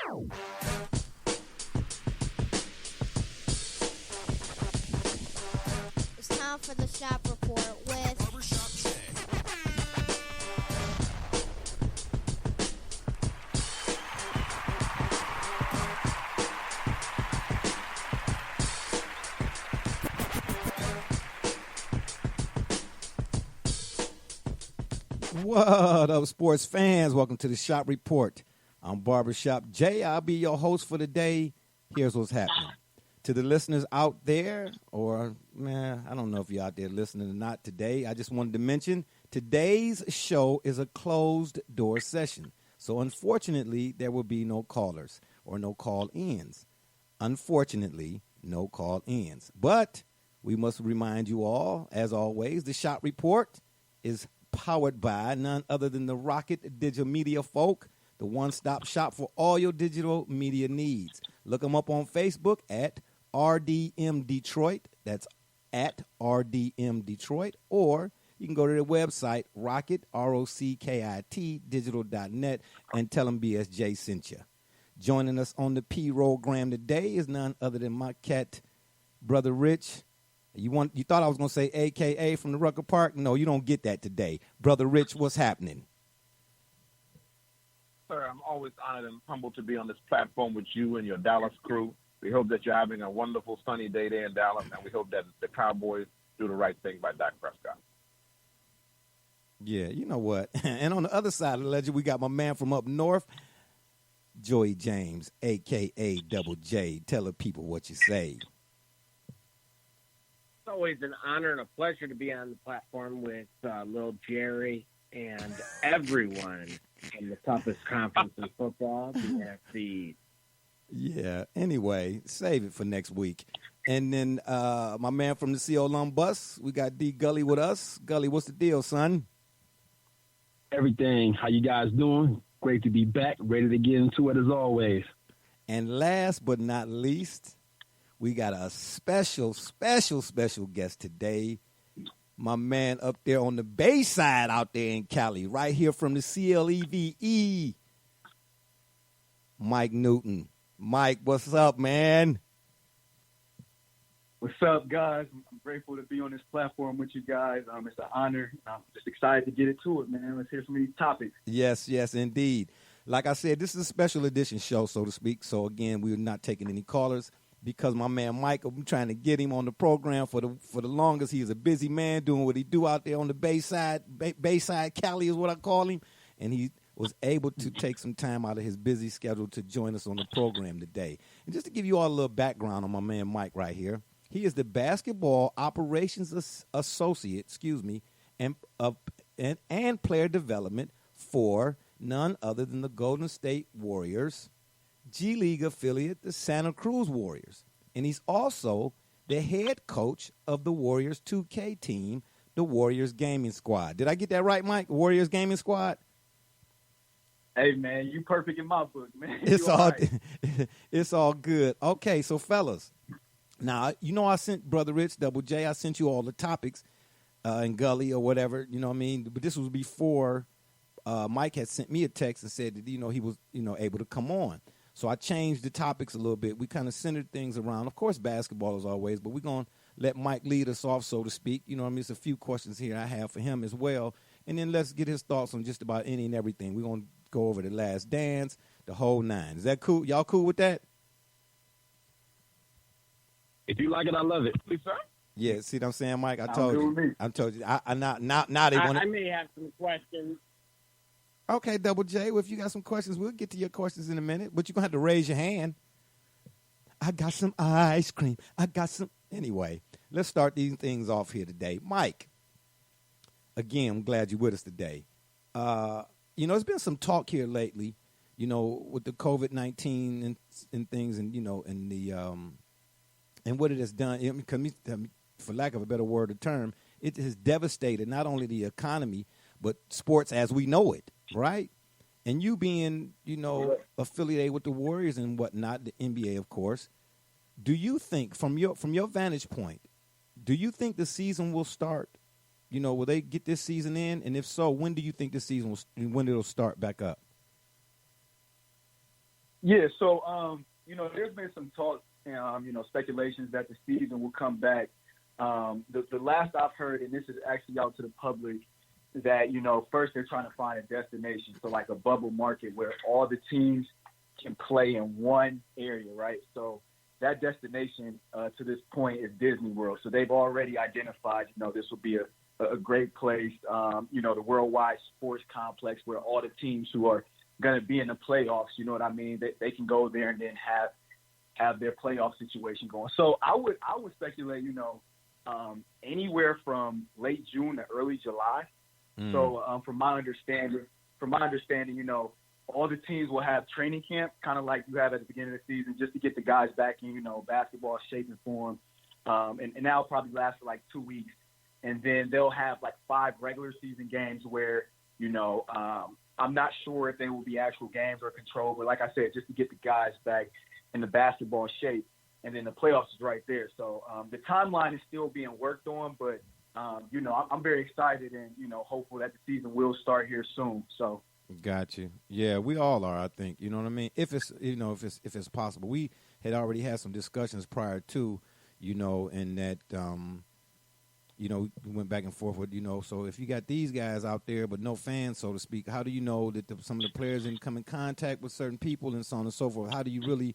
It's time for the shop report with Barbershop Jay. What up, sports fans? Welcome to the Shop Report. I'm Barbershop Jay. I'll be your host for the day. Here's what's happening. To the listeners out there, or, man, I don't know if you're out there listening or not today, I just wanted to mention today's show is a closed-door session. So, unfortunately, there will be no callers or no call-ins. Unfortunately, no call-ins. But we must remind you all, as always, the Shop Report is powered by none other than the Rocket Digital Media folk, the one-stop shop for all your digital media needs. Look them up on Facebook at RDM Detroit. That's at RDM Detroit. Or you can go to their website, Rocket, ROCKIT, digital.net, and tell them BSJ sent you. Joining us on the P-Rogram today is none other than my cat, Brother Rich. You thought I was going to say AKA from the Rucker Park? No, you don't get that today. Brother Rich, what's happening? Sir, I'm always honored and humbled to be on this platform with you and your Dallas crew. We hope that you're having a wonderful sunny day there in Dallas, and we hope that the Cowboys do the right thing by Dak Prescott. Yeah, you know what? And on the other side of the ledger, we got my man from up north, Joey James, a.k.a. Double J. Tell the people what you say. It's always an honor and a pleasure to be on the platform with Lil Jerry and everyone from the toughest conference in football, the NFC. Yeah, anyway, save it for next week. And then my man from the CO Lum Bus, we got D Gully with us. Gully, what's the deal, son? Everything. How you guys doing? Great to be back. Ready to get into it as always. And last but not least, we got a special guest today. My man up there on the Bayside out there in Cali, right here from the CLEVE, Mike Newton. Mike, what's up, man? What's up, guys? I'm grateful to be on this platform with you guys. It's an honor. I'm just excited to get into it, man. Let's hear some of these topics. Yes, indeed. Like I said, this is a special edition show, so to speak. So, again, we're not taking any callers because my man Mike, I'm trying to get him on the program for the longest. He's a busy man doing what he do out there on the Bayside. Bayside Cali is what I call him. And he was able to take some time out of his busy schedule to join us on the program today. And just to give you all a little background on my man Mike right here, he is the basketball operations associate, and player development for none other than the Golden State Warriors, G League affiliate, the Santa Cruz Warriors. And he's also the head coach of the Warriors 2K team, the Warriors Gaming Squad. Did I get that right, Mike? Warriors Gaming Squad? Hey, man, you perfect in my book, man. It's all good. Okay, so fellas, now, you know I sent Brother Rich, Double J, I sent you all the topics in Gully or whatever, you know what I mean? But this was before Mike had sent me a text and said that, he was, able to come on. So I changed the topics a little bit. We kind of centered things around, of course, basketball as always, but we're going to let Mike lead us off, so to speak. You know what I mean? There's a few questions here I have for him as well. And then let's get his thoughts on just about any and everything. We're going to go over The Last Dance, the whole nine. Is that cool? Y'all cool with that? If you like it, I love it. Please, sir? Yeah, see what I'm saying, Mike? I told you. Now they want I may have some questions. Okay, Double J, well, if you got some questions, we'll get to your questions in a minute, but you're going to have to raise your hand. I got some ice cream. Anyway, let's start these things off here today. Mike, again, I'm glad you're with us today. There's been some talk here lately, with the COVID-19 and things and, and the and what it has done. For lack of a better word or term, it has devastated not only the economy, but sports as we know it, right? And you being, affiliated with the Warriors and whatnot, the NBA, of course, do you think, from your vantage point, do you think the season will start? Will they get this season in? And if so, when do you think the season when it'll start back up? Yeah, so there's been some talk, speculations that the season will come back. The last I've heard, and this is actually out to the public, that first they're trying to find a destination, so like a bubble market where all the teams can play in one area, right? So that destination to this point is Disney World. So they've already identified, this will be a great place, the worldwide sports complex where all the teams who are going to be in the playoffs, you know what I mean? They can go there and then have their playoff situation going. So I would speculate, anywhere from late June to early July. So from my understanding, all the teams will have training camp, kind of like you have at the beginning of the season, just to get the guys back in, basketball shape and form. And that'll probably last for like 2 weeks. And then they'll have like 5 regular season games where, I'm not sure if they will be actual games or control, but like I said, just to get the guys back in the basketball shape. And then the playoffs is right there. So the timeline is still being worked on, but, I'm very excited and, hopeful that the season will start here soon. So. Got you. Yeah, we all are, I think. You know what I mean? If it's, if it's possible. We had already had some discussions prior to, and that, we went back and forth with, so if you got these guys out there but no fans, so to speak, how do you know that some of the players didn't come in contact with certain people and so on and so forth? How do you really,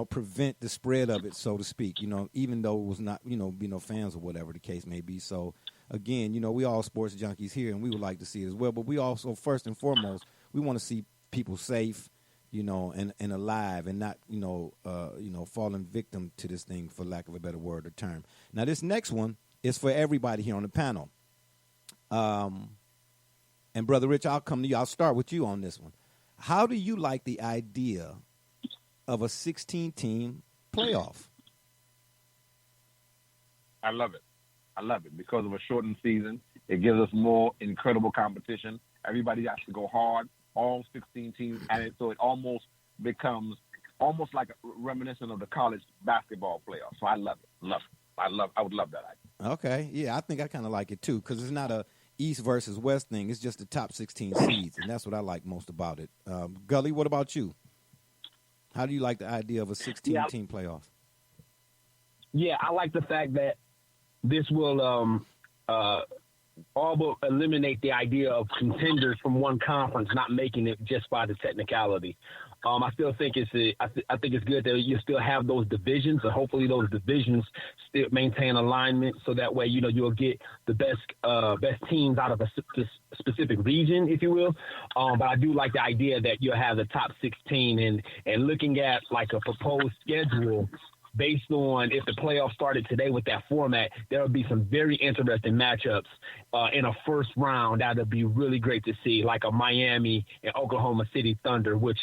prevent the spread of it, so to speak, even though it was not, be no fans or whatever the case may be. So, again, we all sports junkies here, and we would like to see it as well. But we also, first and foremost, we want to see people safe, and alive and not, falling victim to this thing, for lack of a better word or term. Now, this next one is for everybody here on the panel. And, Brother Rich, I'll come to you. I'll start with you on this one. How do you like the idea of a 16-team playoff? I love it. Because of a shortened season. It gives us more incredible competition. Everybody has to go hard, all 16 teams, and so it almost becomes almost like reminiscent of the college basketball playoff. So I love it. I would love that idea. Okay. Yeah, I think I kind of like it, too, because it's not a East versus West thing. It's just the top 16 seeds, and that's what I like most about it. Gully, what about you? How do you like the idea of a 16-team playoff? Yeah, I like the fact that this will all but eliminate the idea of contenders from one conference not making it just by the technicality. I still think I think it's good that you still have those divisions, and hopefully those divisions still maintain alignment, so that way you'll get the best teams out of a specific region, if you will. But I do like the idea that you'll have the top 16, and looking at like a proposed schedule. Based on if the playoffs started today with that format, there would be some very interesting matchups in a first round that would be really great to see, like a Miami and Oklahoma City Thunder, which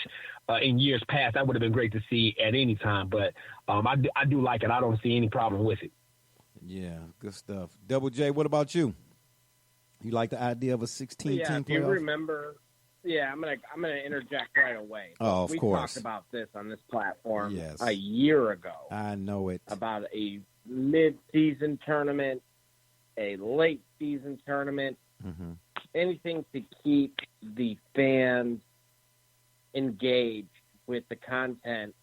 in years past that would have been great to see at any time. But I do like it. I don't see any problem with it. Yeah, good stuff. Double J, what about you? You like the idea of a 16-team playoff? If you remember. Yeah, I'm gonna interject right away. Oh, of course. We talked about this on this platform Yes. a year ago. I know it. About a mid-season tournament, a late-season tournament, anything to keep the fans engaged with the content,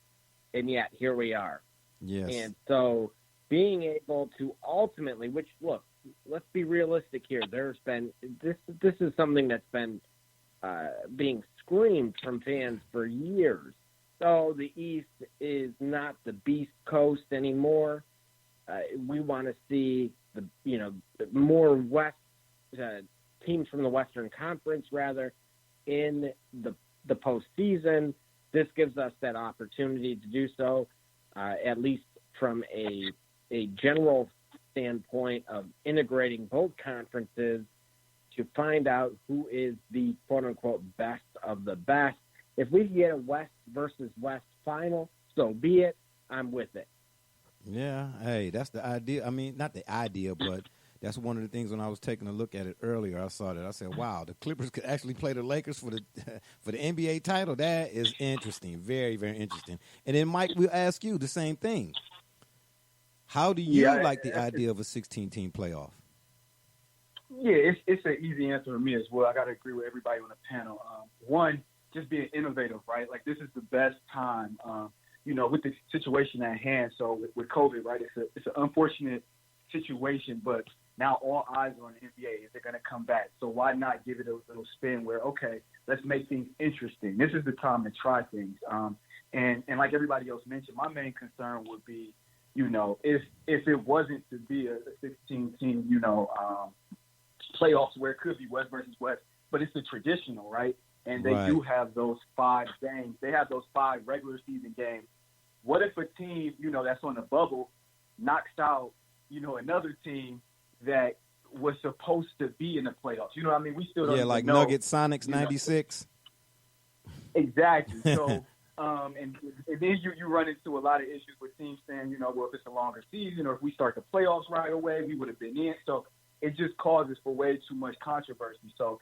and yet here we are. Yes. And so being able to ultimately, which, look, let's be realistic here. There's been this is something that's been being screamed from fans for years. So the East is not the Beast Coast anymore. We want to see more West teams from the Western Conference rather in the postseason. This gives us that opportunity to do so, at least from a general standpoint of integrating both conferences to find out who is the quote-unquote best of the best. If we can get a West versus West final, so be it. I'm with it. Yeah, hey, that's the idea. I mean, not the idea, but that's one of the things when I was taking a look at it earlier, I saw that. I said, wow, the Clippers could actually play the Lakers for the NBA title. That is interesting. Very, very interesting. And then, Mike, we'll ask you the same thing. How do you like the idea of a 16-team playoff? Yeah, it's an easy answer for me as well. I got to agree with everybody on the panel. One, just being innovative, right? Like this is the best time, with the situation at hand. So with COVID, right, it's an unfortunate situation, but now all eyes are on the NBA. Is it going to come back? So why not give it a little spin where, okay, let's make things interesting. This is the time to try things. And like everybody else mentioned, my main concern would be, if it wasn't to be a 16-team, playoffs where it could be West versus West, but it's the traditional, right? And they do have those 5 games. They have those 5 regular season games. What if a team, that's on the bubble knocks out, another team that was supposed to be in the playoffs? You know what I mean? We still don't like know. Nuggets, Sonics, 96. Exactly. So, and then you run into a lot of issues with teams saying, well, if it's a longer season or if we start the playoffs right away, we would have been in. So it just causes for way too much controversy. So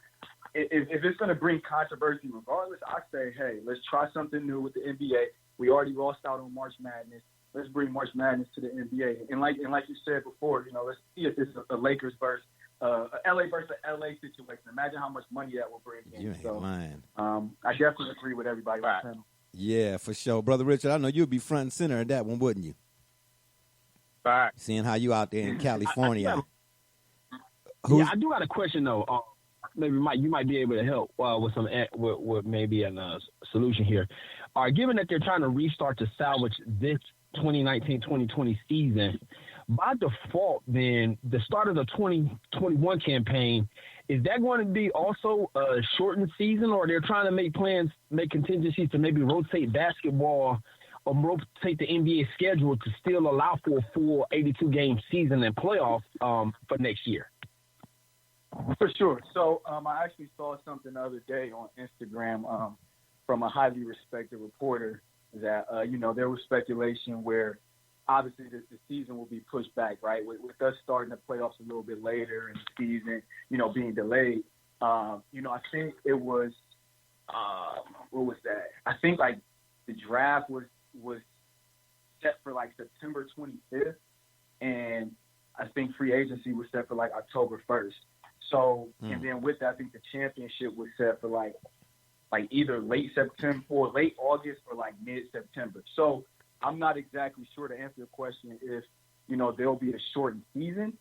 if it's going to bring controversy regardless, I say, hey, let's try something new with the NBA. We already lost out on March Madness. Let's bring March Madness to the NBA. And like you said before, let's see if this is a Lakers versus LA versus LA situation. Imagine how much money that will bring in. You ain't lying. I definitely agree with everybody on the panel. Yeah, for sure. Brother Richard, I know you'd be front and center in that one, wouldn't you? Right. Seeing how you out there in California. I do got a question, though. Maybe you might be able to help with some with maybe a solution here. Given that they're trying to restart to salvage this 2019-2020 season, by default, then the start of the 2021 campaign, is that going to be also a shortened season, or they're trying to make contingencies to maybe rotate basketball or rotate the NBA schedule to still allow for a full 82-game season and playoff for next year? For sure. So I actually saw something the other day on Instagram from a highly respected reporter that, there was speculation where obviously the season will be pushed back, right? With us starting the playoffs a little bit later and the season, being delayed. I think it was, what was that? I think like the draft was set for like September 25th, and I think free agency was set for like October 1st. So, and then with that, I think the championship was set for like either late September or late August or like mid-September. So I'm not exactly sure to answer your question if, there'll be a shortened season,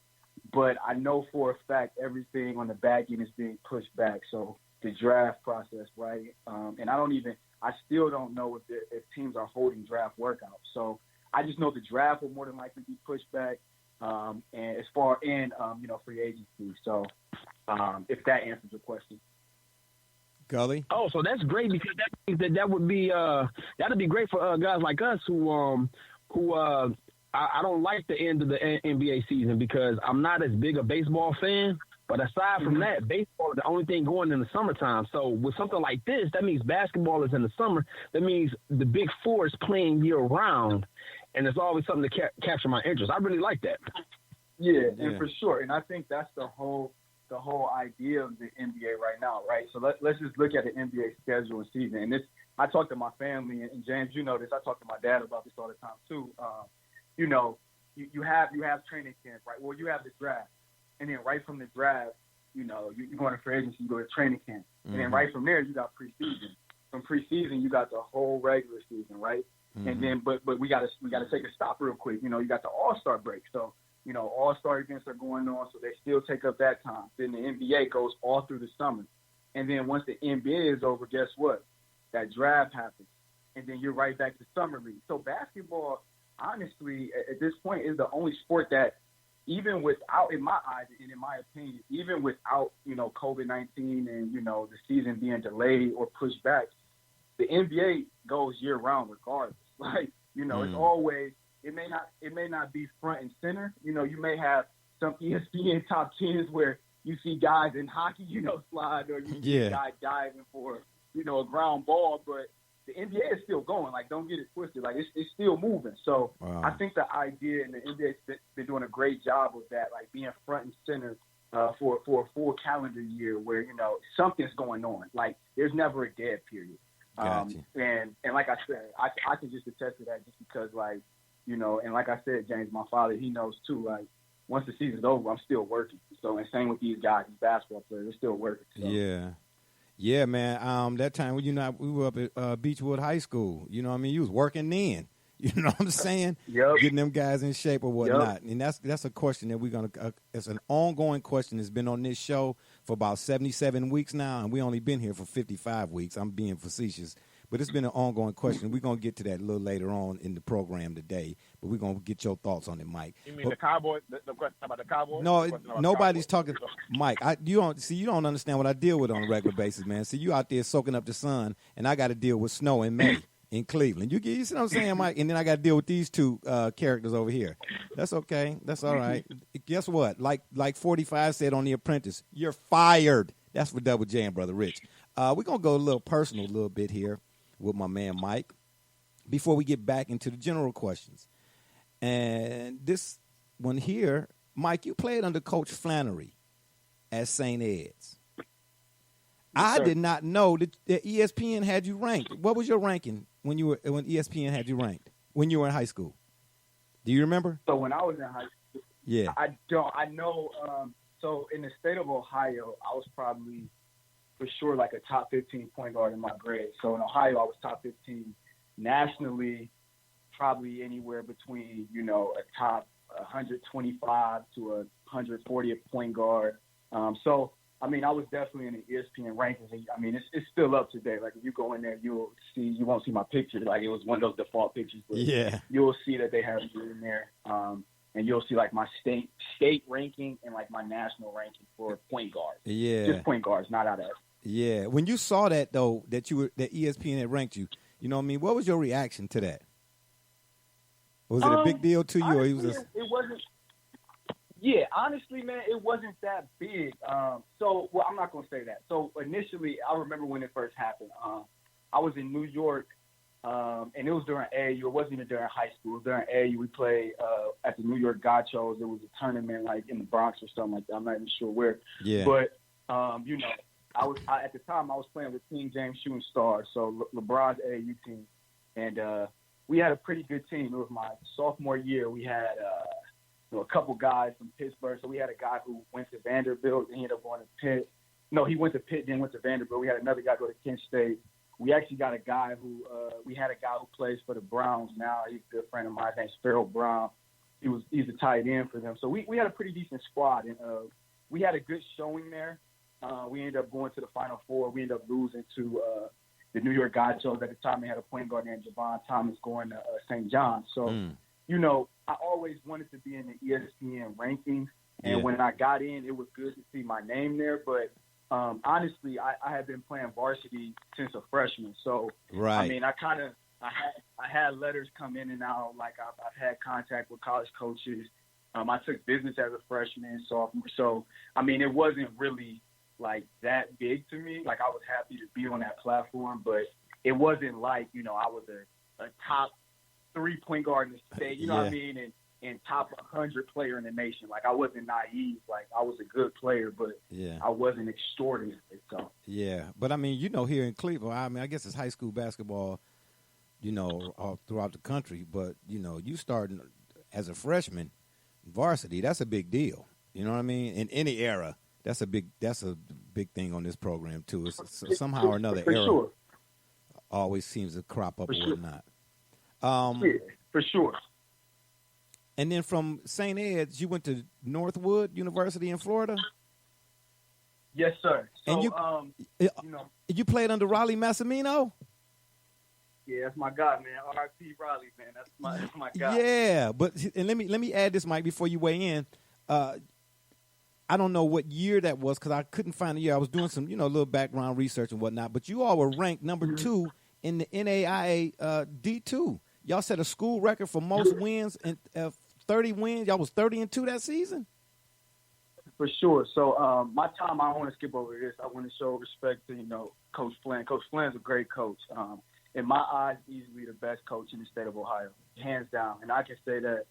but I know for a fact everything on the back end is being pushed back. So the draft process, right? And I still don't know if teams are holding draft workouts. So I just know the draft will more than likely be pushed back. And as far in, free agency. So if that answers your question. Gully? Oh, so that's great, because that means that would be that'd be great for guys like us who I don't like the end of the NBA season because I'm not as big a baseball fan. But aside from that, baseball is the only thing going in the summertime. So with something like this, that means basketball is in the summer. That means the Big Four is playing year round, and it's always something to capture my interest. I really like that. Yeah, and for sure. And I think that's the whole idea of the NBA right now, right? So let's just look at the NBA schedule and season. And this, I talk to my family, and James, you know this. I talk to my dad about this all the time too. You have training camp, right? Well, you have the draft, and then right from the draft, you go into free agency, you go to training camp, and then right from there you got preseason. From preseason, you got the whole regular season, right? And then, but we gotta take a stop real quick. You got the All-Star break, so. All-Star events are going on, so they still take up that time. Then the NBA goes all through the summer. And then once the NBA is over, guess what? That draft happens. And then you're right back to summer league. So basketball, honestly, at this point is the only sport that, even without, in my eyes and in my opinion, even without, COVID-19 and, the season being delayed or pushed back, the NBA goes year-round regardless. It's always, It may not be front and center. You may have some ESPN top 10s where you see guys in hockey, slide, or you see guys diving for, a ground ball. But the NBA is still going. Don't get it twisted. It's still moving. So I think the idea, and the NBA's been doing a great job with that, being front and center for a full calendar year where, something's going on. There's never a dead period. Gotcha. And like I said, I can just attest to that just because, and like I said, James, my father, he knows too, once the season's over, I'm still working. So, and same with these guys, these basketball players, they're still working. So. Yeah, man. That time when we were up at Beechwood High School. You know what I mean? You was working then. You know what I'm saying? Yep. Getting them guys in shape or whatnot. And that's a question that we're gonna. It's an ongoing question. It's been on this show for about 77 weeks now, and we only been here for 55 weeks. I'm being facetious, but it's been an ongoing question. We're gonna get to that a little later on in the program today. But we're gonna get your thoughts on it, Mike. You mean the Cowboys? The question about the Cowboys? No, The question about the nobody's Cowboys? talking. Mike, you don't understand what I deal with on a regular basis, man. See, you out there soaking up the sun, and I got to deal with snow in May in Cleveland. You see what I'm saying, Mike? And then I got to deal with these two characters over here. That's okay. That's all right. Guess what? Like 45 said on The Apprentice, you're fired. That's for Double J and Brother Rich. We're gonna go a little personal, a little bit here with my man Mike before we get back into the general questions. And this one here, Mike, you played under Coach Flannery at St. Ed's. I sir. did not know that ESPN had you ranked. What was your ranking when ESPN had you ranked when you were in high school? Do you remember? So when I was in high school, Yeah. I don't. I know. So in the state of Ohio, I was probably for sure like a top 15 point guard in my grade. So in Ohio, I was top 15. Nationally, probably anywhere between a top 125 to a 140th point guard. So I mean, I was definitely in the ESPN rankings. I mean, it's still up to date. Like if you go in there, you won't see my picture. Like it was one of those default pictures. But Yeah. you'll see that they have me in there. And you'll see like my state ranking and like my national ranking for point guards. Yeah. Just point guards, not out of. Yeah. When you saw that though, that ESPN had ranked you, you know what I mean? What was your reaction to that? Was it a big deal to you, or Honestly, you was just it wasn't. Yeah, honestly, man, it wasn't that big. Well, I'm not gonna say that. So initially, I remember when it first happened. I was in New York, and it was during AAU. It wasn't even during high school. It was during AAU. We played at the New York Gauchos. There was a tournament like in the Bronx or something like that. I'm not even sure where. Yeah. But at the time I was playing with King James Shooting Stars, so LeBron's AAU team, and we had a pretty good team. It was my sophomore year. We had a couple guys from Pittsburgh. So we had a guy who went to Vanderbilt and he ended up going to Pitt. No, he went to Pitt, then went to Vanderbilt. We had another guy go to Kent State. We actually got a guy who plays for the Browns now. He's a good friend of mine. His name's Farrell Brown. He's a tight end for them. So we had a pretty decent squad, and we had a good showing there. We ended up going to the Final Four. We ended up losing to the New York Gauchos. At the time, they had a point guard named Javon Thomas going to St. John's. So, I always wanted to be in the ESPN rankings. And Yeah. when I got in, it was good to see my name there. But honestly, I had been playing varsity since a freshman. So, right? I mean, I had letters come in and out. Like I've had contact with college coaches. I took business as a freshman and sophomore. So, I mean, it wasn't really like that big to me. Like I was happy to be on that platform, but it wasn't like, I was a top 3 point guard in the state, you know what I mean? And top 100 player in the nation. Like I wasn't naive. Like I was a good player, but I wasn't extraordinary. So. Yeah. But I mean, here in Cleveland, I mean, I guess it's high school basketball, all throughout the country, but you starting as a freshman varsity, that's a big deal. You know what I mean? In any era. That's a big thing on this program too. It's somehow or another for era sure. always seems to crop up For or sure. whatnot. Yeah, for sure. And then from St. Ed's, you went to Northwood University in Florida. Yes, sir. So, And you played under Raleigh Massimino. yeah, that's my guy, man. R.I.P. Raleigh, man. That's my guy. Yeah, but and let me add this, Mike, before you weigh in. I don't know what year that was because I couldn't find the year. I was doing some, little background research and whatnot. But you all were ranked number 2 in the NAIA D2. Y'all set a school record for most wins and 30 wins. Y'all was 30-2 that season. For sure. So my time, I don't want to skip over this. I want to show respect to, Coach Flynn. Coach Flynn's a great coach. In my eyes, easily the best coach in the state of Ohio, hands down. And I can say that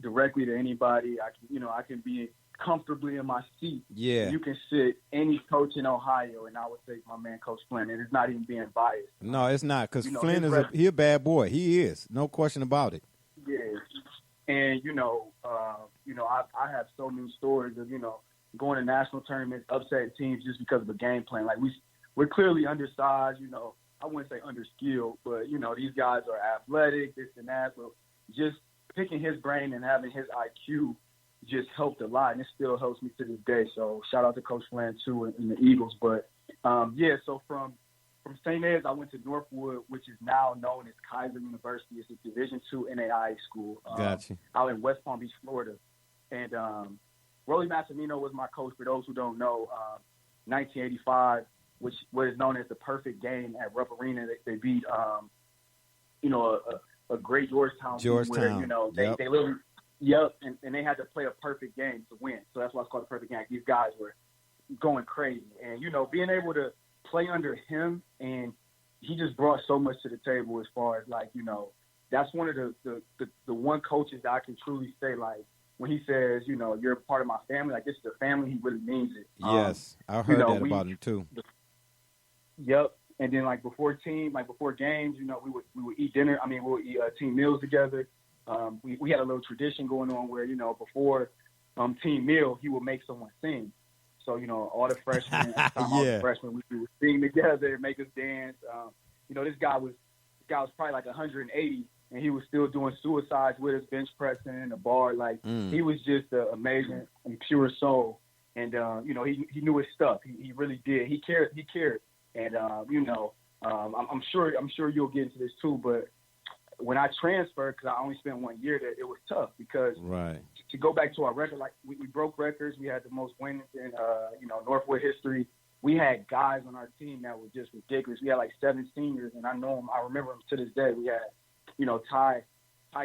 directly to anybody. I can be comfortably in my seat. Yeah. You can sit any coach in Ohio, and I would say my man, Coach Flynn. And it's not even being biased. No, it's not, because Flynn his is he a bad boy. He is, no question about it. Yeah, and I have so many stories of going to national tournaments, upsetting teams just because of a game plan. Like we're clearly undersized. I wouldn't say underskilled, but these guys are athletic, this and that. So just picking his brain and having his IQ just helped a lot, and it still helps me to this day. So shout out to Coach Flan too and the Eagles. But so from St. Ed's, I went to Northwood, which is now known as Kaiser University. It's a Division II NAIA school Gotcha. out in West Palm Beach, Florida. And Rolly Massimino was my coach. For those who don't know, 1985, which what is known as the perfect game at Rupp Arena. They beat, a great Georgetown. Team where, they literally, and they had to play a perfect game to win. So that's why it's called the perfect game. These guys were going crazy. And, being able to play under him, and he just brought so much to the table as far as, that's one of the one coaches that I can truly say, when he says, you're a part of my family, this is a family, he really means it. Yes, I heard that about him too. Yep. And then before games, we would eat dinner. We would eat team meals together. We had a little tradition going on where, before team meal, he would make someone sing. So, all the freshmen, all the freshmen, we would sing together, make us dance. This guy was probably 180, and he was still doing suicides with us, bench pressing in the bar. He was just an amazing and pure soul. And, he knew his stuff. He really did. He cared. And, I'm sure you'll get into this too, but when I transferred, because I only spent 1 year there, it was tough because to go back to our record, we broke records. We had the most wins in, Northwood history. We had guys on our team that were just ridiculous. We had 7 seniors, and I remember them to this day. We had, Ty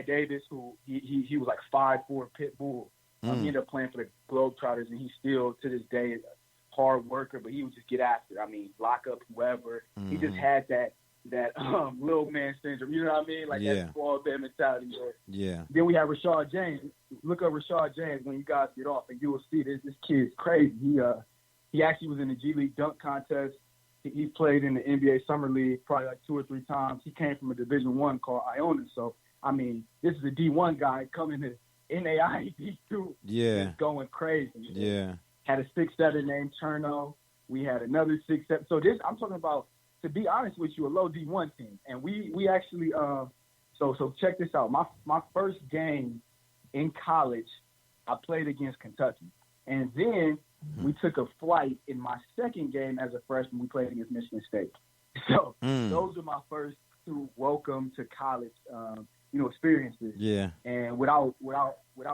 Davis, who he was 5'4" pit bull. He ended up playing for the Globetrotters, and he still, to this day, is a hard worker, but he would just get after. Lock up whoever. He just had that little man syndrome. You know what I mean? That small bad mentality. Yeah. Then we have Rashad James. Look up Rashad James when you guys get off, and you will see this kid's crazy. He actually was in the G League dunk contest. He played in the NBA Summer League probably 2 or 3 times. He came from a Division I called Iona. So, this is a D1 guy coming to NAIA D2. Yeah. Just going crazy. Yeah. Had a 6'7" named Cherno. We had another 6'7". So I'm talking about, to be honest with you, a low D1 team. And we actually, so check this out. My first game in college, I played against Kentucky. And then we took a flight in my second game as a freshman. We played against Michigan State. So those are my first 2 welcome to college, experiences. Yeah. And without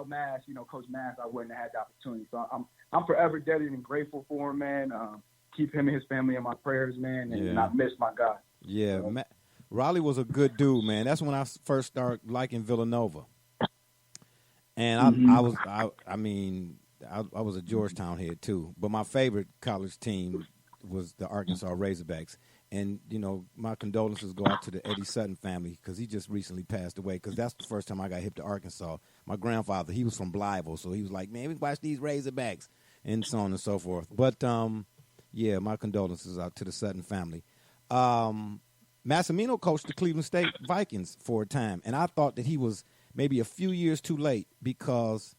Mass, Coach Mass, I wouldn't have had the opportunity. So I'm forever indebted and grateful for him, man. Keep him and his family in my prayers, man, and I miss my guy. Yeah, Raleigh was a good dude, man. That's when I first started liking Villanova, and I was a Georgetown head too. But my favorite college team was the Arkansas Razorbacks, and my condolences go out to the Eddie Sutton family because he just recently passed away. Because that's the first time I got hip to Arkansas. My grandfather, he was from Blytheville, so he was like, "Man, we watch these Razorbacks," and so on and so forth. But yeah, my condolences out to the Sutton family. Massimino coached the Cleveland State Vikings for a time, and I thought that he was maybe a few years too late because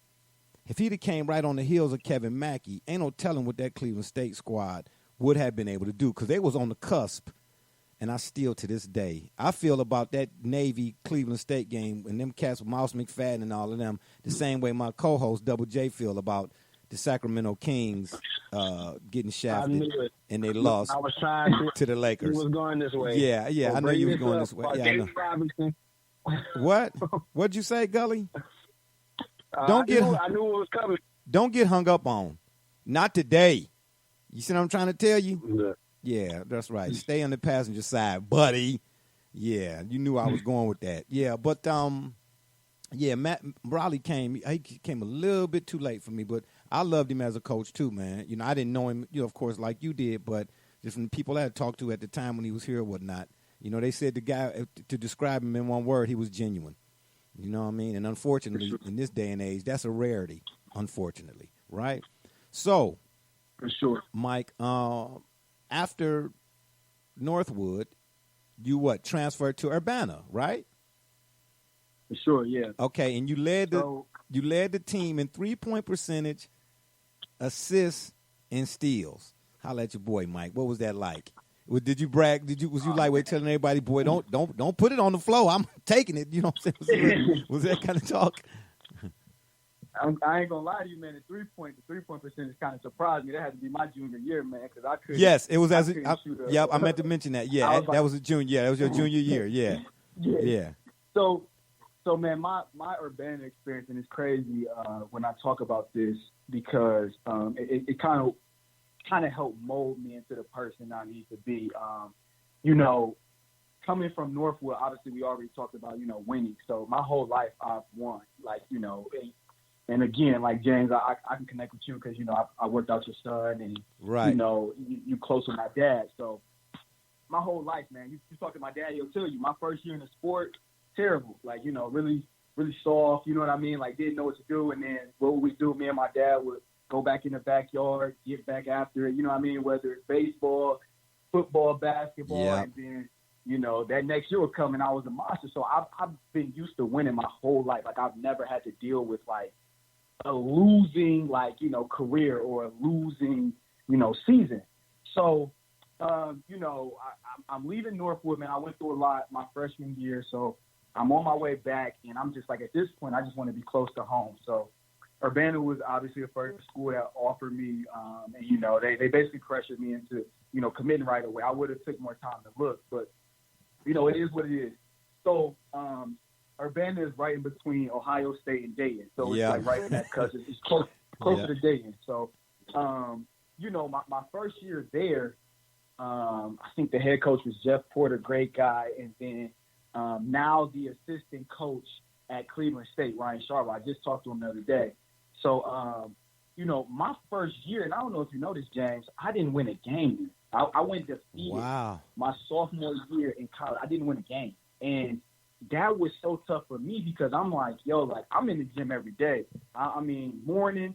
if he'd have came right on the heels of Kevin Mackey, ain't no telling what that Cleveland State squad would have been able to do because they was on the cusp, and I still to this day, I feel about that Navy-Cleveland State game and them cats with Mouse McFadden and all of them the same way my co-host Double J feel about the Sacramento Kings getting shafted, and they lost I was trying to the Lakers. He was going this way. Yeah, I know you was going this way. Yeah, I know. Robinson. What? What'd you say, Gully? I knew it was coming. Don't get hung up on. Not today. You see what I'm trying to tell you? Yeah, that's right. Stay on the passenger side, buddy. Yeah, you knew I was going with that. Yeah, but Matt Raleigh came a little bit too late for me, but I loved him as a coach too, man. I didn't know him, of course, like you did, but just from the people I had talked to at the time when he was here or whatnot, they said the guy, to describe him in one word, he was genuine. You know what I mean? And unfortunately, in this day and age, that's a rarity, unfortunately, right? So, for sure, Mike, after Northwood, you transferred to Urbana, right? For sure, yeah. Okay, and you led the team in 3-point percentage, assists, and steals. Holla at your boy, Mike. What was that like? Did you brag? Was you lightweight telling everybody, boy, don't put it on the floor. I'm taking it. You know what I'm saying? Was that kind of talk? I ain't gonna lie to you, man. The three point percentage kind of surprised me. That had to be my junior year, man, because I couldn't. Yes, it was I as. couldn't shoot a- Yeah, I meant to mention that. Yeah, that was a junior. Yeah, that was your junior year. Yeah, yeah. So man, my Urbana experience, and it's crazy when I talk about this because it kind of helped mold me into the person I need to be. You know, coming from Northwood, obviously we already talked about, you know, winning. So my whole life I've won. Like, you know, and again, like James, I can connect with you because, you know, I worked out your son and, Right. you know, you close with my dad. So my whole life, man, you talk to my dad, he'll tell you my first year in the sport, terrible. Like, you know, really, really soft, you know what I mean? Like, didn't know what to do. And then what would we do? Me and my dad would go back in the backyard, get back after it, you know what I mean? Whether it's baseball, football, basketball, Yeah. and then, you know, that next year would come and I was a monster. So I've been used to winning my whole life. Like, I've never had to deal with, like, a losing, like, you know, career or a losing, you know, season. So, you know, I'm leaving Northwood, man. I went through a lot my freshman year, so I'm on my way back, and I'm just like, at this point, I just want to be close to home. So Urbana was obviously the first school that offered me, and, you know, they basically pressured me into, you know, committing right away. I would have took more time to look, but, you know, it is what it is. So Urbana is right in between Ohio State and Dayton. So it's like right in that cusp. It's closer to Dayton. So, you know, my first year there, I think the head coach was Jeff Porter, great guy. And then now the assistant coach at Cleveland State, Ryan Sharp, I just talked to him the other day. So, you know, my first year, and I don't know if you know this, James, I didn't win a game. I went defeated. Wow. My sophomore year in college. I didn't win a game. And that was so tough for me because I'm like, yo, like, I'm in the gym every day. I mean, morning,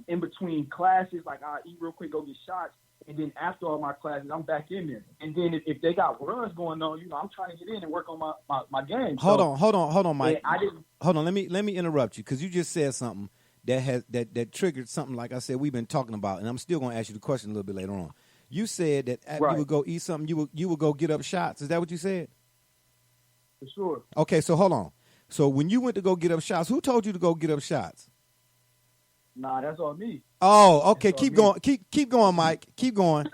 in between classes, like, I eat real quick, go get shots. And then after all my classes, I'm back in there. And then if they got runs going on, you know, I'm trying to get in and work on my game. Hold on, Mike. I didn't. Hold on. Let me interrupt you because you just said something that triggered something. Like I said, we've been talking about, and I'm still going to ask you the question a little bit later on. You said that after you would go eat something, you would go get up shots. Is that what you said? For sure. Okay, so hold on. So when you went to go get up shots, who told you to go get up shots? Nah, that's all me. Oh, okay. Keep going. Keep going, Mike. Keep going.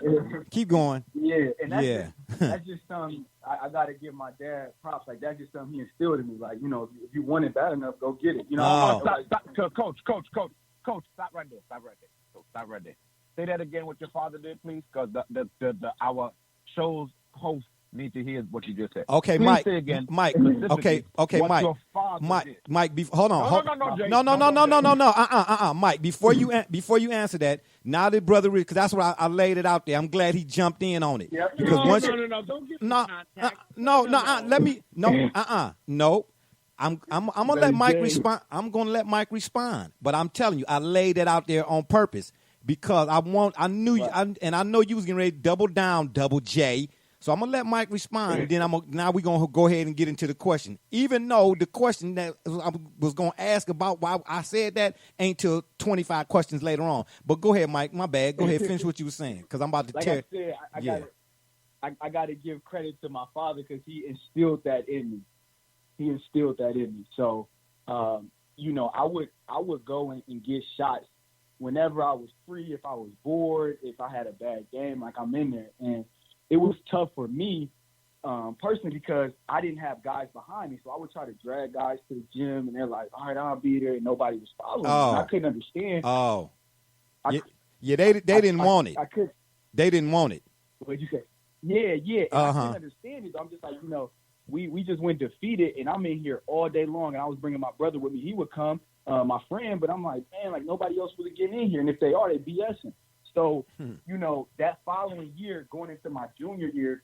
Keep going. Yeah, and that's just something I got to give my dad props. Like, that's just something he instilled in me. Like, you know, if you want it bad enough, go get it. You know, Stop, Coach, stop right there. Stop right there. Say that again. What your father did, please, because our show's host need to hear what you just said. Okay, please Mike. Say again. Mike. Okay, what Mike. Your father did. Mike. Hold on. No. Mike, before you answer that, now that brother, because that's what I laid it out there. I'm glad he jumped in on it. Yep. Because No, once don't get No. I'm gonna let Mike respond. I'm gonna let Mike respond. But I'm telling you, I laid it out there on purpose because I know you was getting ready to double down, Double J. So I'm gonna let Mike respond, and then now we're gonna go ahead and get into the question. Even though the question that I was gonna ask about why I said that ain't till 25 questions later on. But go ahead, Mike. My bad. Go ahead, finish what you were saying, because I'm about to tear. I said, I got to give credit to my father because he instilled that in me. So, you know, I would go and get shots whenever I was free, if I was bored, if I had a bad game, like I'm in there. And it was tough for me personally because I didn't have guys behind me. So I would try to drag guys to the gym, and they're like, all right, I'll be there. And nobody was following me. And I couldn't understand. Oh. They didn't want it. I could. They didn't want it. What'd you say? Yeah. And I couldn't understand it. I'm just like, you know, we just went defeated, and I'm in here all day long, and I was bringing my brother with me. He would come, my friend, but I'm like, man, like nobody else really getting in here, and if they are, they BSing. So, you know, that following year, going into my junior year,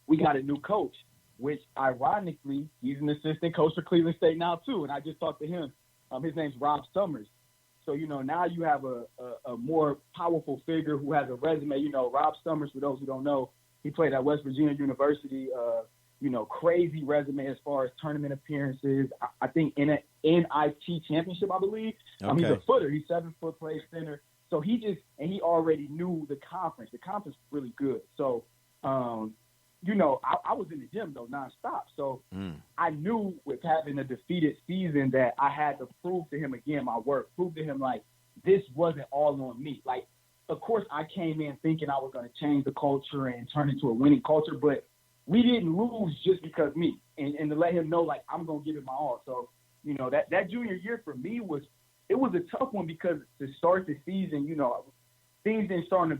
we got a new coach, which ironically, he's an assistant coach for Cleveland State now too, and I just talked to him. His name's Rob Summers. So, you know, now you have a more powerful figure who has a resume. You know, Rob Summers, for those who don't know, he played at West Virginia University, you know, crazy resume as far as tournament appearances. I think in an NIT championship, I believe. Okay. He's a footer. He's 7 foot, plays center. So he already knew the conference. The conference is really good. So, in the gym though nonstop. So I knew with having a defeated season that I had to prove to him again my work, prove to him like this wasn't all on me. Like, of course, I came in thinking I was going to change the culture and turn into a winning culture, but we didn't lose just because me. And to let him know, like, I'm going to give it my all. So, you know, that junior year for me was a tough one because to start the season, you know, things didn't start in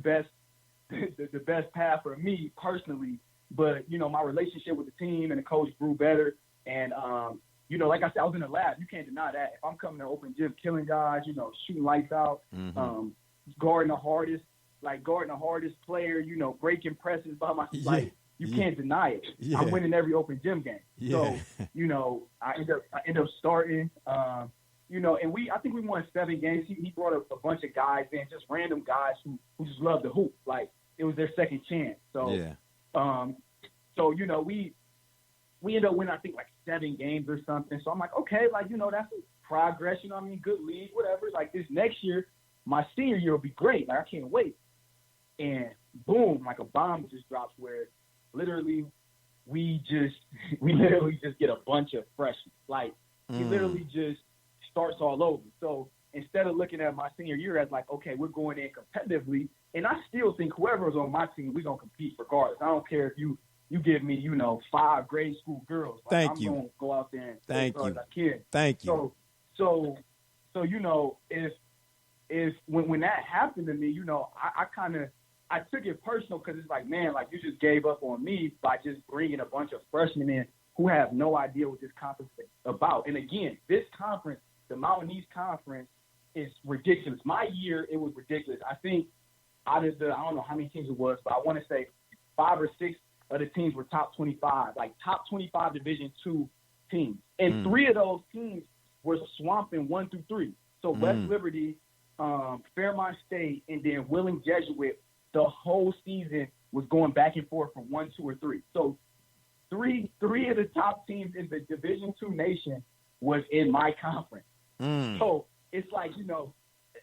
the best path for me personally. But, you know, my relationship with the team and the coach grew better. And, you know, like I said, I was in the lab. You can't deny that. If I'm coming to open gym, killing guys, you know, shooting lights out, guarding the hardest player, you know, breaking presses by my like you can't deny it. Yeah. I'm winning every open gym game. Yeah. So, you know, I end up starting, you know, and I think we won 7 games. He brought a bunch of guys in, just random guys who just love to hoop. Like it was their second chance. So, so, you know, we ended up winning, I think, like 7 games or something. So I'm like, okay, like, you know, that's a progress. You know what I mean? Good league, whatever. Like this next year, my senior year will be great. Like I can't wait. And boom, like a bomb just drops where literally we literally just get a bunch of freshmen. Like he literally just starts all over. So instead of looking at my senior year as like, okay, we're going in competitively, and I still think whoever's on my team, we're gonna compete regardless. I don't care if you give me, you know, 5 grade school girls. Like, I'm gonna go out there and play as hard as I can. Thank you. So you know, if when that happened to me, you know, I took it personal because it's like, man, like you just gave up on me by just bringing a bunch of freshmen in who have no idea what this conference is about. And again, this conference, the Mountain East Conference, is ridiculous. My year, it was ridiculous. I think out of I don't know how many teams it was, but I want to say 5 or 6 of the teams were top 25, like top 25 Division II teams. And 3 of those teams were swamping 1 through 3. So West Liberty, Fairmont State, and then Willing Jesuit, the whole season was going back and forth from 1, 2, or 3. So three of the top teams in the Division II nation was in my conference. So it's like, you know,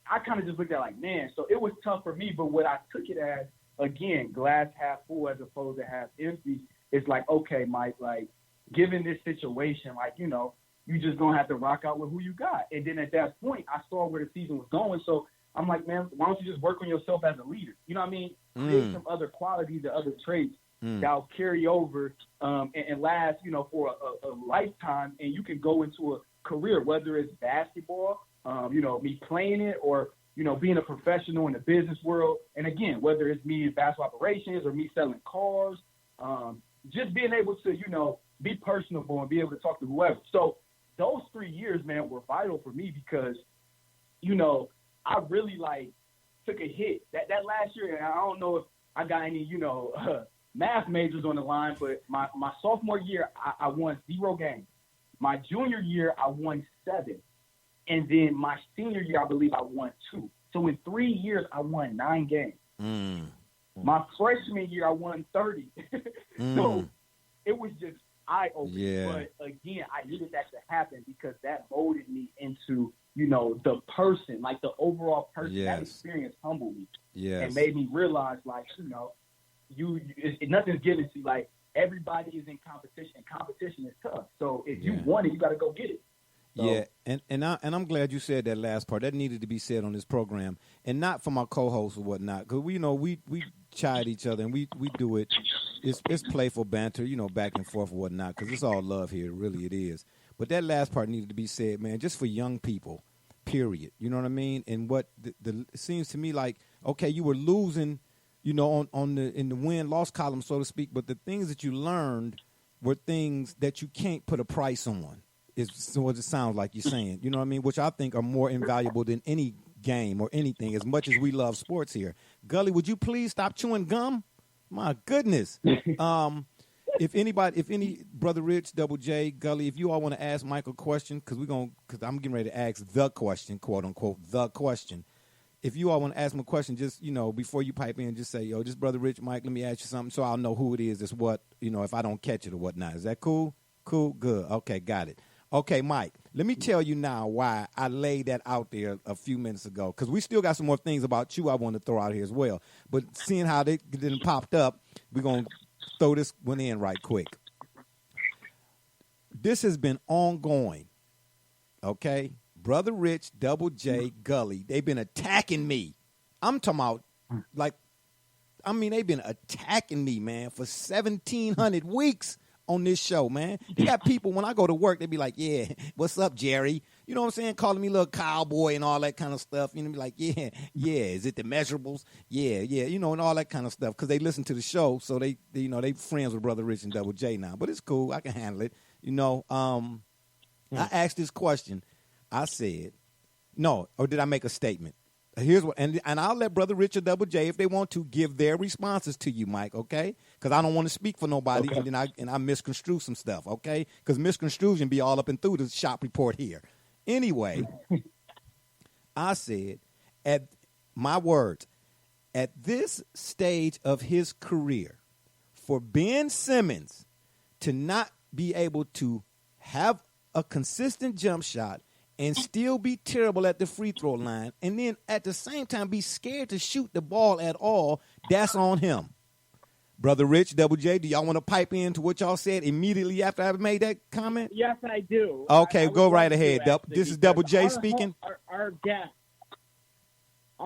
I kind of just looked at it like, man, so it was tough for me. But what I took it as, again, glass half full as opposed to half empty, it's like, okay, Mike, like, given this situation, like, you know, you just going to have to rock out with who you got. And then at that point, I saw where the season was going. So I'm like, man, why don't you just work on yourself as a leader? You know what I mean? Create some other qualities or other traits that'll carry over and last, you know, for a lifetime. And you can go into a career, whether it's basketball, you know, me playing it, or, you know, being a professional in the business world. And again, whether it's me in basketball operations or me selling cars, just being able to, you know, be personable and be able to talk to whoever. So those 3 years, man, were vital for me because, you know, I really like took a hit that last year. And I don't know if I got any, you know, math majors on the line, but my sophomore year, I won 0 games. My junior year, I won 7. And then my senior year, I believe I won 2. So in 3 years, I won 9 games. My freshman year, I won 30. So it was just eye-opening. Yeah. But again, I needed that to happen because that molded me into, you know, the person, like the overall person. Yes. That experience humbled me. Yes. And made me realize, like, you know, nothing's given to you. Like, everybody is in competition, and competition is tough. So if you want it, you got to go get it. So, yeah, and I'm glad you said that last part. That needed to be said on this program, and not from our co-hosts or whatnot, because we chide each other and we do it. It's playful banter, you know, back and forth or whatnot, because it's all love here. Really, it is. But that last part needed to be said, man, just for young people, period. You know what I mean? And what it seems to me like, okay, you were losing, you know, in the win-loss column, so to speak, but the things that you learned were things that you can't put a price on. Is what it sounds like you're saying, you know what I mean? Which I think are more invaluable than any game or anything, as much as we love sports here. Gully, would you please stop chewing gum? My goodness. If any Brother Rich, Double J, Gully, if you all want to ask Mike a question, because I'm getting ready to ask the question, quote unquote, the question. If you all want to ask him a question, just, you know, before you pipe in, just say, yo, this Brother Rich, Mike, let me ask you something, so I'll know who it is. That's what, you know, if I don't catch it or whatnot. Is that cool? Cool, good. Okay, got it. Okay, Mike, let me tell you now why I laid that out there a few minutes ago, because we still got some more things about you I want to throw out here as well. But seeing how they didn't popped up, we're going to throw this one in right quick. this has been ongoing. Okay, Brother Rich, Double J, Gully, they've been attacking me. I'm talking about they've been attacking me, man, for 1,700 weeks on this show, man. You got people, when I go to work, they be like, yeah, what's up, Jerry? You know what I'm saying? Calling me little cowboy and all that kind of stuff. You know, be like, yeah, is it the measurables? Yeah, you know, and all that kind of stuff. Because they listen to the show, so they friends with Brother Rich and Double J now. But it's cool. I can handle it. You know, I asked this question. I said, no, or did I make a statement? Here's what, and I'll let Brother Rich or Double J, if they want to, give their responses to you, Mike, okay? Because I don't want to speak for nobody, Okay. and I misconstrue some stuff, okay? Because misconstruction be all up and through the shop report here. Anyway, I said, at this stage of his career, for Ben Simmons to not be able to have a consistent jump shot and still be terrible at the free throw line, and then at the same time be scared to shoot the ball at all, that's on him. Brother Rich, Double J, do y'all want to pipe into what y'all said immediately after I made that comment? Yes, I do. Okay, I would go right love to, ahead. actually, This is because Double J speaking. Our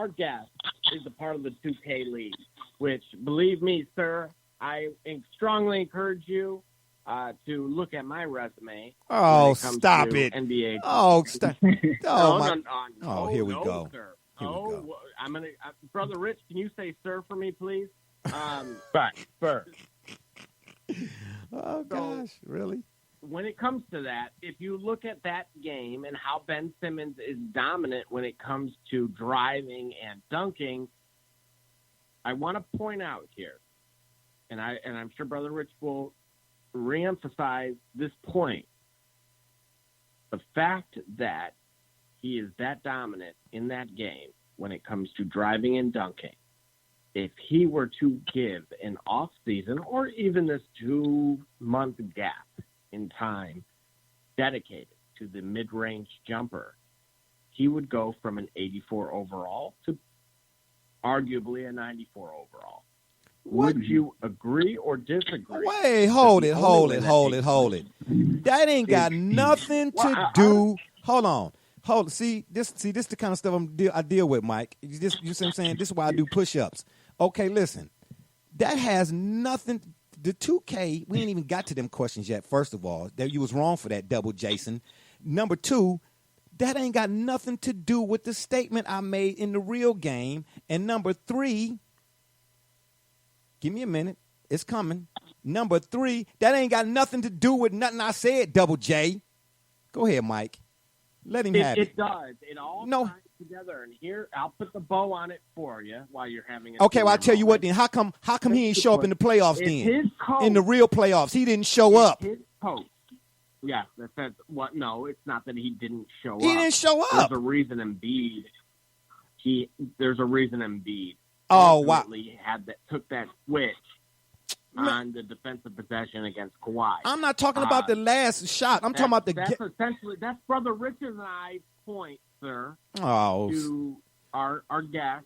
guest is a part of the 2K League, which, believe me, sir, I strongly encourage you to look at my resume. Oh, when it comes stop to it. NBA. Oh, stop. Oh, my. No, Oh, here we no, go. Sir. Here we go. I'm gonna, Brother Rich. Can you say "sir" for me, please? Fine, sir. Oh, gosh, really? When it comes to that, if you look at that game and how Ben Simmons is dominant when it comes to driving and dunking, I want to point out here, and I'm sure Brother Rich will reemphasize this point: the fact that he is that dominant in that game when it comes to driving and dunking. If he were to give an off season or even this 2-month gap in time dedicated to the mid-range jumper, he would go from an 84 overall to arguably a 94 overall. What? Would you agree or disagree? Wait, hold The it. only way that That ain't got nothing to do. Hold on. See this the kind of stuff I deal with, Mike. You see what I'm saying? This is why I do push-ups. Okay, listen. That has nothing. The 2K, we ain't even got to them questions yet. First of all, that you was wrong for that, Double Jason. Number two, that ain't got nothing to do with the statement I made in the real game. And number three, give me a minute. It's coming. Number three, that ain't got nothing to do with nothing I said, Double J. Go ahead, Mike. Let him have it. It does. It all No. ties together. And here, I'll put the bow on it for you while you're having it. Okay, well, I'll tell you what then. How come he ain't show up in the playoffs It's then? his coach. In the real playoffs. He didn't show up. His coach. Yeah, that's what. No, it's not that he didn't show up. He didn't show up. There's a reason Embiid. There's a reason Embiid. Oh, wow. ultimately took that switch on the defensive possession against Kawhi. I'm not talking about the last shot. I'm talking about the That's essentially that's Brother Richard and I's point, sir. Oh, To our guest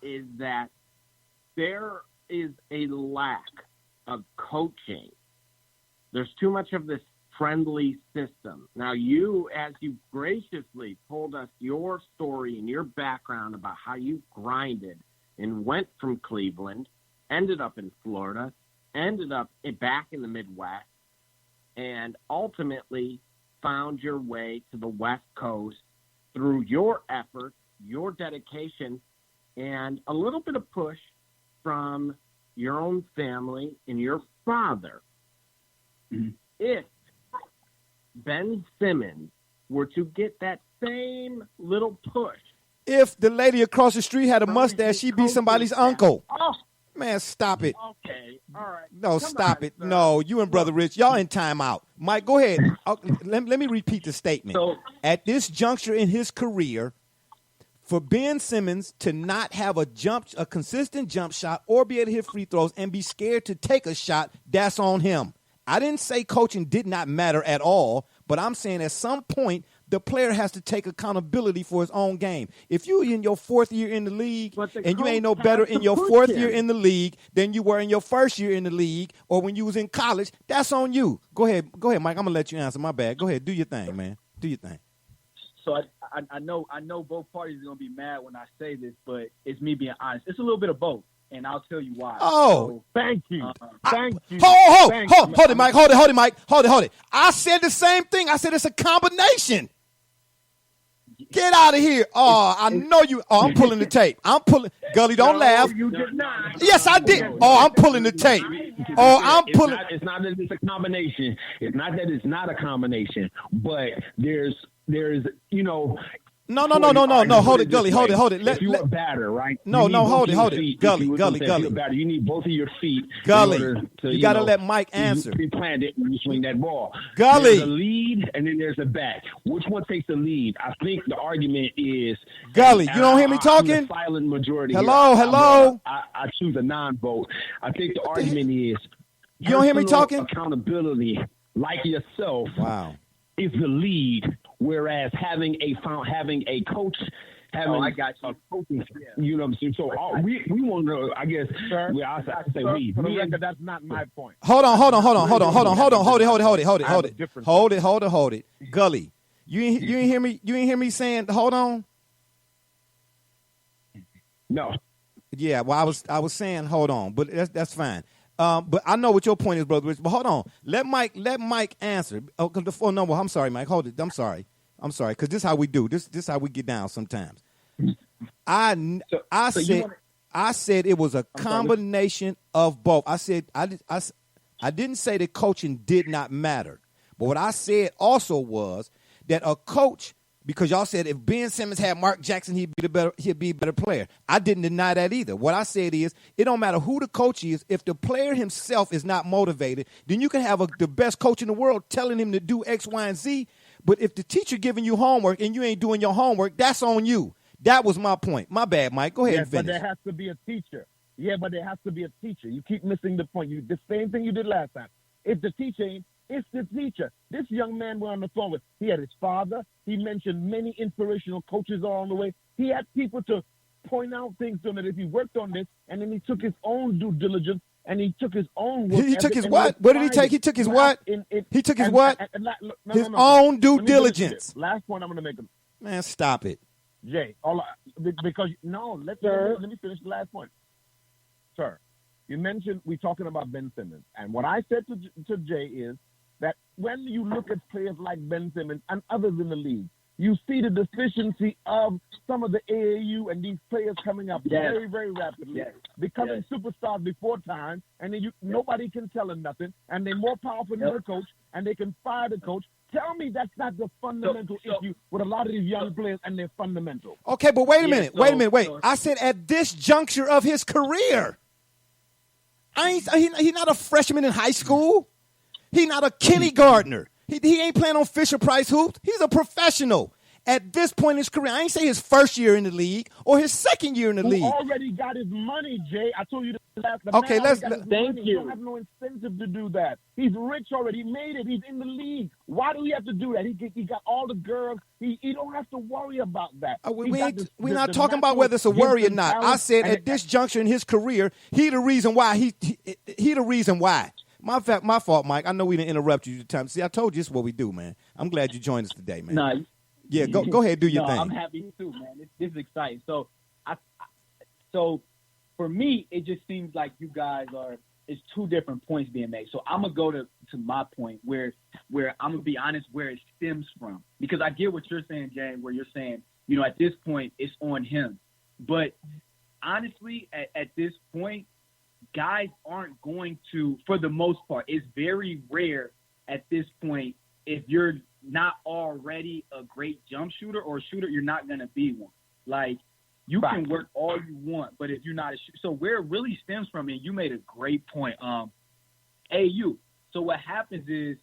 is that there is a lack of coaching. There's too much of this friendly system. Now, as you graciously told us your story and your background about how you grinded and went from Cleveland, ended up in Florida, ended up back in the Midwest, and ultimately found your way to the West Coast through your effort, your dedication, and a little bit of push from your own family and your father. Mm-hmm. If Ben Simmons were to get that same little push, if the lady across the street had a mustache, she'd be somebody's uncle. Oh, Man, stop it. okay, all right. No, Come stop on, it. sir. No, you and Brother Rich, y'all in timeout. Mike, go ahead. Let me repeat the statement. So- At this juncture in his career, for Ben Simmons to not have a consistent jump shot or be able to hit free throws and be scared to take a shot, that's on him. I didn't say coaching did not matter at all, but I'm saying at some point, the player has to take accountability for his own game. If you in your 4th year in the league and you ain't no better in your 4th year in the league than you were in your 1st year in the league or when you was in college, that's on you. Go ahead, Mike. I'm gonna let you answer. My bad. Go ahead, do your thing, man. Do your thing. So I know both parties are gonna be mad when I say this, but it's me being honest. It's a little bit of both, and I'll tell you why. Oh, Thank you. Thank you. Hold Thank you. it, Mike. Hold it, Mike. Hold it. I said the same thing. I said it's a combination. Get out of here. Oh, I know you. Oh, I'm pulling the tape. Gully, don't laugh. You did not. Yes, I did. Oh, I'm pulling the tape. Oh, I'm pulling. It's not that it's a combination. It's not that it's not a combination, but there's No. Hold it, Gully. Hold it. If you're a batter, right? No, hold it. Feet. Gully. If you're a batter, you need both of your feet. Gully, to, you got to let Mike answer. Be planted when you swing that ball. Gully. There's a lead, and then there's a bat. Which one takes the lead? I think the argument is Gully. You don't hear me I'm talking? the silent majority. Hello. I choose a non-vote. I think the argument is you don't hear me personal talking? Accountability, like yourself. Wow. Is the lead, whereas having a coach, I got you. Coaching, you know what I'm saying. So we want to, I guess. Sir, Well, I say sir, we. For the Me and- record, that's not my point. Hold on. Hold it. Gully, you ain't hear me. You ain't hear me saying. Hold on. No. Yeah. Well, I was saying hold on, but that's fine. But I know what your point is, brother Rich. But hold on. Let Mike answer. Oh, cause the phone number. I'm sorry, Mike. Hold it. I'm sorry. Because this is how we do. This is how we get down sometimes. I said it was a combination of both. I said I didn't say that coaching did not matter, but what I said also was that a coach. Because y'all said if Ben Simmons had Mark Jackson, he'd be a better player. I didn't deny that either. What I said is it don't matter who the coach is. If the player himself is not motivated, then you can have the best coach in the world telling him to do X, Y, and Z. But if the teacher giving you homework and you ain't doing your homework, that's on you. That was my point. My bad, Mike. Go ahead and finish. But there has to be a teacher. Yeah, but there has to be a teacher. You keep missing the point. The same thing you did last time. If the teacher ain't, it's the teacher. This young man we're on the phone with, he had his father. He mentioned many inspirational coaches along the way. He had people to point out things to him that if he worked on this, and then he took his own due diligence, and he took his own work. He took his what? What did he take? He took his what? He took his what? His own due diligence. Last point I'm going to make. Man, stop it. Jay, because let me finish the last point. Sir, you mentioned we're talking about Ben Simmons, and what I said to Jay is that when you look at players like Ben Simmons and others in the league, you see the deficiency of some of the AAU and these players coming up very, very rapidly, becoming superstars before time, and then nobody can tell them nothing, and they're more powerful than the coach, and they can fire the coach. Tell me that's not the fundamental issue with a lot of these young players and their fundamentals. Okay, but wait a minute. I said at this juncture of his career. He's not a freshman in high school. He's not a kindergartner. He ain't playing on Fisher-Price hoops. He's a professional at this point in his career. I ain't say his first year in the league or his second year in the league. He already got his money, Jay. I told you that. Okay, thank you. He don't have no incentive to do that. He's rich already. He made it. He's in the league. Why do we have to do that? He got all the girls. He don't have to worry about that. We're not talking about whether it's a worry or not. I said at this juncture in his career, he the reason why. He the reason why. My fault, Mike. I know we didn't interrupt you. See, I told you this is what we do, man. I'm glad you joined us today, man. Nah, yeah, go ahead, do your thing. I'm happy too, man. This is exciting. So for me, it just seems like you guys it's two different points being made. So I'm gonna go to my point where I'm gonna be honest where it stems from, because I get what you're saying, Jay, where you're saying, at this point it's on him. But honestly, at this point, guys aren't going to, for the most part, it's very rare at this point, if you're not already a great jump shooter or a shooter, you're not going to be one. Like, you can work all you want, but if you're not a shooter. So where it really stems from, and you made a great point, AU. So what happens is,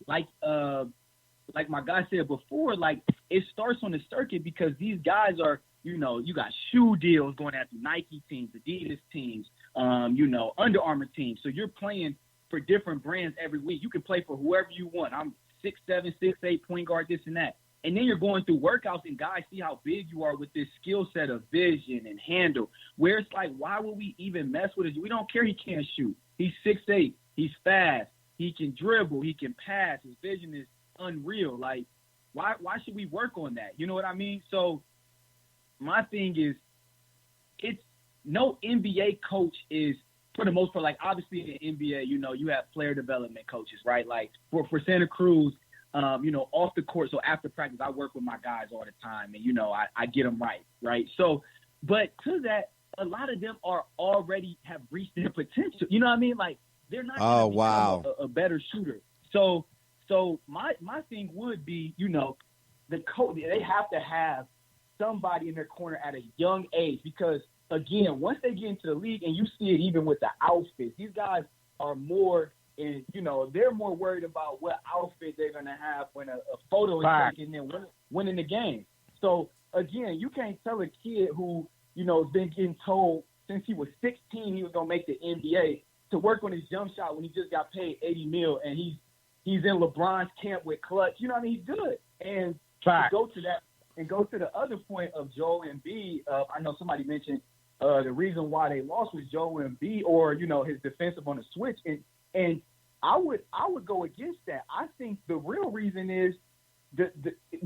like my guy said before, like, it starts on the circuit because these guys are, you got shoe deals going after Nike teams, Adidas teams, Under Armour teams. So you're playing for different brands every week. You can play for whoever you want. I'm 6'7", 6'8", point guard, this and that. And then you're going through workouts and guys see how big you are with this skill set of vision and handle, where it's like, why would we even mess with it? We don't care he can't shoot. He's 6'8". He's fast. He can dribble. He can pass. His vision is unreal. Like, why should we work on that? You know what I mean? So my thing is, it's no NBA coach is, for the most part, like obviously in the NBA, you have player development coaches, right? Like for Santa Cruz, off the court. So after practice, I work with my guys all the time and, I get them right? So, but to that, a lot of them are already have reached their potential. You know what I mean? Like they're not gonna become a better shooter. So my thing would be, the coach, they have to have somebody in their corner at a young age, because again, once they get into the league, and you see it even with the outfits, these guys are more in, they're more worried about what outfit they're going to have when a photo is taken and winning the game. So again, you can't tell a kid who, has been getting told since he was 16 he was going to make the NBA to work on his jump shot when he just got paid $80 million and he's in LeBron's camp with clutch. You know what I mean? He's good. And to go to that and go to the other point of Joel Embiid, I know somebody mentioned the reason why they lost was Joel Embiid, or his defensive on the switch, and I would go against that. I think the real reason is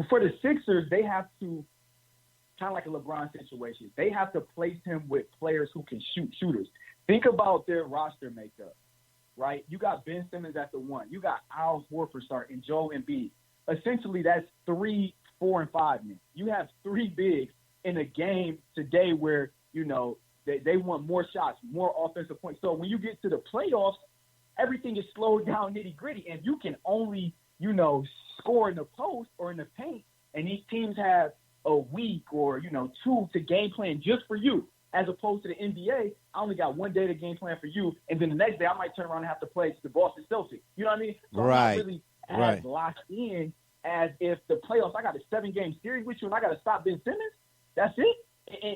for the Sixers, they have to, kind of like a LeBron situation, they have to place him with players who can shooters. Think about their roster makeup, right? You got Ben Simmons at the 1. You got Al Horford starting, Joel Embiid. Essentially, that's 3, 4, and 5 men. You have 3 bigs in a game today where, they want more shots, more offensive points. So when you get to the playoffs, everything is slowed down, nitty-gritty, and you can only, score in the post or in the paint, and these teams have a week or, 2 to game plan just for you, as opposed to the NBA. I only got 1 day to game plan for you, and then the next day I might turn around and have to play the Boston Celtics. You know what I mean? So right. I'm not really as locked in as if the playoffs, I got a 7-game series with you and I got to stop Ben Simmons. That's it.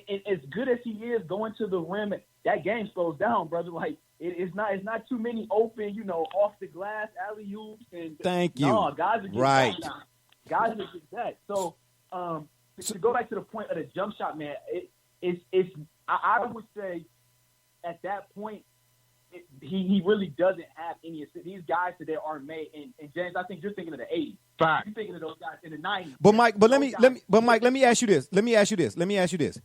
And as good as he is going to the rim, that game slows down, brother. Like it's not too many open, off the glass alley-oops. And thank you. No, guys are right. That now. Guys are just that. So to go back to the point of the jump shot, man, I would say at that point he really doesn't have any. These guys today aren't made. And James, I think you're thinking of the 80s. Fine. You're thinking of those guys in the 90s. But Mike, let me ask you this.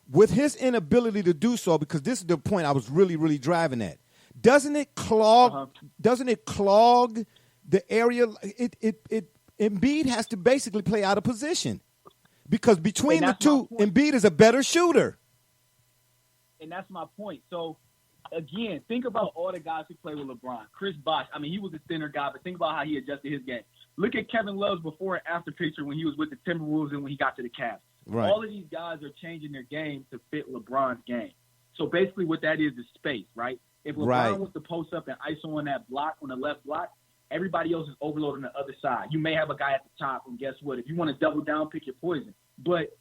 With his inability to do so, because this is the point I was really, really driving at, doesn't it clog the area? Embiid has to basically play out of position, because between the two, Embiid is a better shooter. And that's my point. So again, think about all the guys who play with LeBron. Chris Bosh, I mean, he was a center guy, but think about how he adjusted his game. Look at Kevin Love's before and after picture when he was with the Timberwolves and when he got to the Cavs. Right. All of these guys are changing their game to fit LeBron's game. So basically what that is space, right? If LeBron was to post up and ISO on that block, on the left block, everybody else is overloaded on the other side. You may have a guy at the top, and guess what? If you want to double down, pick your poison. But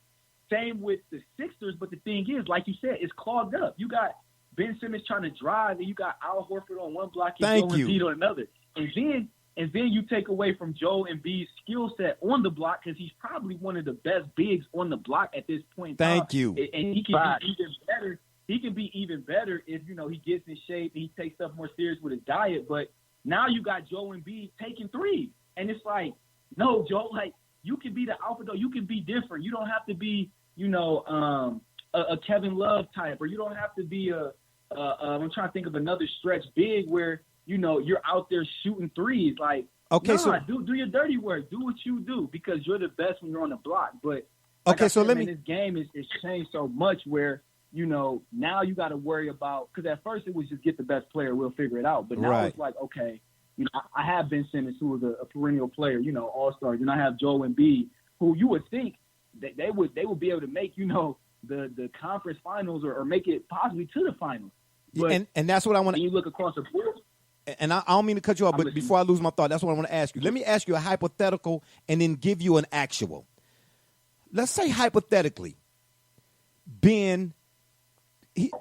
same with the Sixers, but the thing is, like you said, it's clogged up. You got Ben Simmons trying to drive, and you got Al Horford on one block and Joel Embiid on another. And then you take away from Joel Embiid's skill set on the block, because he's probably one of the best bigs on the block at this point in time. Thank you. And he can be even better. He can be even better if, he gets in shape and he takes stuff more serious with his diet. But now you got Joel Embiid taking threes. And it's like, no, Joel, like, you can be the alpha dog. You can be different. You don't have to be, a Kevin Love type, or you don't have to be I'm trying to think of another stretch big where, you're out there shooting threes. Like, so do your dirty work. Do what you do, because you're the best when you're on the block. But this game is changed so much where, now you got to worry about, because at first it was just get the best player, we'll figure it out. But now it's like, okay, I have Ben Simmons, who was a perennial player, all-star. And I have Joel Embiid, who you would think that they would be able to make, the conference finals or make it possibly to the finals. But and that's what I want to. You look across the board. And I don't mean to cut you off, but before I lose my thought, that's what I want to ask you. Let me ask you a hypothetical and then give you an actual. Let's say hypothetically, Ben,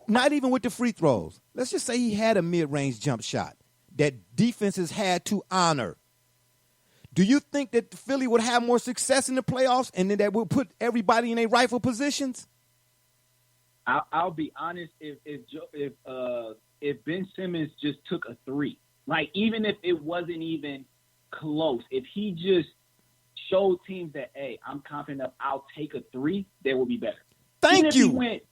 not even with the free throws, let's just say he had a mid-range jump shot that defenses had to honor. Do you think that Philly would have more success in the playoffs and then that would put everybody in their rightful positions? I'll be honest. If Ben Simmons just took a three, like even if it wasn't even close, if he just showed teams that, hey, I'm confident enough, I'll take a three, they will be better. Thank even if you. He went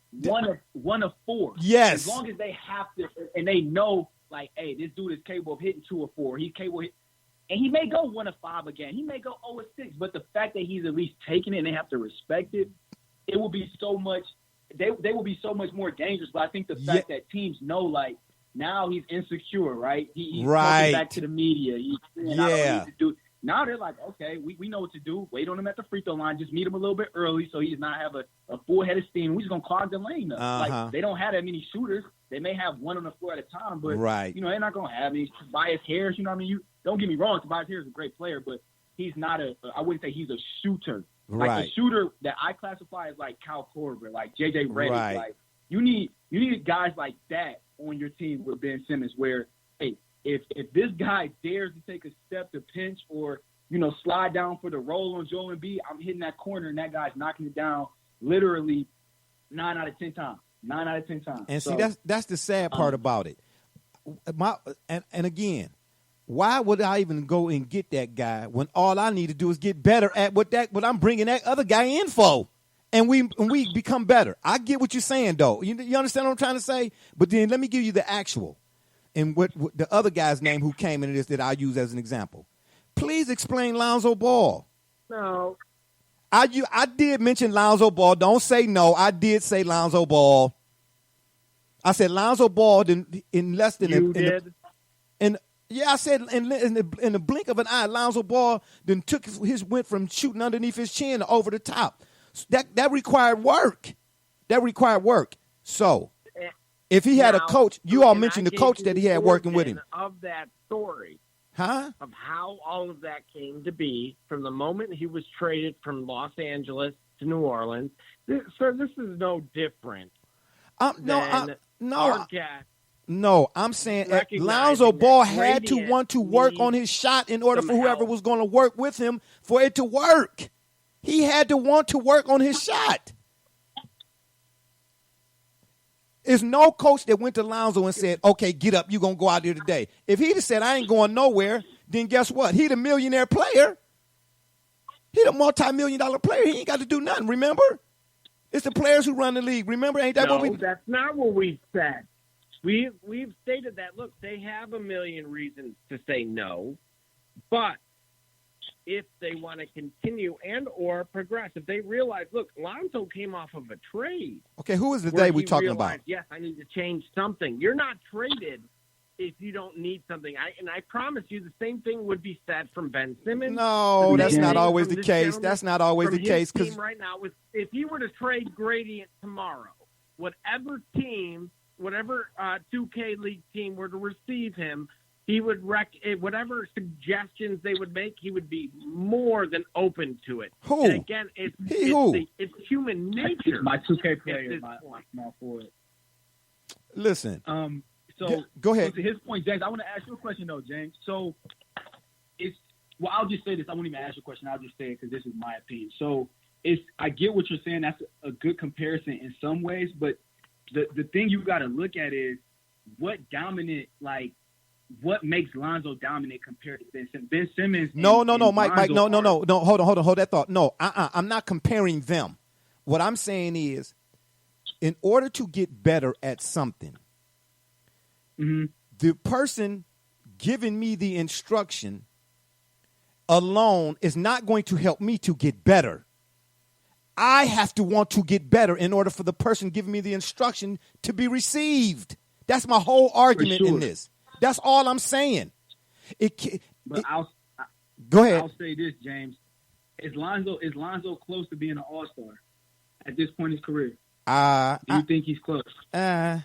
one of four. Yes. As long as they have to, and they know, like, hey, this dude is capable of hitting 2 or 4. He's capable of and he may go 1 of 5 again. He may go 0 of 6. But the fact that he's at least taking it and they have to respect it, it will be so much. They will be so much more dangerous. But I think the fact that teams know, like, now he's insecure, right? He's talking back to the media. He's saying, I don't need to do. Now they're like, okay, we know what to do. Wait on him at the free throw line. Just meet him a little bit early so he does not have a full head of steam. We're just going to clog the lane up. Like, they don't have that many shooters. They may have one on the floor at a time, but, you know, they're not going to have any. Tobias Harris, you know what I mean? Don't get me wrong. Tobias Harris is a great player, but he's not I wouldn't say he's a shooter. Like, the shooter that I classify as like Kyle Korver, like J.J. Redick. Like, you need guys like that on your team with Ben Simmons where, hey, if this guy dares to take a step to pinch or, you know, slide down for the roll on Joel Embiid, I'm hitting that corner and that guy's knocking it down literally 9 out of 10 times. 9 out of 10 times. And see, that's the sad part about it. And again, why would I even go and get that guy when all I need to do is get better at what I'm bringing that other guy in for? And we become better. I get what you're saying, though. You understand what I'm trying to say? But then let me give you the actual. And what the other guy's name who came into this that I use as an example. Please explain Lonzo Ball. No. I did mention Lonzo Ball. Don't say no. I did say Lonzo Ball. I said Lonzo Ball in less than you did. I said in the blink of an eye, Lonzo Ball then went from shooting underneath his chin to over the top. That required work. So if he had a coach, you all mentioned the coach that he had working with him. Of that story. Huh? Of how all of that came to be from the moment he was traded from Los Angeles to New Orleans. Sir, this is no different. No, I'm saying Lonzo Ball had to want to work on his shot in order for whoever was going to work with him for it to work. He had to want to work on his shot. There's no coach that went to Lonzo and said, okay, get up, you're going to go out there today. If he'd have said, I ain't going nowhere, then guess what? He's a millionaire player. He's a multi-million-dollar player. He ain't got to do nothing, remember? It's the players who run the league, remember? Ain't that what we... that's not what we said. We've stated that, look, they have a million reasons to say no, but if they want to continue and or progress, if they realize, look, Lonzo came off of a trade. Okay, who is the day we're talking about? Yes, I need to change something. You're not traded if you don't need something. I promise you the same thing would be said from Ben Simmons. No, that's not always the case. That's not always the case. Because right now, if he were to trade Gradient tomorrow, whatever 2K League team were to receive him, he would whatever suggestions they would make, he would be more than open to it. Who? And again, it's human nature. My 2K player, my small forward. Listen. So go ahead. So to his point, James, I want to ask you a question, though, James. So I'll just say this. I won't even ask you a question. I'll just say it because this is my opinion. So I get what you're saying. That's a good comparison in some ways, but the thing you got to look at is what makes Lonzo dominant compared to Ben Simmons. Ben Simmons. No, Mike, no. Hold that thought. No, I'm not comparing them. What I'm saying is, in order to get better at something, the person giving me the instruction alone is not going to help me to get better. I have to want to get better in order for the person giving me the instruction to be received. That's my whole argument in this. That's all I'm saying. Go ahead. I'll say this, James. Is Lonzo close to being an all-star at this point in his career? Do you think he's close? I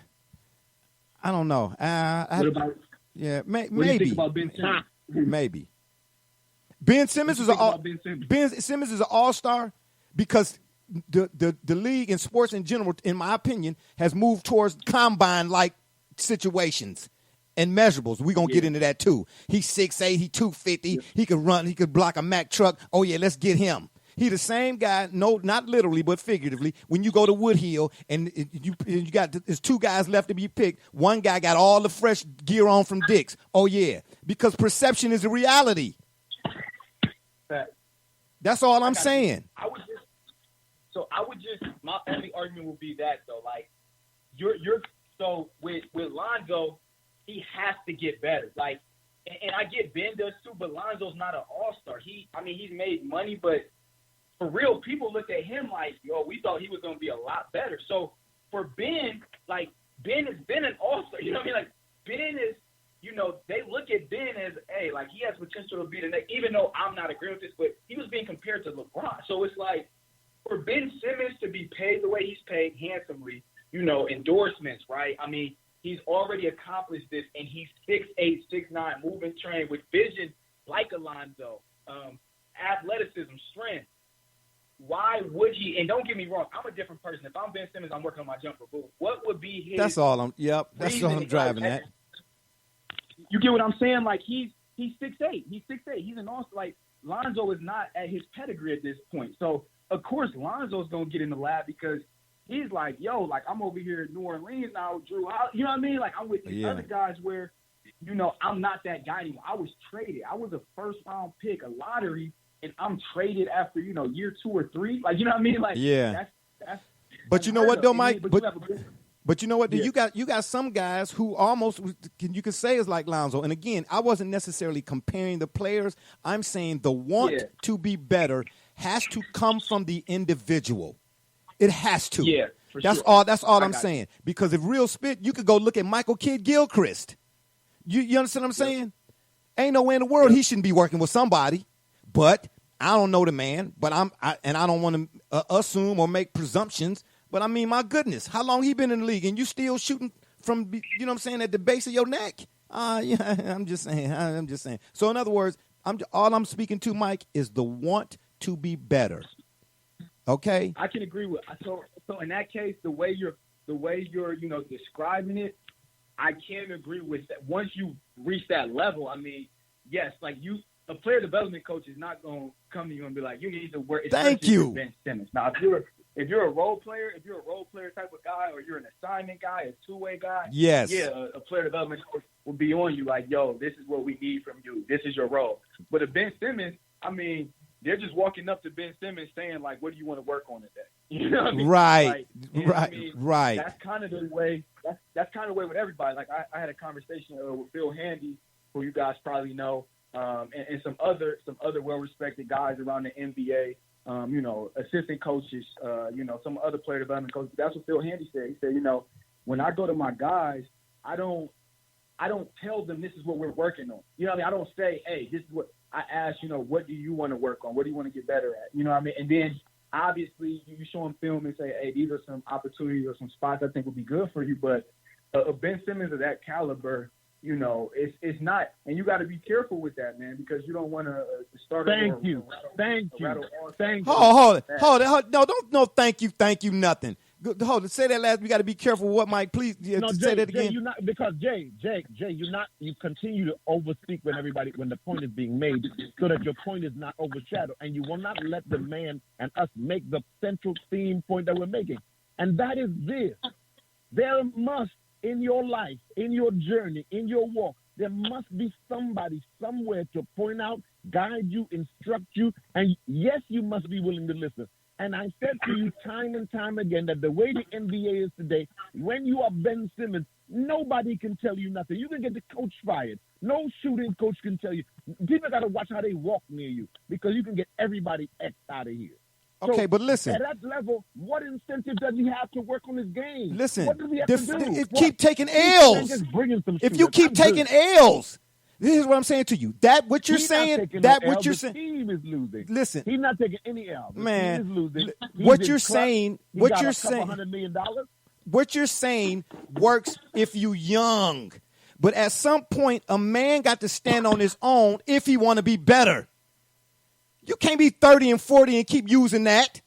don't know. What about? Yeah, maybe. What do you think about Ben Simmons? Maybe. Ben Simmons is an all-star because the league and sports in general, in my opinion, has moved towards combine-like situations. and measurables. We're going to get into that too. He's 6'8", he 250. Yeah. He could run. He could block a Mack truck. Oh, yeah, let's get him. He the same guy, no, not literally, but figuratively. When you go to Woodhill and you got there's two guys left to be picked. One guy got all the fresh gear on from Dick's. Oh, yeah, because perception is a reality. That's all I'm saying. I would just my only argument would be that though, like you're so with Lonzo, he has to get better. Like, and I get Ben does too, but Lonzo's not an all-star. He's made money, but for real, people look at him like, yo, we thought he was going to be a lot better. So for Ben, like, Ben has been an all-star. You know what I mean? Like, Ben is, you know, they look at Ben as, hey, like, he has potential to be the next, even though I'm not agreeing with this, but he was being compared to LeBron. So it's like, for Ben Simmons to be paid the way he's paid handsomely, you know, endorsements, right? I mean, he's already accomplished this, and he's 6'8", 6'9", moving train with vision like Alonzo, athleticism, strength. Why would he? And don't get me wrong, I'm a different person. If I'm Ben Simmons, I'm working on my jumper. But what would be his? That's all I'm. Yep, that's all I'm driving at. You get what I'm saying? Like he's 6'8". He's 6'8". He's an awesome. Like Lonzo is not at his pedigree at this point. So of course Lonzo's gonna get in the lab because he's like, yo, like I'm over here in New Orleans now, Drew. You know what I mean? Like I'm with these other guys where, you know, I'm not that guy anymore. I was traded. I was a first round pick, a lottery. And I'm traded after, you know, year 2 or 3. Like, you know what I mean? Like, yeah. That's but you know what, though, Mike? But you know what? Yeah. You got some guys who almost you could say is like Lonzo. And again, I wasn't necessarily comparing the players. I'm saying the want to be better has to come from the individual. It has to. Yeah, that's all. That's all I'm saying. Because if real spit, you could go look at Michael Kidd-Gilchrist. You understand what I'm saying? Ain't no way in the world he shouldn't be working with somebody. But I don't know the man, but I don't want to assume or make presumptions. But I mean, my goodness, how long he been in the league and you still shooting from, you know what I'm saying, at the base of your neck? Yeah, I'm just saying. So in other words, all I'm speaking to, Mike, is the want to be better. Okay. I can agree with. So in that case, the way you're you know describing it, I can agree with that. Once you reach that level, I mean, yes, like a player development coach is not going to come to you and be like, you need to work. Thank you. Ben Simmons. Now, if you're a role player, type of guy, or you're an assignment guy, a two-way guy, yes, yeah, a player development coach will be on you like, yo, this is what we need from you. This is your role. But if Ben Simmons, I mean, they're just walking up to Ben Simmons saying like, what do you want to work on today? You know what I mean? Right, like, right. That's kind of the way. That's kind of the way with everybody. Like I had a conversation with Phil Handy, who you guys probably know. And some other well-respected guys around the NBA, you know, assistant coaches, you know, some other player development coaches. That's what Phil Handy said. He said, you know, when I go to my guys, I don't tell them this is what we're working on. You know what I mean? I don't say, hey, this is what I ask, you know, what do you want to work on? What do you want to get better at? You know what I mean? And then obviously you show them film and say, hey, these are some opportunities or some spots I think would be good for you. But Ben Simmons of that caliber, you know, it's not, and you got to be careful with that, man, because you don't want to start. Thank you. Hold it. No, thank you, nothing. Hold it. Say that last. We got to be careful. What, Mike? Please say that again. Jay, because Jay, you continue to overspeak when the point is being made, so that your point is not overshadowed, and you will not let the man and us make the central theme point that we're making, and that is this: there must. In your life, in your journey, in your walk, there must be somebody somewhere to point out, guide you, instruct you, and yes, you must be willing to listen. And I said to you time and time again that the way the NBA is today, when you are Ben Simmons, nobody can tell you nothing. You can get the coach fired. No shooting coach can tell you. People got to watch how they walk near you because you can get everybody X out of here. Okay, but listen. At that level, what incentive does he have to work on his game? Listen, what does he have to do? Keep taking L's. If you keep taking L's, this is what I'm saying to you. What you're saying, the team is losing. Listen, he's not taking any L. Man, team is losing. What you're saying $100 million. What you're saying works if you young, but at some point, a man got to stand on his own if he want to be better. You can't be 30 and 40 and keep using that.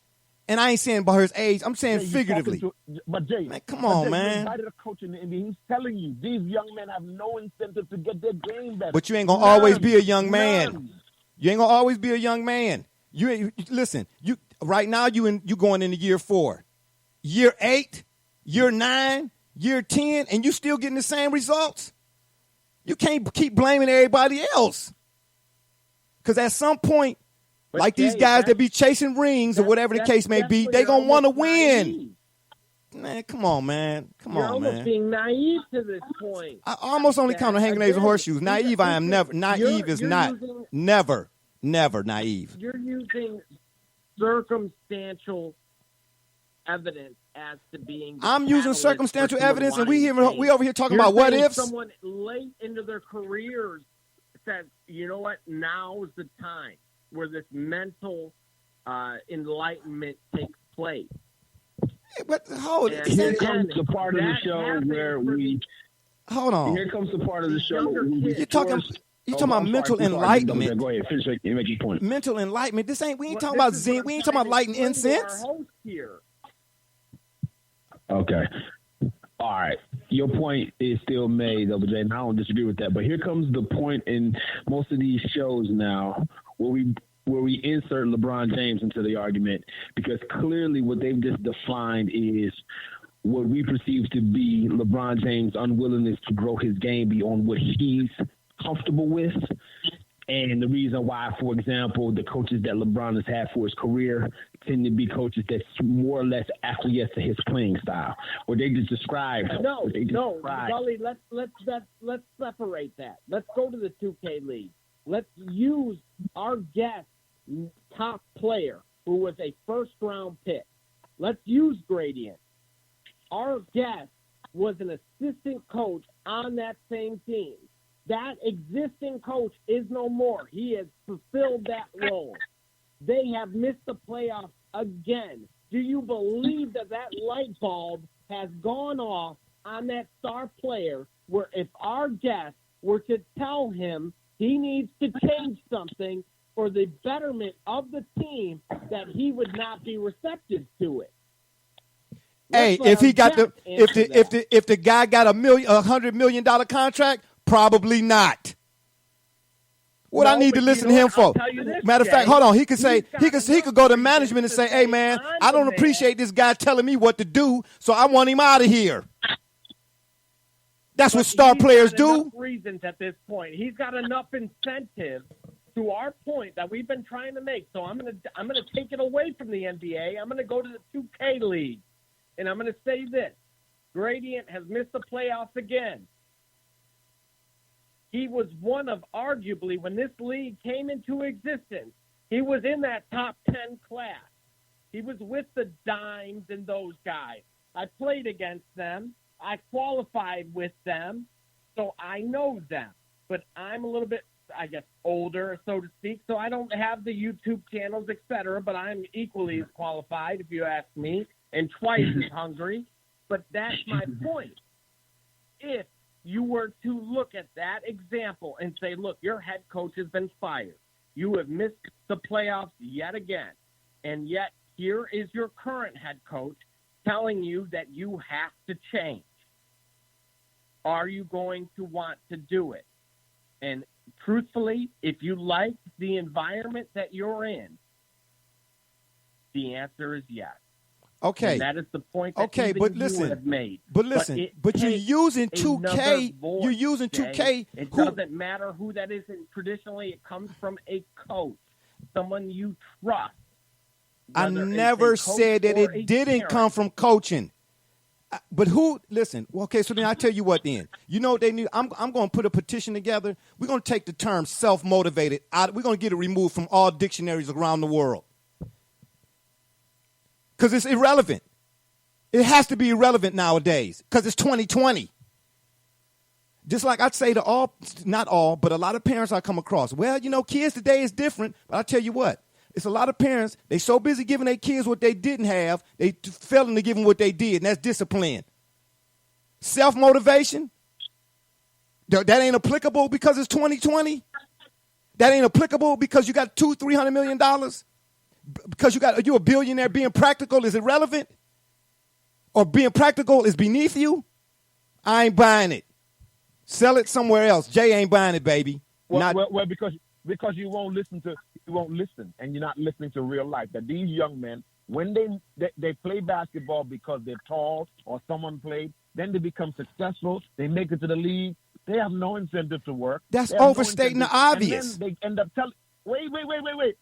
And I ain't saying about his age. I'm saying Jay, you figuratively. talking but Jay, Man, come on, Jay, man. You invited a coach in the NBA. He's telling you these young men have no incentive to get their game better. But you ain't gonna always be a young man. None. You ain't gonna always be a young man. Listen. You right now you going into year 4, year 8, year 9, year 10, and you still getting the same results. You can't keep blaming everybody else. Because at some point, But like Jay, these guys that be chasing rings or whatever the case may be, where they you're gonna want to almost win. naive. Man, come on, man. Come You're on, almost man. being naive to this point. I almost only count on hanging eggs and Again, horseshoes. Naive, I am never. Naive is you're not. using- Never naive. You're using circumstantial evidence as to being. The I'm using catalyst circumstantial for someone evidence, and wanting we change. over here talking You're about what saying ifs. Someone late into their careers said, "You know what? Now is the time where this mental enlightenment takes place." But hold And it. Here again, comes the part of the that show happens where for we. Hold on. Here comes the part of the show where we. You're You're talking. You talking about mental enlightenment. Go ahead, finish making your point. Mental enlightenment. This ain't. We ain't Well, talking this about is zen. what We I'm ain't talking about trying to lighting explain to our incense. host here. Okay. All right. Your point is still made, Double J, and I don't disagree with that. But here comes the point in most of these shows now where we insert LeBron James into the argument, because clearly what they've just defined is what we perceive to be LeBron James' unwillingness to grow his game beyond what he's comfortable with. And the reason why, for example, the coaches that LeBron has had for his career tend to be coaches that more or less acquiesce to his playing style, where they just describe. No, describe. Gully, let's separate that. Let's go to the 2K League. Let's use our guest top player who was a first-round pick. Let's use Gradient. Our guest was an assistant coach on that same team. That existing coach is no more. He has fulfilled that role. They have missed the playoffs again. Do you believe that light bulb has gone off on that star player, where if our guest were to tell him he needs to change something for the betterment of the team, that he would not be receptive to it? Hey, Let's let if he our got guest answer that. if the guy got $100 million contract, probably not. What I No, need to but listen you to know him what? I'll for. tell you this, Matter of fact, Jay. hold on. He could say He's got he could go to enough management and say, "Hey man, on I don't demand. appreciate this guy telling me what to do, so I want him out of here." That's what But star he's players got do. enough reasons at this point. He's got enough incentive to our point that we've been trying to make. So I'm gonna take it away from the NBA. I'm gonna go to the 2K League, and I'm gonna say this: Gradient has missed the playoffs again. He was one of, arguably, when this league came into existence, he was in that top 10 class. He was with the Dimes and those guys. I played against them. I qualified with them, so I know them. But I'm a little bit, I guess, older, so to speak, so I don't have the YouTube channels, et cetera, but I'm equally as qualified, if you ask me, and twice as hungry. But that's my point. If you were to look at that example and say, look, your head coach has been fired. You have missed the playoffs yet again. And yet here is your current head coach telling you that you have to change. Are you going to want to do it? And truthfully, if you like the environment that you're in, the answer is yes. Okay. And that is the point that Okay, even but you listen, have made. But listen, it but you're takes using another 2K. voice, You're using Jay. 2K. It who- doesn't matter who that is. And traditionally, it comes from a coach, someone you trust. I whether it's never a coach said that or a it didn't parent. come from coaching. But who? Listen. Well, okay, so then I tell you what. Then you know what they need. I'm going to put a petition together. We're going to take the term self-motivated out. We're going to get it removed from all dictionaries around the world because it's irrelevant. It has to be irrelevant nowadays because it's 2020. Just like I'd say to all, not all, but a lot of parents I come across. Well, you know, kids today is different. But I tell you what. It's a lot of parents, they so busy giving their kids what they didn't have, they failing to give them what they did, and that's discipline. Self-motivation, that ain't applicable because it's 2020. That ain't applicable because you got $200-300 million. Because you a billionaire, being practical is irrelevant? Or being practical is beneath you? I ain't buying it. Sell it somewhere else. Jay ain't buying it, baby. Well, because you won't listen, and you're not listening to real life. That these young men, when they play basketball because they're tall or someone played, then they become successful. They make it to the league. They have no incentive to work. That's overstating the obvious. And then they end up telling, wait.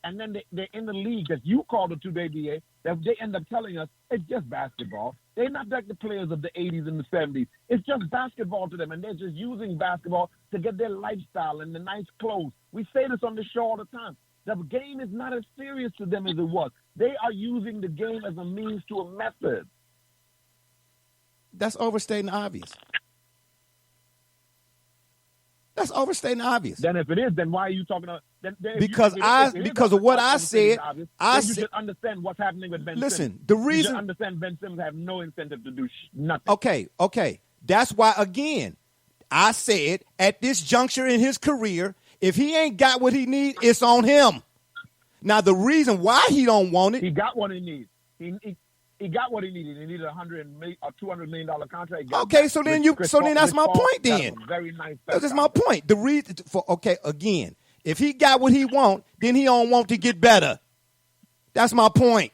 And then they're in the league that you call the two-day that they end up telling us it's just basketball. They're not like the players of the 80s and the 70s. It's just basketball to them, and they're just using basketball to get their lifestyle and the nice clothes. We say this on the show all the time. The game is not as serious to them as it was. They are using the game as a means to a method. That's overstating the obvious. That's overstating the obvious. Then if it is, then why are you talking about? Because of what I said, you should understand what's happening with Ben Simmons. Listen, the reason you should understand Ben Simmons have no incentive to do nothing. Okay. That's why, again, I said at this juncture in his career, if he ain't got what he needs, it's on him. Now, the reason why he don't want it, he got what he needs. He got what he needed. He needed $200 million contract. Okay, so then that's my point. Then very nice. That's my point. The reason again, if he got what he want, then he don't want to get better. That's my point.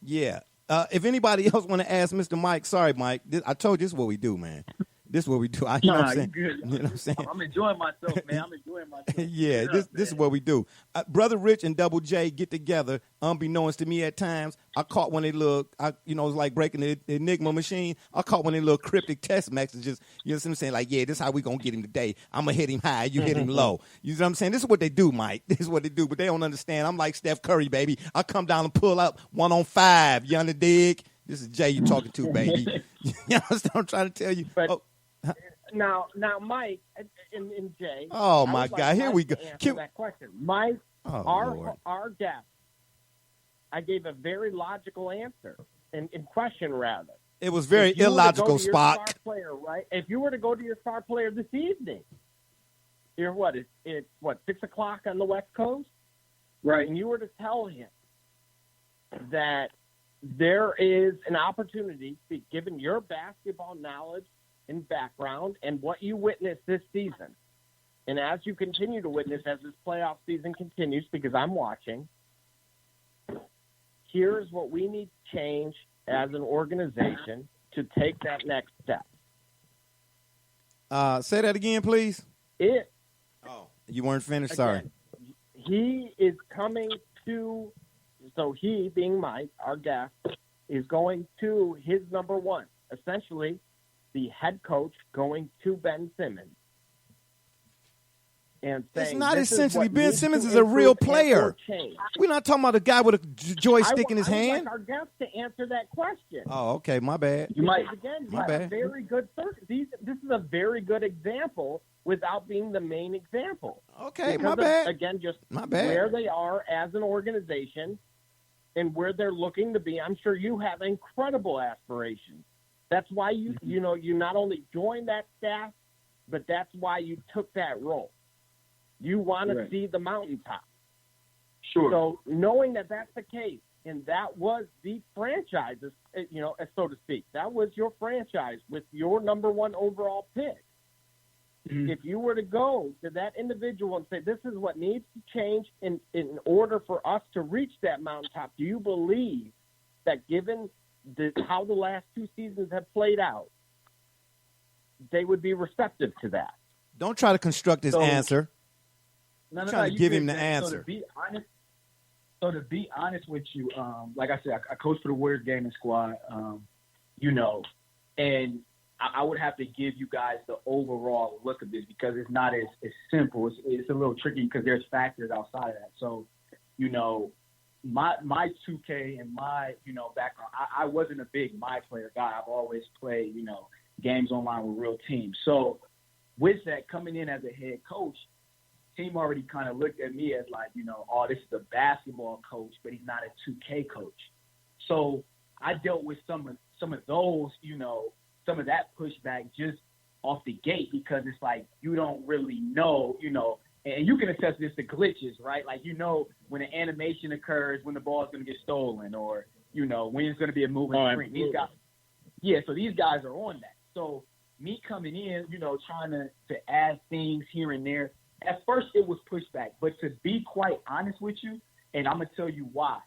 Yeah. If anybody else want to ask Mr. Mike, sorry, Mike. I told you this is what we do, man. This is what we do. You know what I'm saying? Good. You know what I'm saying? I'm enjoying myself, man. Yeah, this is what we do. Brother Rich and Double J get together, unbeknownst to me at times. I caught one of their it's like breaking the Enigma machine. I caught one of their little cryptic text messages. You know what I'm saying? Like, yeah, this is how we going to get him today. I'm going to hit him high. You hit him low. You know what I'm saying? This is what they do, Mike. This is what they do, but they don't understand. I'm like Steph Curry, baby. I come down and pull up 1 on 5. You under dig? This is Jay you talking to, baby. You know what I'm trying to tell you? But, Now, Mike and Jay. Oh my God! Here we go. Answer that question, Mike. Lord. Our guest. I gave a very logical answer in question rather. It was very illogical, Spock. Player, right? If you were to go to your star player this evening, you're what? It's 6:00 on the West Coast, right? And you were to tell him that there is an opportunity, given your basketball knowledge and background and what you witnessed this season, and as you continue to witness as this playoff season continues, because I'm watching, here's what we need to change as an organization to take that next step. Say that again, please. You weren't finished. Sorry. He is coming to, so he, being Mike, our guest, is going to his number one, essentially the head coach going to Ben Simmons. And it's not essentially. Ben Simmons is a real player. We're not talking about a guy with a joystick in his hand. I would like our guest to answer that question. Oh, okay. My bad. My bad. Very good. This is a very good example without being the main example. Okay, my bad. Again, just my bad. Where they are as an organization and where they're looking to be. I'm sure you have incredible aspirations. That's why you not only joined that staff, but that's why you took that role. You want to see the mountaintop. Sure. So knowing that that's the case, and that was the franchise, so to speak, that was your franchise with your number one overall pick. Mm-hmm. If you were to go to that individual and say, this is what needs to change in order for us to reach that mountaintop, do you believe that given how the last two seasons have played out, they would be receptive to that? Don't try to construct this answer. No, trying to give him the answer. So to be honest with you, like I said, I coach for the Warriors gaming squad, and I would have to give you guys the overall look of this because it's not as simple. It's a little tricky because there's factors outside of that. So, my 2K and my, background, I wasn't a big My Player guy. I've always played, games online with real teams. So with that, coming in as a head coach, team already kind of looked at me as like, this is a basketball coach, but he's not a 2K coach. So I dealt with some of those, some of that pushback just off the gate because it's like you don't really know, and you can attest to this, the glitches, right? Like, you know, when an animation occurs, when the ball is going to get stolen, or, you know, when it's going to be a moving screen. These guys, so these guys are on that. So me coming in, you know, trying to add things here and there, at first it was pushback. But to be quite honest with you, and I'm going to tell you why.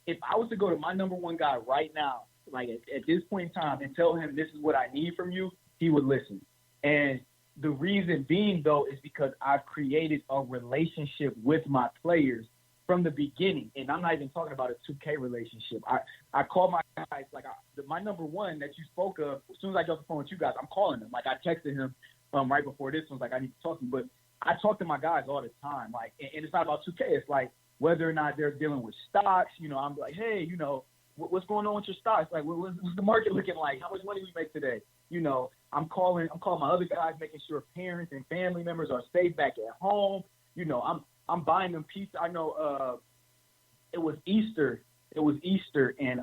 If I was to go to my number one guy right now, like at this point in time, and tell him this is what I need from you, he would listen. And the reason being, though, is because I've created a relationship with my players from the beginning. And I'm not even talking about a 2K relationship. I call my guys, like my number one that you spoke of, as soon as I get off the phone with you guys, I'm calling them. Like I texted him right before this one, like I need to talk to you. But I talk to my guys all the time. Like, and it's not about 2K. It's like whether or not they're dealing with stocks, you know, I'm like, hey, you know, what's going on with your stocks? Like, what's the market looking like? How much money we make today? You know, I'm calling my other guys, making sure parents and family members are safe back at home. You know, I'm buying them pizza. I know it was Easter, and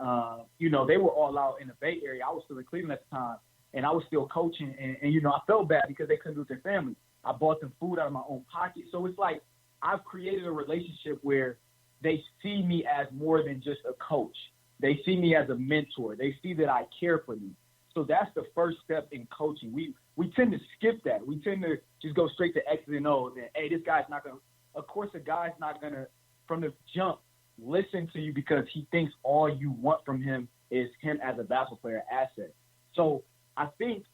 you know, they were all out in the Bay Area. I was still in Cleveland at the time, and I was still coaching, and you know, I felt bad because they couldn't do it with their family. I bought them food out of my own pocket. So it's like I've created a relationship where they see me as more than just a coach. They see me as a mentor. They see that I care for them. So that's the first step in coaching. We tend to skip that. We tend to just go straight to X's and O's. And, hey, this guy's not going to – of course, a guy's not going to, from the jump, listen to you because he thinks all you want from him is him as a basketball player asset. So I think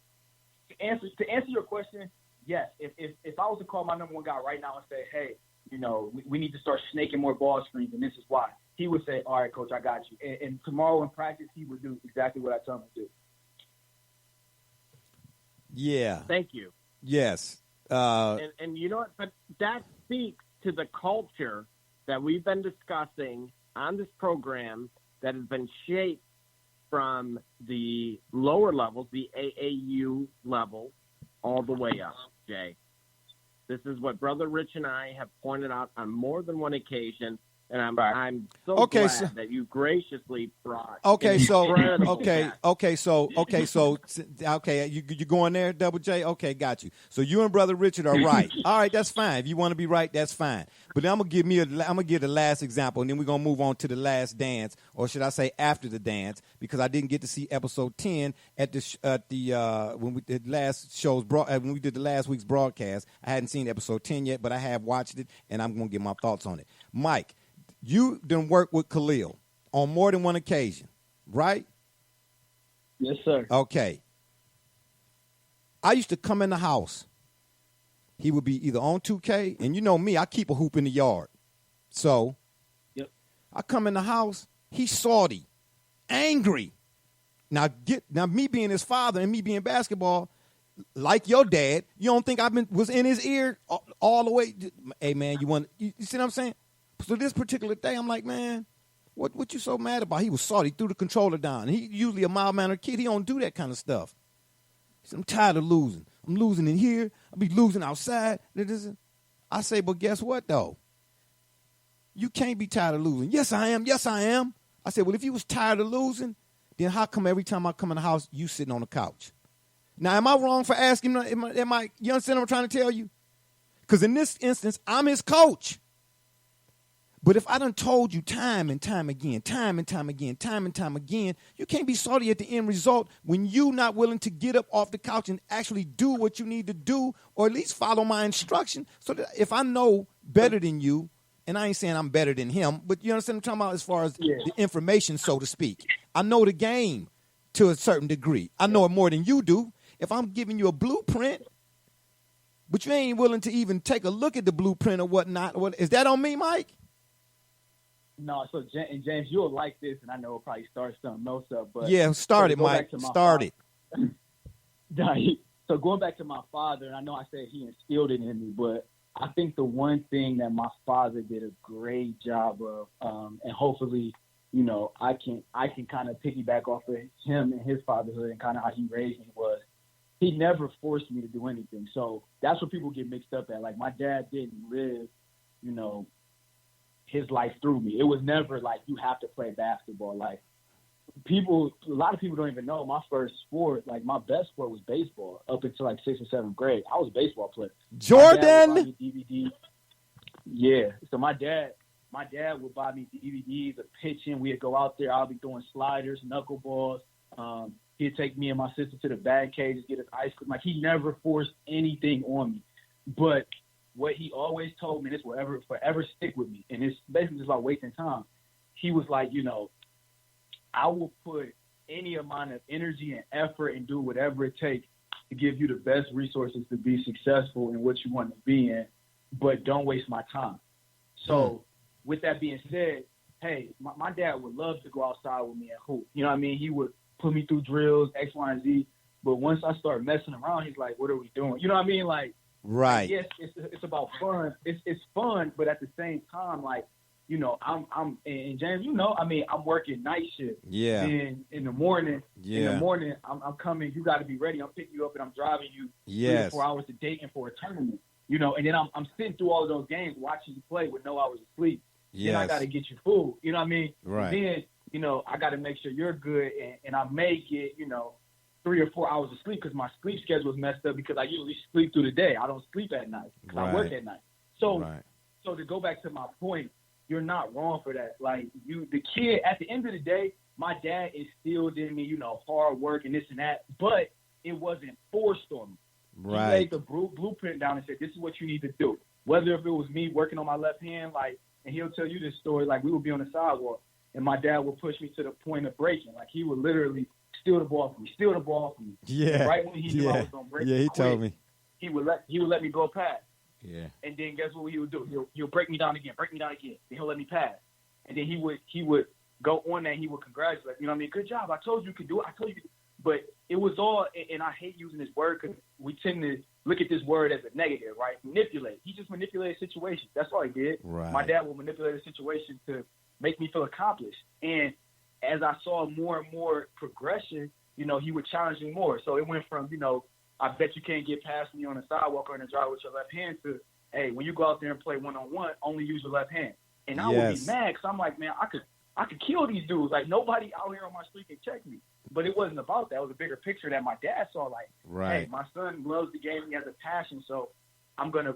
to answer your question, yes, if I was to call my number one guy right now and say, hey, you know, we need to start snaking more ball screens, and this is why, he would say, all right, coach, I got you. And tomorrow in practice, he would do exactly what I tell him to do. Yeah. Thank you. Yes. And you know what? But that speaks to the culture that we've been discussing on this program that has been shaped from the lower levels, the AAU level, all the way up, Jay. This is what Brother Rich and I have pointed out on more than one occasion. And I'm so glad that you graciously brought. You going there, Double J? Okay, got you. So you and Brother Richard are right. All right, that's fine. If you want to be right, that's fine. But then I'm gonna give the last example, and then we're gonna move on to the last dance, or should I say after the dance, because I didn't get to see episode 10 at when we did when we did the last week's broadcast. I hadn't seen episode 10 yet, but I have watched it, and I'm gonna get my thoughts on it. Mike, you done work with Khalil on more than one occasion, right? Yes, sir. Okay. I used to come in the house. He would be either on 2K, and you know me, I keep a hoop in the yard. So I come in the house, he's salty, angry. Now me being his father and me being basketball, like your dad, you don't think was in his ear all the way? Hey, man, you see what I'm saying? So this particular day, I'm like, man, what you so mad about? He was salty. He threw the controller down. He usually a mild-mannered kid. He don't do that kind of stuff. He said, I'm tired of losing. I'm losing in here. I'll be losing outside. I say, but guess what, though? You can't be tired of losing. Yes, I am. Yes, I am. I said, well, if you was tired of losing, then how come every time I come in the house, you sitting on the couch? Now, am I wrong for asking? Am I you understand what I'm trying to tell you? Because in this instance, I'm his coach. But if I done told you time and time again, you can't be salty at the end result when you not willing to get up off the couch and actually do what you need to do, or at least follow my instruction. So that if I know better than you, and I ain't saying I'm better than him, but you understand what I'm talking about as far as the information, so to speak. I know the game to a certain degree. I know it more than you do. If I'm giving you a blueprint, but you ain't willing to even take a look at the blueprint or whatnot, is that on me, Mike? No, so James, you'll like this, and I know it'll probably start something else up. But yeah, start it, Mike. Start it. So going back to my father, and I know I said he instilled it in me, but I think the one thing that my father did a great job of, and hopefully, you know, I can kind of piggyback off of him and his fatherhood and kind of how he raised me, was he never forced me to do anything. So that's what people get mixed up at. Like, my dad didn't live, you know, his life through me. It was never like, you have to play basketball. Like, a lot of people don't even know my first sport, like my best sport was baseball up until like 6th or 7th grade. I was a baseball player. Jordan. My dad would buy me DVD. Yeah. So my dad would buy me DVDs of pitching. We'd go out there. I'll be throwing sliders, knuckleballs. He'd take me and my sister to the bat cages, get us ice cream. Like, he never forced anything on me. But what he always told me, this will forever stick with me, and it's basically just about wasting time. He was like, you know, I will put any amount of energy and effort and do whatever it takes to give you the best resources to be successful in what you want to be in, but don't waste my time. So with that being said, hey, my dad would love to go outside with me and hoop. You know what I mean? He would put me through drills, X, Y, and Z. But once I start messing around, he's like, what are we doing? You know what I mean? Like, Right. Yes, it's about fun. It's fun, but at the same time, like, you know, I'm and James, you know, I mean, I'm working night shift. Yeah. And in the morning, Yeah. I'm coming. You got to be ready. I'm picking you up and I'm driving you 3 Yes. or 4 hours to Dayton for a tournament. You know, and then I'm sitting through all of those games watching you play with no hours of sleep. Then I Yes. got to get you food. You know what I mean? Right. Then, you know, I got to make sure you're good, and I may get, you know, 3 or 4 hours of sleep because my sleep schedule is messed up because I usually sleep through the day. I don't sleep at night because I work Right. at night. So, Right. so to go back to my point, you're not wrong for that. Like, the kid, at the end of the day, my dad instilled in me, you know, hard work and this and that, but it wasn't forced on me. He Right. laid the blueprint down and said, this is what you need to do. Whether if it was me working on my left hand, like, and he'll tell you this story, like, we would be on the sidewalk and my dad would push me to the point of breaking. Like, he would literally steal the ball from me. Yeah. And right when he knew I Yeah. was going to break Yeah, he quick, told me. he would let me go past. Yeah. And then guess what he would do? He'll break me down again. Then he'll let me pass. And then he would go on that and he would congratulate. You know what I mean? Good job. I told you could do it. I told you. But it was all, and I hate using this word because we tend to look at this word as a negative, right? Manipulate. He just manipulated situations. That's all he did. Right. My dad would manipulate a situation to make me feel accomplished. And as I saw more and more progression, you know, he would challenge me more. So it went from, you know, I bet you can't get past me on the sidewalk or in the drive with your left hand to, hey, when you go out there and play one-on-one, only use your left hand. And I would Yes. be mad because I'm like, man, I could kill these dudes. Like, nobody out here on my street can check me. But it wasn't about that. It was a bigger picture that my dad saw. Like, Right. hey, my son loves the game. He has a passion. So I'm gonna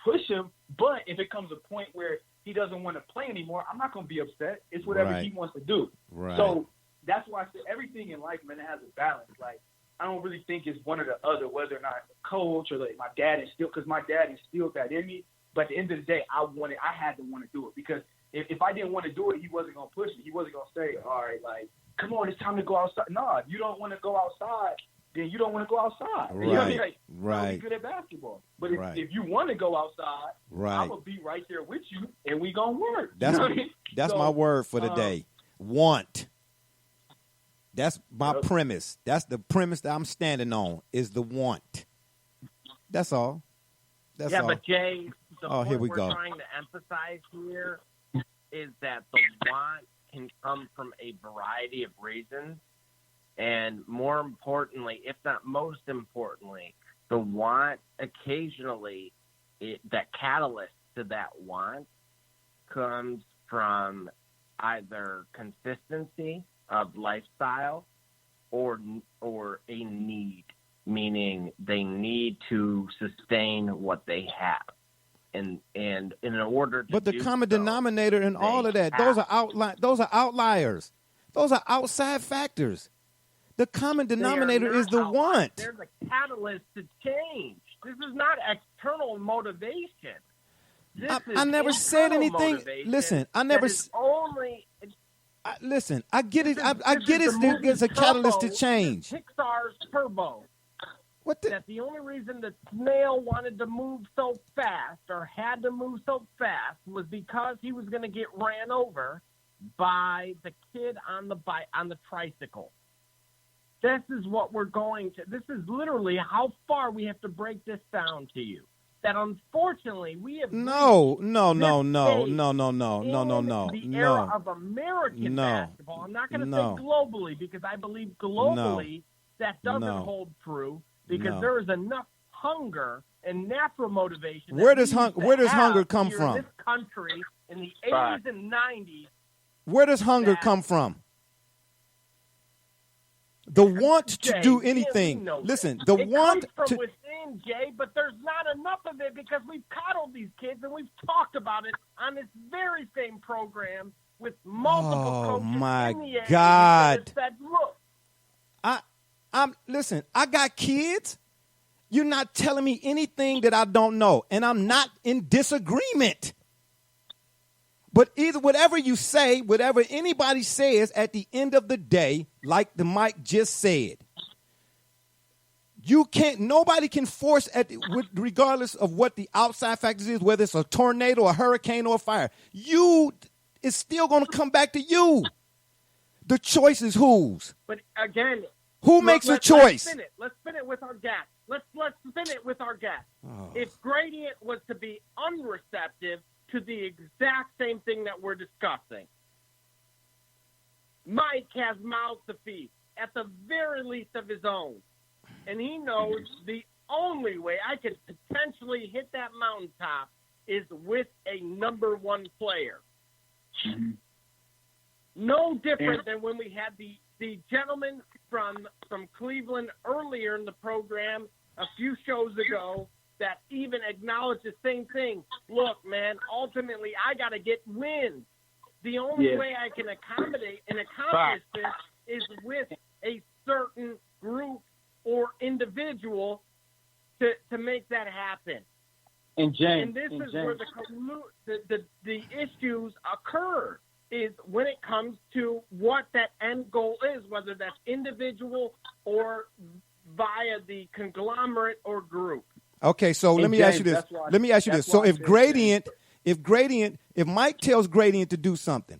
push him. But if it comes a point where he doesn't want to play anymore, I'm not gonna be upset. It's whatever Right. he wants to do. Right. So that's why I said everything in life, man, it has a balance. Like, I don't really think it's one or the other, whether or not a coach or like my dad instilled, because my dad instilled that in me. But at the end of the day, I had to want to do it because if I didn't want to do it, he wasn't going to push me. He wasn't going to say, all right, like, come on, it's time to go outside. No, if you don't want to go outside, then you don't want to go outside. Right. You know what I mean? Like, Right. you're good at basketball. But Right. if you want to go outside, Right. I'm going to be right there with you, and we going to work. That's you know what I mean? That's So, my word for the day. Want. That's my Yep. premise. That's the premise that I'm standing on is the want. That's all. That's yeah, all. but Jay, the Oh, point here we we're go. trying to emphasize here is that the want can come from a variety of reasons. And more importantly, if not most importantly, the want occasionally, that catalyst to that want comes from either consistency of lifestyle or a need, meaning they need to sustain what they have. And in order to But the do common so, denominator in all of that, those are outliers. Those are outside factors. The common they are denominator is not the outliers. want. There's a catalyst to change. This is not external motivation. This I is never said internal anything. motivation Listen, I that never. is only. Listen, I get it. I This get is it. the movie There's a catalyst to Turbo. change. Pixar's Turbo. What the? That the only reason the snail wanted to move so fast or had to move so fast was because he was going to get ran over by the kid on the tricycle. This is what we're going to. This is literally how far we have to break this down to you. That unfortunately we have No. in the era of American No. basketball. I'm not going to No. say globally because I believe globally that doesn't No. hold true because No. there is enough hunger and natural motivation. Where that does we used to hunger have come here from? In this country in the Right. 80s and 90s. Where does hunger that- come from? The want to Jay, do yeah, anything. we know Listen, that. the it want comes from to. within, Jay, but there's not enough of it because we've coddled these kids and we've talked about it on this very same program with multiple Oh, coaches my in the area God. that said, look, Listen, I got kids. You're not telling me anything that I don't know, and I'm not in disagreement. But either whatever you say, whatever anybody says at the end of the day, like the Mike just said, nobody can force regardless of what the outside factors is, whether it's a tornado, a hurricane, or a fire. It's still going to come back to you. The choice is whose. but again, Who makes the choice? Let's spin it with our gas. Let's spin it with our gas. Oh. If Gradient was to be unreceptive to the exact same thing that we're discussing, Mike has mouth to feed, at the very least of his own. And he knows the only way I could potentially hit that mountaintop is with a number one player. No different than when we had the gentleman from Cleveland earlier in the program a few shows ago that even acknowledged the same thing. Look, man, ultimately I got to get wins. The only way I can accommodate and accomplish this is with a certain group or individual to make that happen. And James, And this is where the issues occur, is when it comes to what that end goal is, whether that's individual or via the conglomerate or group. Okay, so let me ask you this. So if Mike tells Gradient to do something,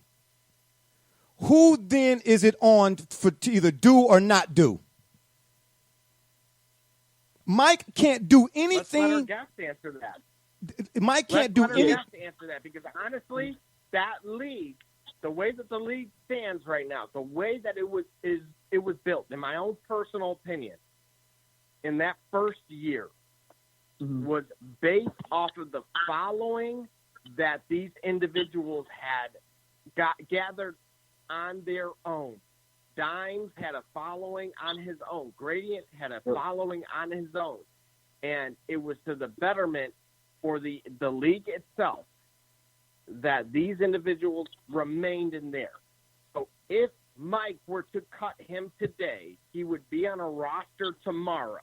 who then is it on to either do or not do? Mike can't do anything. Let's let our guest answer that. Mike can't do anything. Let's let our guest answer that, because honestly, that league, the way that the league stands right now, the way that it was built, in my own personal opinion, in that first year, was based off of the following that these individuals had gathered on their own. Dimes had a following on his own. Gradient had a following on his own. And it was to the betterment for the league itself that these individuals remained in there. So if Mike were to cut him today, he would be on a roster tomorrow.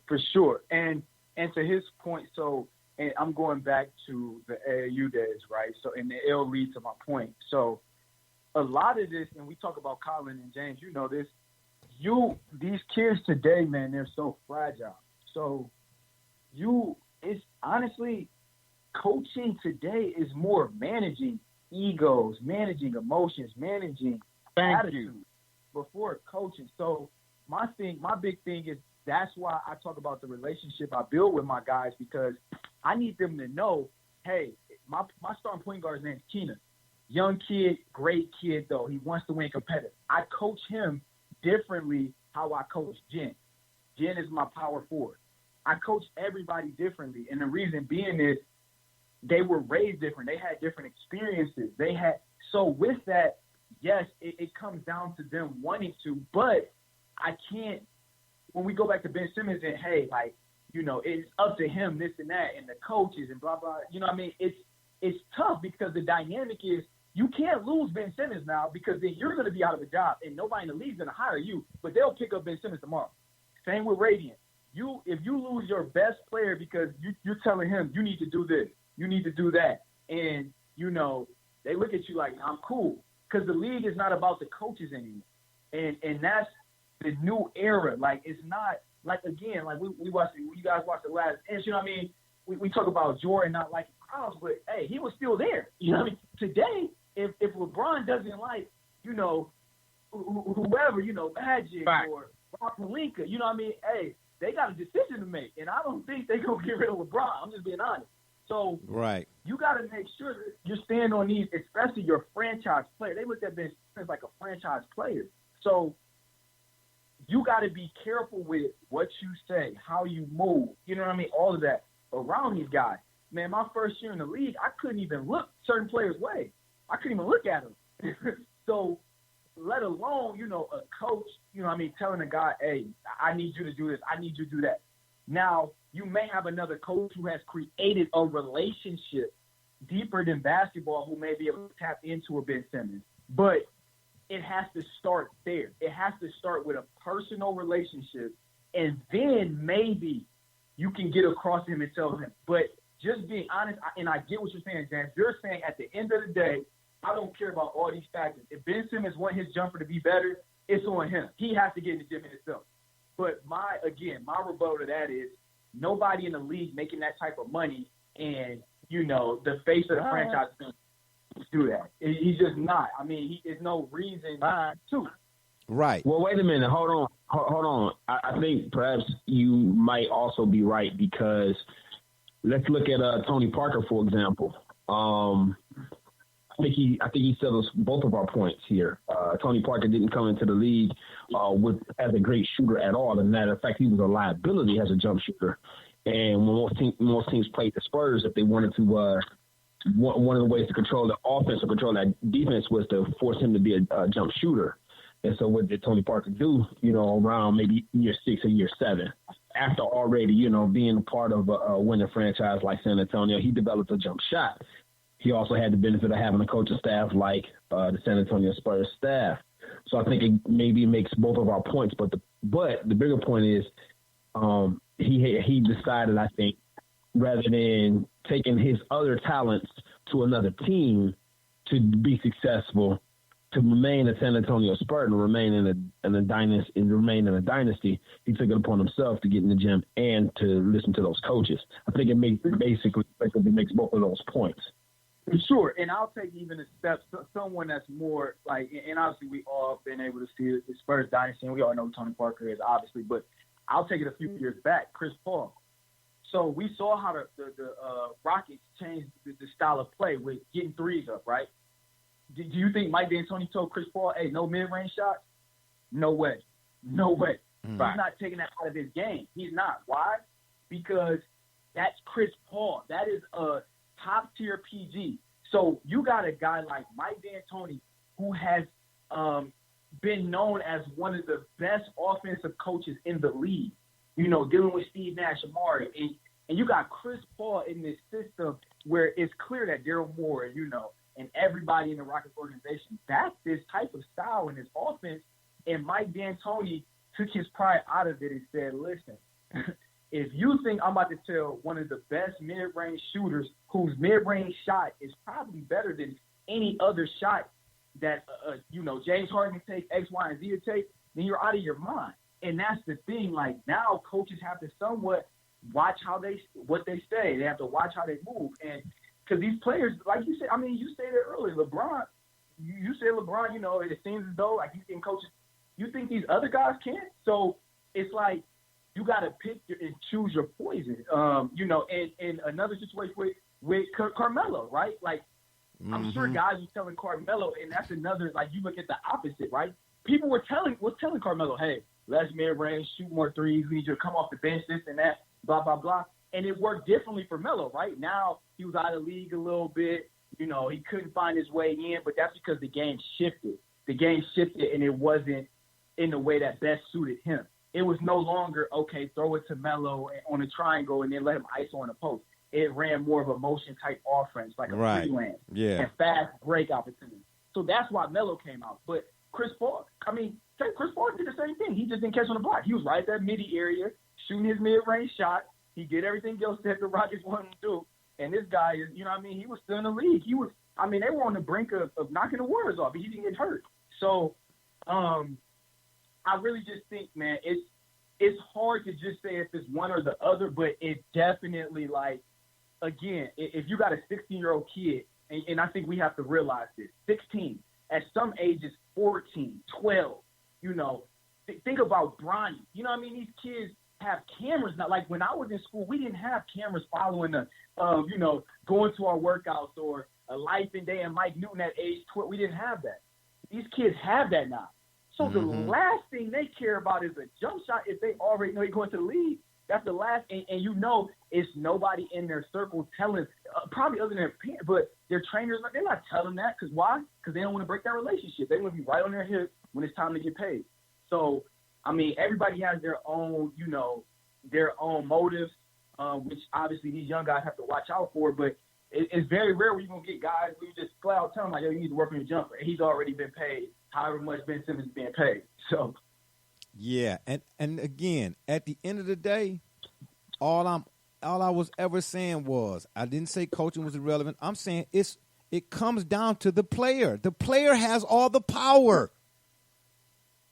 For sure. And to his point, so, and I'm going back to the AAU days, right? So, and it'll lead to my point. So, a lot of this, and we talk about Colin and James, you know this, these kids today, man, they're so fragile. So, it's honestly, coaching today is more managing egos, managing emotions, managing attitude before coaching. So, my big thing is, that's why I talk about the relationship I build with my guys, because I need them to know, hey, my starting point guard's name is Keenan. Young kid, great kid, though. He wants to win competitive. I coach him differently how I coach Jen. Jen is my power forward. I coach everybody differently, and the reason being is they were raised different. They had different experiences. So with that, yes, it comes down to them wanting to, but I can't. When we go back to Ben Simmons and, hey, like, you know, it's up to him, this and that, and the coaches and blah, blah, you know what I mean? It's tough because the dynamic is you can't lose Ben Simmons now, because then you're going to be out of a job and nobody in the league's going to hire you, but they'll pick up Ben Simmons tomorrow. Same with Radiant. If you lose your best player because you're telling him you need to do this, you need to do that, and, you know, they look at you like, I'm cool, because the league is not about the coaches anymore. And that's the new era. Like, it's not like, again, like we watched, you guys watched the last, and you know what I mean? We talk about Jordan not liking crowds, but hey, he was still there. You know what I mean? Today, if LeBron doesn't like, you know, whoever, you know, Magic or Rob Pelinka, you know what I mean? Hey, they got a decision to make, and I don't think they're going to get rid of LeBron. I'm just being honest. So right, you got to make sure that you stand on these, especially your franchise player. They look at Ben Simmons like a franchise player. So you got to be careful with what you say, how you move, you know what I mean? All of that around these guys. Man, my first year in the league, I couldn't even look certain players' way. I couldn't even look at them. So let alone, you know, a coach, you know what I mean, telling a guy, hey, I need you to do this. I need you to do that. Now, you may have another coach who has created a relationship deeper than basketball who may be able to tap into a Ben Simmons. But it has to start there. It has to start with a personal relationship, and then maybe you can get across him and tell him. But just being honest, and I get what you're saying, James. You're saying at the end of the day, I don't care about all these factors. If Ben Simmons wants his jumper to be better, it's on him. He has to get in the gym himself. But my rebuttal to that is nobody in the league making that type of money, and, you know, the face of the franchise is going to do that. He's just not. I mean, there's no reason to. Right. Well, wait a minute. Hold on. I think perhaps you might also be right, because let's look at Tony Parker, for example. I think he settles both of our points here. Tony Parker didn't come into the league as a great shooter at all. As a matter of fact, he was a liability as a jump shooter. And when most teams played the Spurs, if they wanted to, one of the ways to control the offense or control that defense was to force him to be a jump shooter. And so what did Tony Parker do, you know, around maybe year 6 or year 7? After already, you know, being a part of a winning franchise like San Antonio, he developed a jump shot. He also had the benefit of having a coaching staff like the San Antonio Spurs staff. So I think it maybe makes both of our points. But the bigger point is he decided, I think, rather than taking his other talents to another team to be successful, to remain a San Antonio Spurs and remain in a dynasty, he took it upon himself to get in the gym and to listen to those coaches. I think it basically makes both of those points. Sure, and I'll take even a step, someone that's more like, and obviously we all been able to see the Spurs dynasty, and we all know who Tony Parker is, obviously, but I'll take it a few years back, Chris Paul. So we saw how the Rockets changed the style of play with getting threes up, right? Do you think Mike D'Antoni told Chris Paul, hey, no mid-range shots? No way. No way. He's not taking that out of his game. He's not. Why? Because that's Chris Paul. That is a top-tier PG. So you got a guy like Mike D'Antoni who has been known as one of the best offensive coaches in the league, you know, dealing with Steve Nash, Amari. And you got Chris Paul in this system where it's clear that Daryl Moore, you know, and everybody in the Rockets organization, that's this type of style in his offense. And Mike D'Antoni took his pride out of it and said, listen, if you think I'm about to tell one of the best mid-range shooters whose mid-range shot is probably better than any other shot that, you know, James Harden can take, X, Y, and Z to take, then you're out of your mind. And that's the thing. Like, now coaches have to somewhat watch what they say. They have to watch how they move. And because these players, like you said, I mean, you said it earlier, LeBron, you said LeBron, you know, it seems as though, like, he's getting coaches. You think these other guys can't? So it's like you got to pick and choose your poison. You know, and another situation with Carmelo, right? Like, I'm sure guys were telling Carmelo, and that's another, like, you look at the opposite, right? People were telling Carmelo, hey, less mid-range, shoot more threes, we need you to come off the bench, this and that, blah, blah, blah. And it worked differently for Melo, right? Now he was out of the league a little bit. You know, he couldn't find his way in, but that's because the game shifted. The game shifted, and it wasn't in the way that best suited him. It was no longer, okay, throw it to Melo on a triangle and then let him ice on a post. It ran more of a motion-type offense, like a freelance and fast break opportunity. So that's why Melo came out. But Chris Paul did the same thing. He just didn't catch on the block. He was right at that midi area, shooting his mid-range shot. He did everything else that the Rockets wanted him to do. And this guy is, you know what I mean, he was still in the league. They were on the brink of knocking the Warriors off, but he didn't get hurt. So I really just think, man, it's hard to just say if it's one or the other, but it definitely, like, again, if you got a 16-year-old kid, and I think we have to realize this, 16, at some ages, 14, 12, you know, think about Bronny. You know what I mean? These kids have cameras now. Like, when I was in school, we didn't have cameras following us, you know, going to our workouts or a Life and Day and Mike Newton at age 12. We didn't have that. These kids have that now. So the last thing they care about is a jump shot. If they already know you're going to the league, That's the last, and you know, it's nobody in their circle telling, probably other than their parents, but their trainers, they're not telling that. Because why? Because they don't want to break that relationship. They want to be right on their hip when it's time to get paid. So, I mean, everybody has their own, you know, their own motives, which obviously these young guys have to watch out for. But it's very rare where you're going to get guys where you just flat out tell them, like, yo, you need to work on your jumper. And he's already been paid however much Ben Simmons is being paid. So, yeah, and again, at the end of the day, all I was ever saying was, I didn't say coaching was irrelevant. I'm saying it comes down to the player. The player has all the power.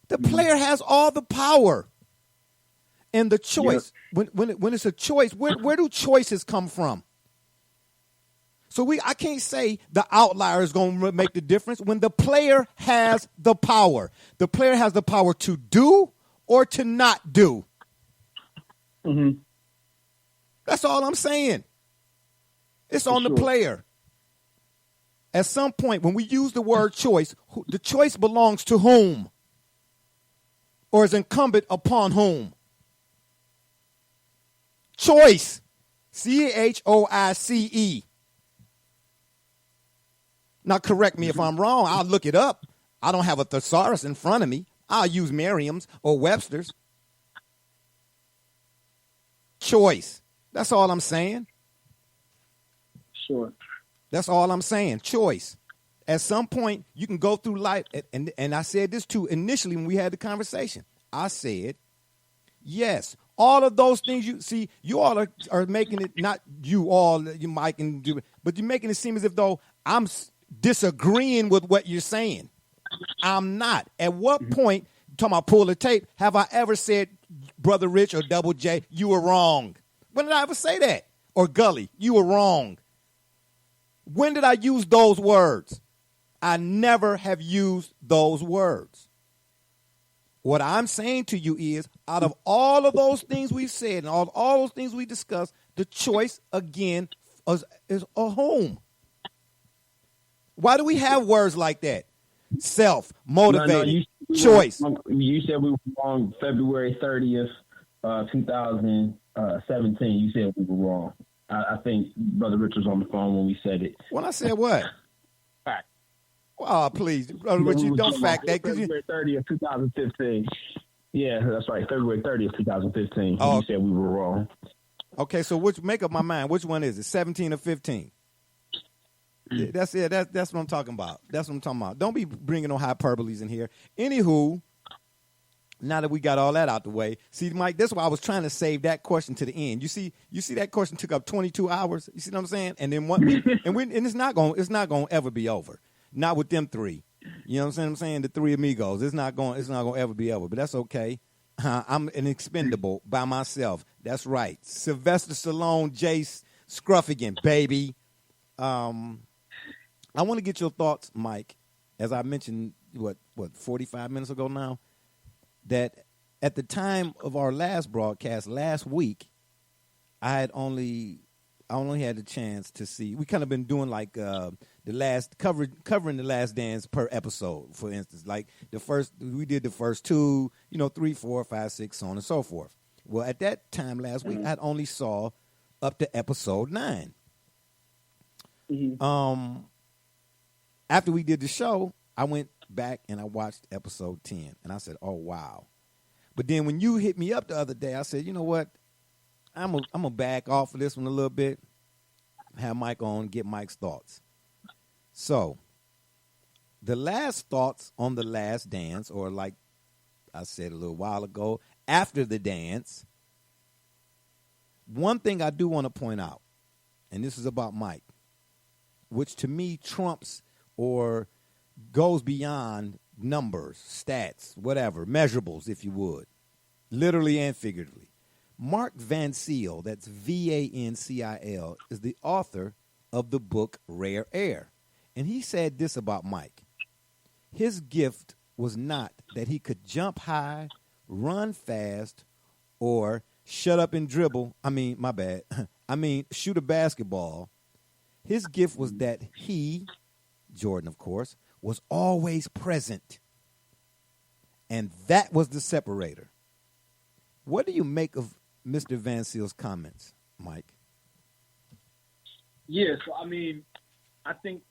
The player has all the power. And the choice, when it's a choice, where do choices come from? So I can't say the outlier is going to make the difference when the player has the power. The player has the power to do or to not do. mm-hmm. That's all I'm saying. It's on the player. At some point, when we use the word choice, the choice belongs to whom? Or is incumbent upon whom? Choice. CHOICE. Now, correct me if I'm wrong. I'll look it up. I don't have a thesaurus in front of me. I'll use Merriam's or Webster's. Choice. That's all I'm saying. Sure. That's all I'm saying. Choice. At some point, you can go through life, and I said this too initially when we had the conversation. I said, yes, all of those things you see, you all are making it, not you all, you Mike, and do, but you're making it seem as if though I'm disagreeing with what you're saying. I'm not. At what point, talking about pull the tape, have I ever said, Brother Rich or Double J, you were wrong? When did I ever say that? Or Gully, you were wrong. When did I use those words? I never have used those words. What I'm saying to you is, out of all of those things we've said and all those things we discussed, the choice, again, is a whom. Why do we have words like that? Self, motivated, choice. You said we were wrong February 30th, 2017. You said we were wrong. I think Brother Rich was on the phone when we said it. When I said what? Fact. Oh, please, Brother Rich, you don't fact that. February 30th, 2015. Yeah, that's right. February 30th, 2015. Oh. You said we were wrong. Okay, so make up my mind. Which one is it, 17 or 15? That's it. That's what I'm talking about. That's what I'm talking about. Don't be bringing no hyperboles in here. Anywho, now that we got all that out the way, see, Mike, that's why I was trying to save that question to the end. You see that question took up 22 hours. You see what I'm saying? And then it's not going to ever be over. Not with them three. You know what I'm saying? The three amigos. It's not going to ever be over. But that's okay. I'm an expendable by myself. That's right. Sylvester Stallone, Jace Scruffigan, baby. I want to get your thoughts, Mike, as I mentioned, what 45 minutes ago now, that at the time of our last broadcast last week, I only had the chance to see. We kind of been doing like covering the Last Dance per episode, for instance. Like we did the first two, 3, 4, 5, 6, so on and so forth. Well, at that time last week, I only saw up to episode 9. Mm-hmm. After we did the show, I went back and I watched episode 10, and I said, "Oh wow!" But then when you hit me up the other day, I said, "You know what? I'm gonna back off of this one a little bit. Have Mike on, get Mike's thoughts." So, the last thoughts on The Last Dance, or like I said a little while ago, after the dance. One thing I do want to point out, and this is about Mike, which to me trumps or goes beyond numbers, stats, whatever, measurables, if you would, literally and figuratively. Mark Van Seal, that's Vancil, is the author of the book Rare Air. And he said this about Mike. His gift was not that he could jump high, run fast, or shut up and dribble. Shoot a basketball. His gift was that he, Jordan, of course, was always present. And that was the separator. What do you make of Mr. Van Seal's comments, Mike? Yeah, so I mean, I think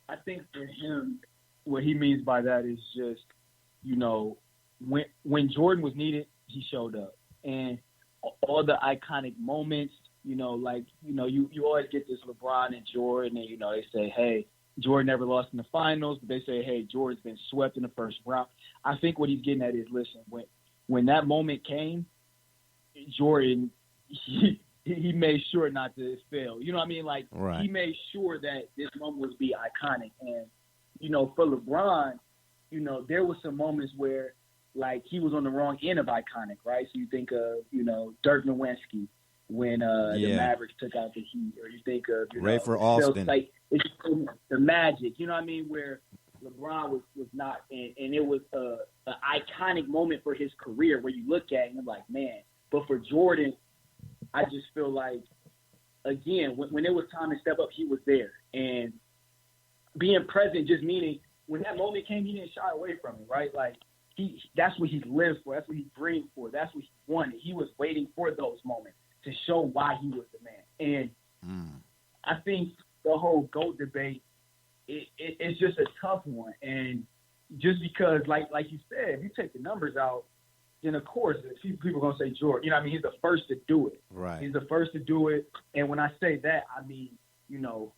for him, what he means by that is just, you know, when Jordan was needed, he showed up, and all the iconic moments, you know, like, you know, you always get this LeBron and Jordan, and, you know, they say, hey, Jordan never lost in the finals, but they say, hey, Jordan's been swept in the first round. I think what he's getting at is, listen, when that moment came, Jordan, he made sure not to fail. You know what I mean? Like, right. He made sure that this moment would be iconic. And, you know, for LeBron, you know, there was some moments where, like, he was on the wrong end of iconic, right? So you think of, you know, Dirk Nowitzki when the Mavericks took out the Heat, or you think of, you Ray know, for Austin. Like, it's the Magic, you know what I mean, where LeBron was not, and it was an iconic moment for his career where you look at it and you're like, man. But for Jordan, I just feel like, again, when it was time to step up, he was there. And being present just meaning when that moment came, he didn't shy away from it, right? Like, that's what he lived for. That's what he breathed for. That's what he wanted. He was waiting for those moments to show why he was the man. And I think the whole GOAT debate, it's just a tough one. And just because, like you said, if you take the numbers out, then of course people are gonna say Jordan. You know what I mean? He's the first to do it. Right. He's the first to do it. And when I say that, I mean, you know,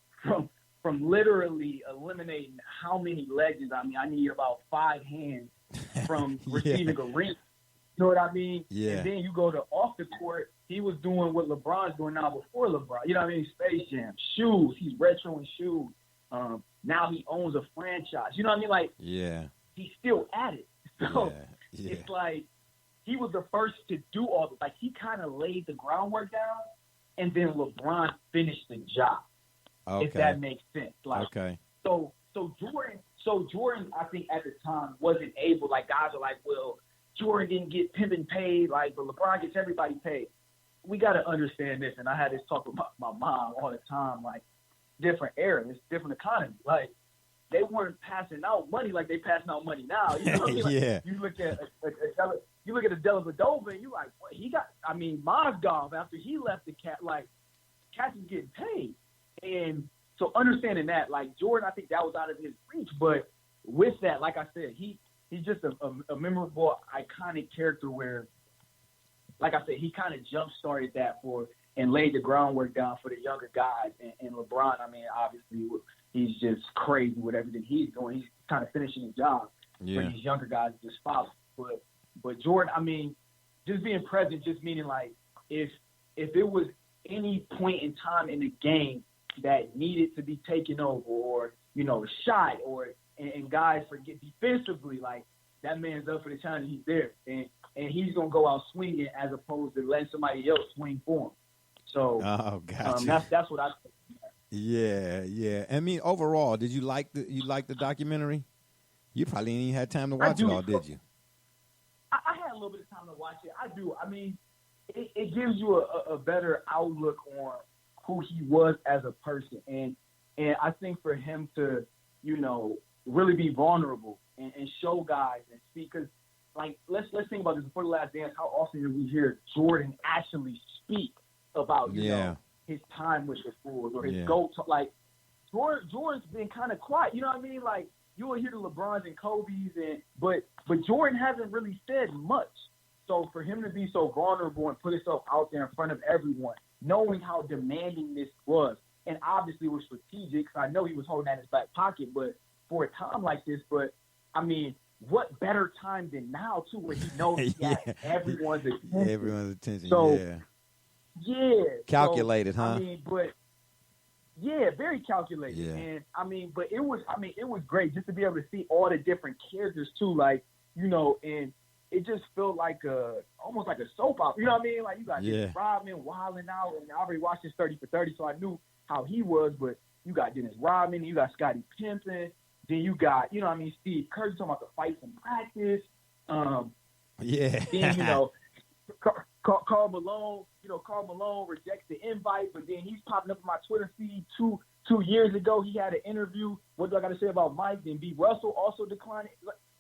from literally eliminating how many legends. I mean, I need about 5 hands from receiving a ring. You know what I mean? Yeah. And then you go to off the court. He was doing what LeBron's doing now before LeBron. You know what I mean? Space Jam, shoes. He's retroing shoes. Now he owns a franchise. You know what I mean? Like, he's still at it. So it's like he was the first to do all this. Like, he kind of laid the groundwork down, and then LeBron finished the job. Okay. If that makes sense. Like, okay. So Jordan, I think at the time wasn't able. Like, guys are like, well, Jordan didn't get pimping paid, like, but LeBron gets everybody paid. We got to understand this, and I had this talk with my mom all the time. Like, different era, it's different economy. Like, they weren't passing out money like they passing out money now. You know what I mean? Like, you look at a Dellavedova, and you like, what he got? I mean, Mozgov after he left the cat, like, Cats is getting paid, and so understanding that, like, Jordan, I think that was out of his reach. But with that, like I said, he's just a memorable, iconic character where, like I said, he kind of jump-started that and laid the groundwork down for the younger guys. And LeBron, I mean, obviously, he's just crazy with everything he's doing. He's kind of finishing his job for these younger guys to just follow. But Jordan, I mean, just being present, just meaning, like, if it was any point in time in the game that needed to be taken over, or, you know, shot, and guys forget defensively, like, that man's up for the challenge. He's there, and he's gonna go out swinging as opposed to letting somebody else swing for him. So, that's what I think. Yeah. I mean, overall, did you like the documentary? You probably ain't even had time to watch it all, did you? I had a little bit of time to watch it. I do. I mean, it gives you a better outlook on who he was as a person, and I think for him to, you know, really be vulnerable and show guys and speak, because, like, let's think about this before the Last Dance. How often do we hear Jordan actually speak about you know, his time with the Bulls or his GOAT? Like, Jordan's been kind of quiet. You know what I mean? Like, you will hear the LeBrons and Kobe's, but Jordan hasn't really said much. So for him to be so vulnerable and put himself out there in front of everyone, knowing how demanding this was, and obviously it was strategic, because I know he was holding that in his back pocket, but for a time like this, but I mean, what better time than now, too, where he knows he has everyone's attention. Everyone's attention, so, calculated, huh? I mean, but very calculated. Yeah. And but it was great just to be able to see all the different characters too, like, you know, and it just felt like almost like a soap opera. You know what I mean? Like, you got Dennis Rodman wilding out, and I already watched his 30 for 30, so I knew how he was. But you got Dennis Rodman, you got Scottie Pippen, then you got, you know what I mean, Steve Kerr talking about the fights in practice. Then, you know, Karl Malone, you know, Karl Malone rejects the invite, but then he's popping up on my Twitter feed 2 years ago. He had an interview. What do I got to say about Mike? Then B. Russell also declined.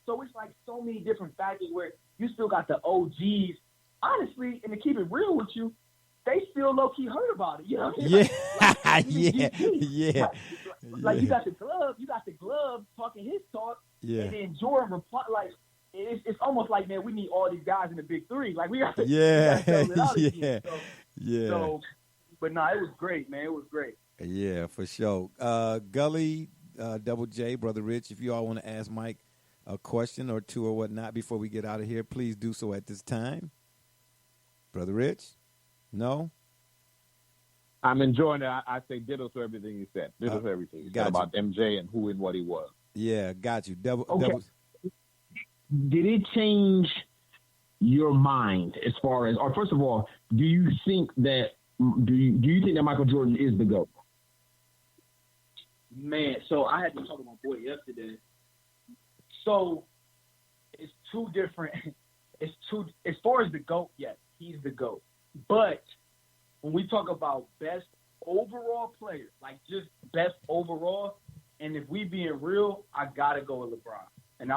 So it's like so many different factors where you still got the OGs. Honestly, and to keep it real with you, they still low key heard about it. You know what I mean? Yeah. Like you got the glove talking his talk, Yeah. and then Jordan reply like it's almost like, man, we need all these guys in the big three. Like we got to settle it out again. So, but no, it was great, man. It was great. Yeah, for sure. Gully, Double J, Brother Rich, if you all want to ask Mike a question or two or whatnot before we get out of here, please do so at this time. Brother Rich? No? I'm enjoying it. I say ditto to everything you said. Ditto to everything you said about MJ and who and what he was. Yeah, got you. Double. Did it change your mind as far as, or first of all, do you think that Michael Jordan is the GOAT? Man, so I had to talk to my boy yesterday. So it's two different. It's two as far as the GOAT. Yes, he's the GOAT. But when we talk about best overall player, like just best overall, and if we being real, I gotta go with LeBron. And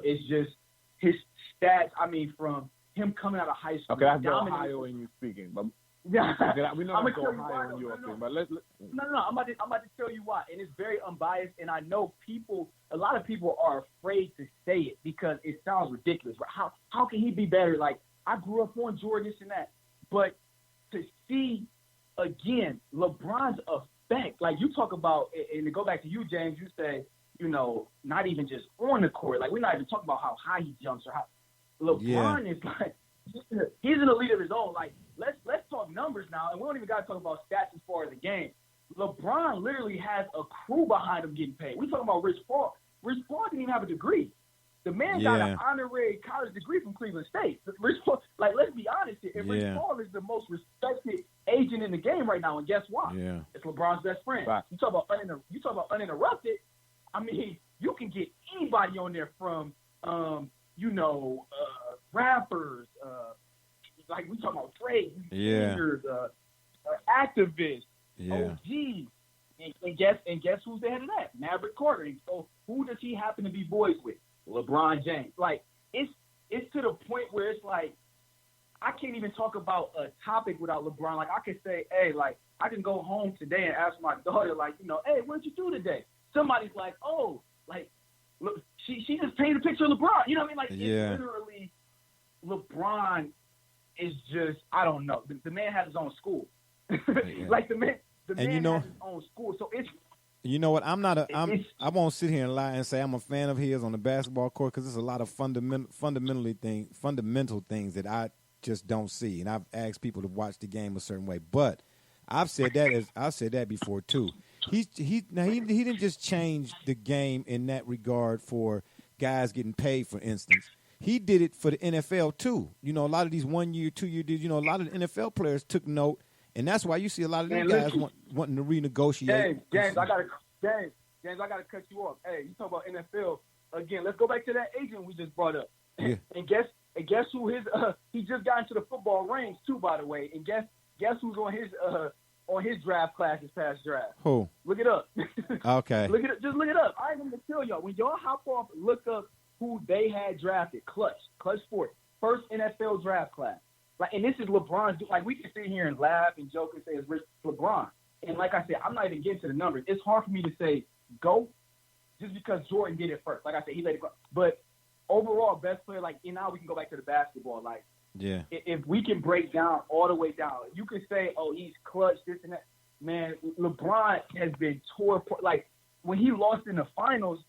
it's just his stats. I mean, from him coming out of high school. Okay, that's Ohio in you speaking, but yeah, we know that's Ohio in you speaking. But let's. No. I'm about to tell you why, and it's very unbiased. And I know a lot of people are afraid to say it because it sounds ridiculous. Right? How can he be better? Like I grew up on Jordan, this and that, but to see again LeBron's effect, like you talk about, and to go back to you, James, you say, not even just on the court. Like we're not even talking about how high he jumps or how LeBron is like he's an elite of his own. Like let's talk numbers now, and we don't even got to talk about stats as far as the game. LeBron literally has a crew behind him getting paid. We talking about Rich Paul. Rich Paul didn't even have a degree. The man got an honorary college degree from Cleveland State. Rich Paul, like let's be honest here. And Rich Paul is the most respected agent in the game right now, and guess why? Yeah. It's LeBron's best friend. Right. You talk about uninterrupted. I mean, you can get anybody on there from, rappers, like we talk about Drake, singers, activists, OGs, and guess who's the head of that? Maverick Carter. And so who does he happen to be boys with? LeBron James. Like it's to the point where it's like I can't even talk about a topic without LeBron. Like I could say, hey, like I can go home today and ask my daughter, like, hey, what'd you do today? Somebody's like, oh, like, look, she just painted a picture of LeBron. You know what I mean? Like, it's literally LeBron is just, I don't know. The man has his own school. Like, the man has his own school. So it's. You know what? I won't sit here and lie and say I'm a fan of his on the basketball court because there's a lot of fundamental things that I just don't see. And I've asked people to watch the game a certain way. But I've said that before, too. He didn't just change the game in that regard for guys getting paid, for instance. He did it for the NFL too. A lot of these 1 year, 2 year deals. A lot of the NFL players took note, and that's why you see a lot of these guys wanting to renegotiate. James, I gotta cut you off. Hey, you talk about NFL again. Let's go back to that agent we just brought up. Yeah. And guess who he just got into the football range too, by the way. And guess who's on his draft class this past draft? Who? Look it up. Okay. Just look it up. I ain't gonna tell y'all. When y'all hop off, look up who they had drafted. Clutch Sports, first NFL draft class. Like, and this is LeBron's. Like, we can sit here and laugh and joke and say it's Rich LeBron. And like I said, I'm not even getting to the numbers. It's hard for me to say go, just because Jordan did it first. Like I said, he let it go. But overall, best player. Like, and now we can go back to the basketball. Like. Yeah. If we can break down all the way down, you can say, oh, he's clutch, this and that. Man, LeBron has been tore apart. Like, when he lost in the finals,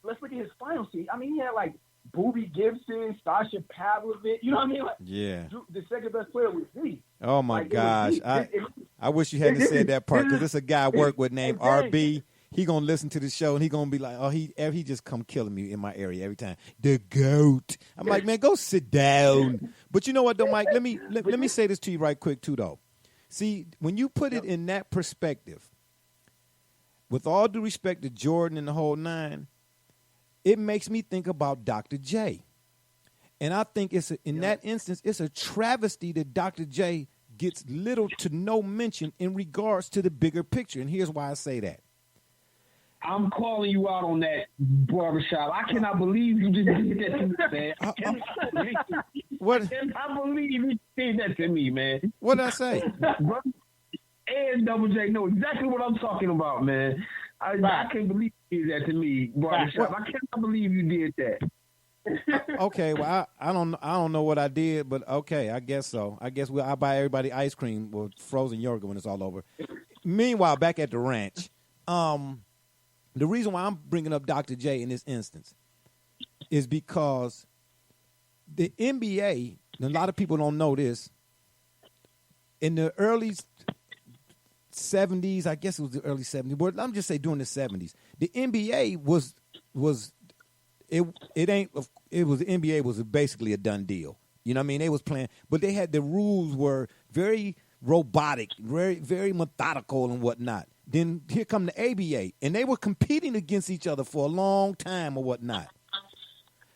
let's look at his final season. I mean, he had, like, Boobie Gibson, Sasha Pavlovich. You know what I mean? Like, yeah. The second best player was me. Oh, my gosh. I wish you hadn't said that part, because it's a guy I work with named RB. He gonna listen to the show and he gonna be like, oh, he just come killing me in my area every time. The GOAT. I'm like, man, go sit down. But you know what, though, Mike? Let me say this to you right quick too, though. See, when you put it in that perspective, with all due respect to Jordan and the whole nine, it makes me think about Dr. J. And I think in that instance, it's a travesty that Dr. J gets little to no mention in regards to the bigger picture. And here's why I say that. I'm calling you out on that, Barbershop. I cannot believe you just did that to me, man. I cannot believe you did that to me, man. What did I say? And Double J know exactly what I'm talking about, man. I can't believe you did that to me, Barbershop. I cannot believe you did that. Okay, well, I don't know what I did, but okay, I guess so. I guess I buy everybody ice cream or frozen yogurt when it's all over. Meanwhile, back at the ranch, the reason why I'm bringing up Dr. J in this instance is because the NBA, and a lot of people don't know this, in the early 70s, I guess it was the early 70s, but I'm just say during the 70s, the NBA was the NBA was basically a done deal. You know what I mean? They was playing, but they had the rules were very robotic, very, very methodical and whatnot. Then here come the ABA, and they were competing against each other for a long time or whatnot.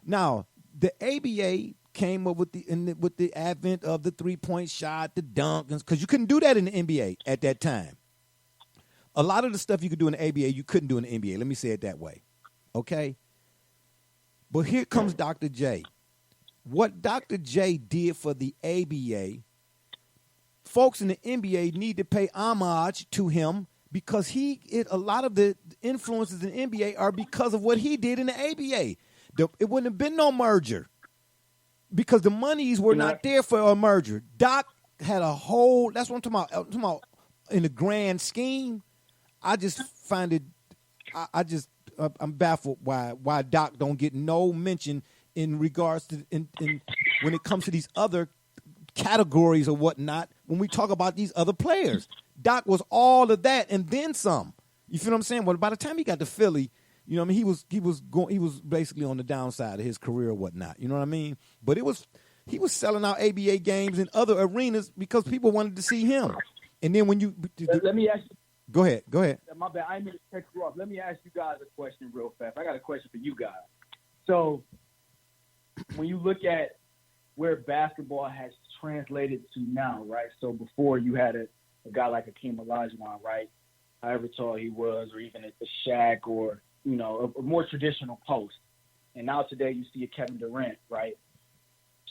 Now, the ABA came up with the advent of the 3-point shot, the dunk, because you couldn't do that in the NBA at that time. A lot of the stuff you could do in the ABA, you couldn't do in the NBA. Let me say it that way. Okay? But here comes Dr. J. What Dr. J did for the ABA, folks in the NBA need to pay homage to him because a lot of the influences in the NBA are because of what he did in the ABA. It wouldn't have been no merger because the monies were not there for a merger. Doc had a whole, that's what I'm talking about in the grand scheme. I just find it, I'm baffled why Doc don't get no mention in regards to when it comes to these other categories or whatnot. When we talk about these other players, Doc was all of that and then some. You feel what I'm saying? Well, by the time he got to Philly, you know what I mean, he was basically on the downside of his career or whatnot. You know what I mean? But he was selling out ABA games in other arenas because people wanted to see him. And then when you let me ask you. Go ahead. My bad. I didn't mean to cut you off. Let me ask you guys a question real fast. I got a question for you guys. So, when you look at where basketball has translated to now, right? So before you had a guy like Hakeem Olajuwon, right? However tall he was, or even a Shaq, or a more traditional post. And now today you see a Kevin Durant, right?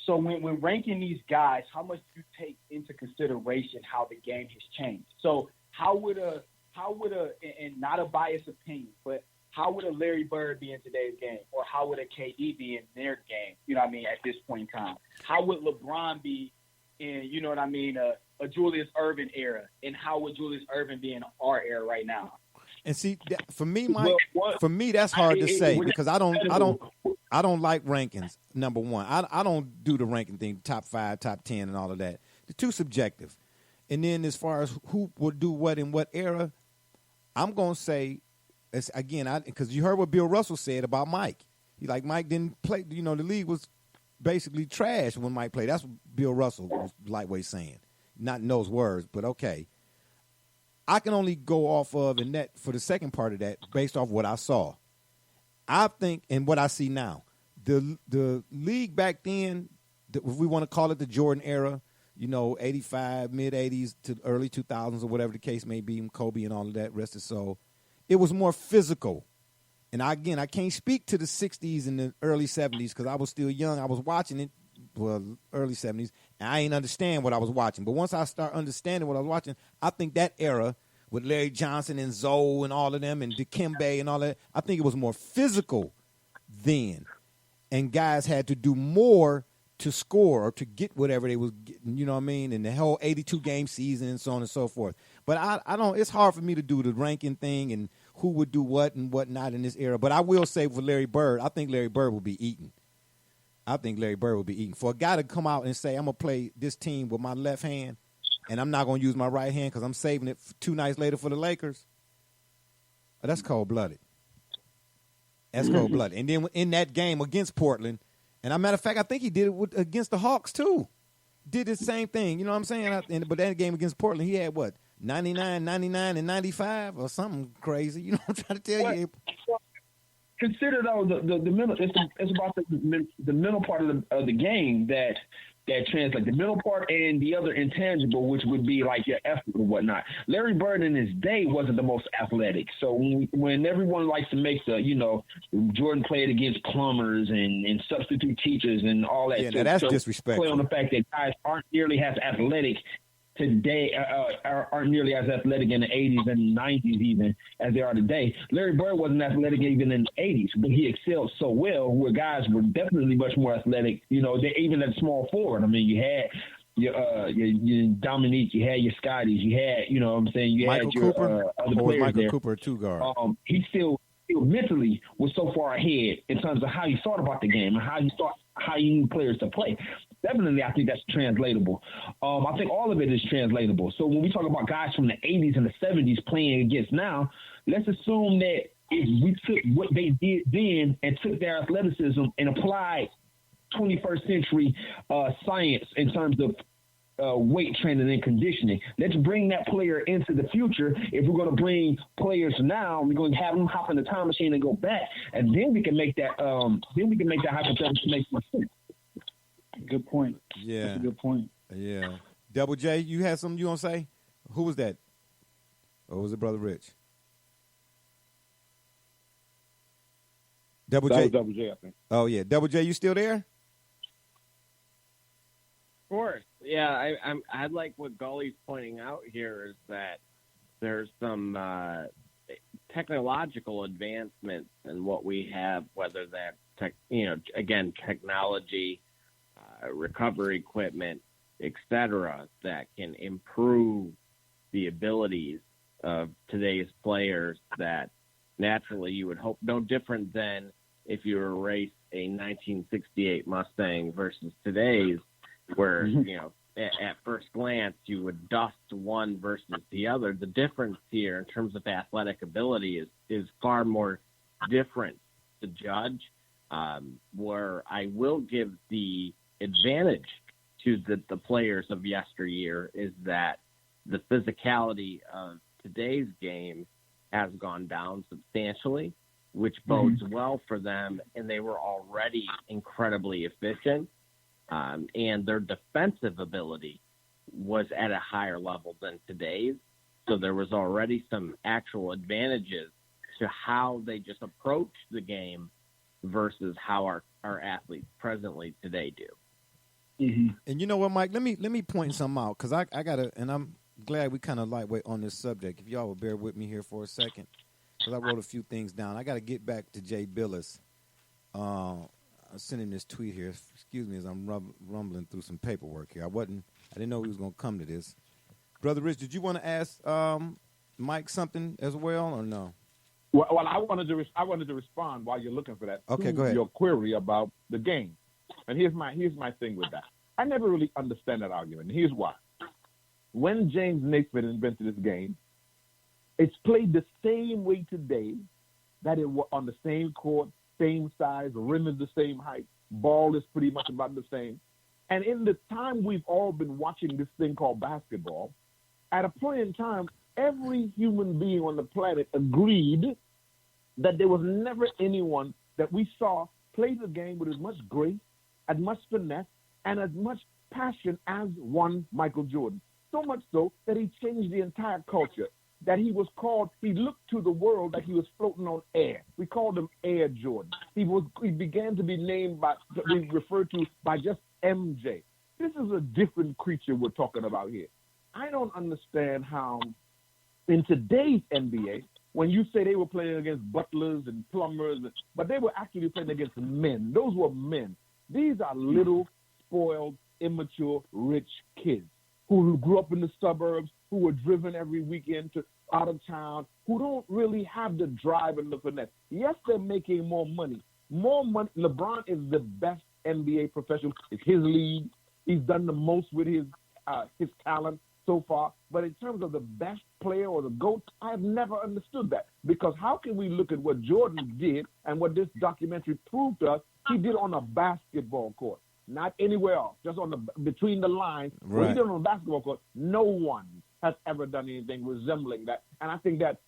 So when ranking these guys, how much do you take into consideration how the game has changed? So how would a and not a biased opinion, but how would a Larry Bird be in today's game, or how would a KD be in their game? You know what I mean? At this point in time, how would LeBron be in? You know what I mean? A Julius Erving era, and how would Julius Erving be in our era right now? And see, for me, Mike, that's hard to say because I don't like rankings. Number one, I don't do the ranking thing, top 5, top 10, and all of that. They're too subjective. And then as far as who would do what in what era, I'm gonna say, because you heard what Bill Russell said about Mike. Mike didn't play. The league was basically trash when Mike played. That's what Bill Russell was lightweight saying, not in those words, but okay. I can only go off of, and that for the second part of that, based off what I saw. I think, and what I see now, the league back then, if we want to call it the Jordan era, 85, mid-'80s to early 2000s or whatever the case may be, Kobe and all of that, rest his soul, it was more physical. And I can't speak to the 60s and the early 70s because I was still young. I was watching it, early 70s, and I didn't understand what I was watching. But once I start understanding what I was watching, I think that era with Larry Johnson and Zoe and all of them and Dikembe and all that, I think it was more physical then. And guys had to do more to score or to get whatever they was getting, you know what I mean? And the whole 82-game season and so on and so forth. But I don't, it's hard for me to do the ranking thing and who would do what and what not in this era. But I will say for Larry Bird, I think Larry Bird will be eaten. For a guy to come out and say, I'm going to play this team with my left hand and I'm not going to use my right hand because I'm saving it for 2 nights later for the Lakers, that's cold-blooded. And then in that game against Portland, and as a matter of fact, I think he did it against the Hawks too. Did the same thing, you know what I'm saying? But that game against Portland, he had what, 99, 99, and 95 or something crazy. You know what I'm trying to tell you? Consider though the mental. It's about the mental part of the game that that translate the mental part and the other intangible, which would be like your effort and whatnot. Larry Bird in his day wasn't the most athletic. So when everyone likes to make the, Jordan played against plumbers and substitute teachers and all that. Yeah, now that's disrespectful. Play on the fact that guys aren't nearly as athletic today, aren't nearly as athletic in the 80s and 90s even as they are today. Larry Bird wasn't athletic even in the 80s, but he excelled so well where guys were definitely much more athletic, they, even at small forward. I mean, you had your Dominique, you had your Scotties, you had, you Michael had your Cooper, other players Michael there. Cooper, two guard. He still mentally was so far ahead in terms of how he thought about the game and how you need players to play. Definitely, I think that's translatable. I think all of it is translatable. So when we talk about guys from the 80s and the 70s playing against now, let's assume that if we took what they did then and took their athleticism and applied 21st century science in terms of weight training and conditioning. Let's bring that player into the future. If we're going to bring players now, we're going to have them hop in the time machine and go back, and then we can make that. Hypothetical make more sense. Good point. Yeah. That's a good point. Yeah. Double J, you had something you want to say? Who was that? Or was it Brother Rich? Double That J. was Double J, I think. Oh, yeah. Double J, you still there? Of course. Yeah, I like what Gully's pointing out here is that there's some technological advancements in what we have, whether that's technology, recovery equipment, etc., that can improve the abilities of today's players that naturally you would hope no different than if you were to race a 1968 Mustang versus today's, where, at first glance you would dust one versus the other. The difference here in terms of athletic ability is far more different to judge, where I will give the advantage to the players of yesteryear is that the physicality of today's game has gone down substantially, which bodes well for them, and they were already incredibly efficient, and their defensive ability was at a higher level than today's, so there was already some actual advantages to how they just approach the game versus how our athletes presently today do. And you know what, Mike? Let me point something out, because I gotta, and I'm glad we kind of lightweight on this subject. If y'all will bear with me here for a second, because I wrote a few things down. I got to get back to Jay Billis. I sent him this tweet here. Excuse me as I'm rumbling through some paperwork here. I didn't know he was going to come to this. Brother Rich, did you want to ask Mike something as well, or no? Well, I wanted to respond while you're looking for that. Okay, to go ahead. Your query about the game, and here's my thing with that. I never really understand that argument. And here's why. When James Naismith invented this game, it's played the same way today that it was on the same court, same size, rim is the same height, ball is pretty much about the same. And in the time we've all been watching this thing called basketball, at a point in time, every human being on the planet agreed that there was never anyone that we saw play the game with as much grace, as much finesse, and as much passion as one Michael Jordan. So much so that he changed the entire culture. That he looked to the world like he was floating on air. We called him Air Jordan. He began to be referred to by just MJ. This is a different creature we're talking about here. I don't understand how in today's NBA, when you say they were playing against butlers and plumbers, but they were actually playing against men. Those were men. These are little, spoiled, immature, rich kids who grew up in the suburbs, who were driven every weekend out of town, who don't really have the drive and the finesse. Yes, they're making more money. More money. LeBron is the best NBA professional. It's his league. He's done the most with his talent so far. But in terms of the best player or the GOAT, I have never understood that. Because how can we look at what Jordan did and what this documentary proved to us he did on a basketball court? Not anywhere else, just between the lines. Right. What he did on a basketball court, no one has ever done anything resembling that. And I think that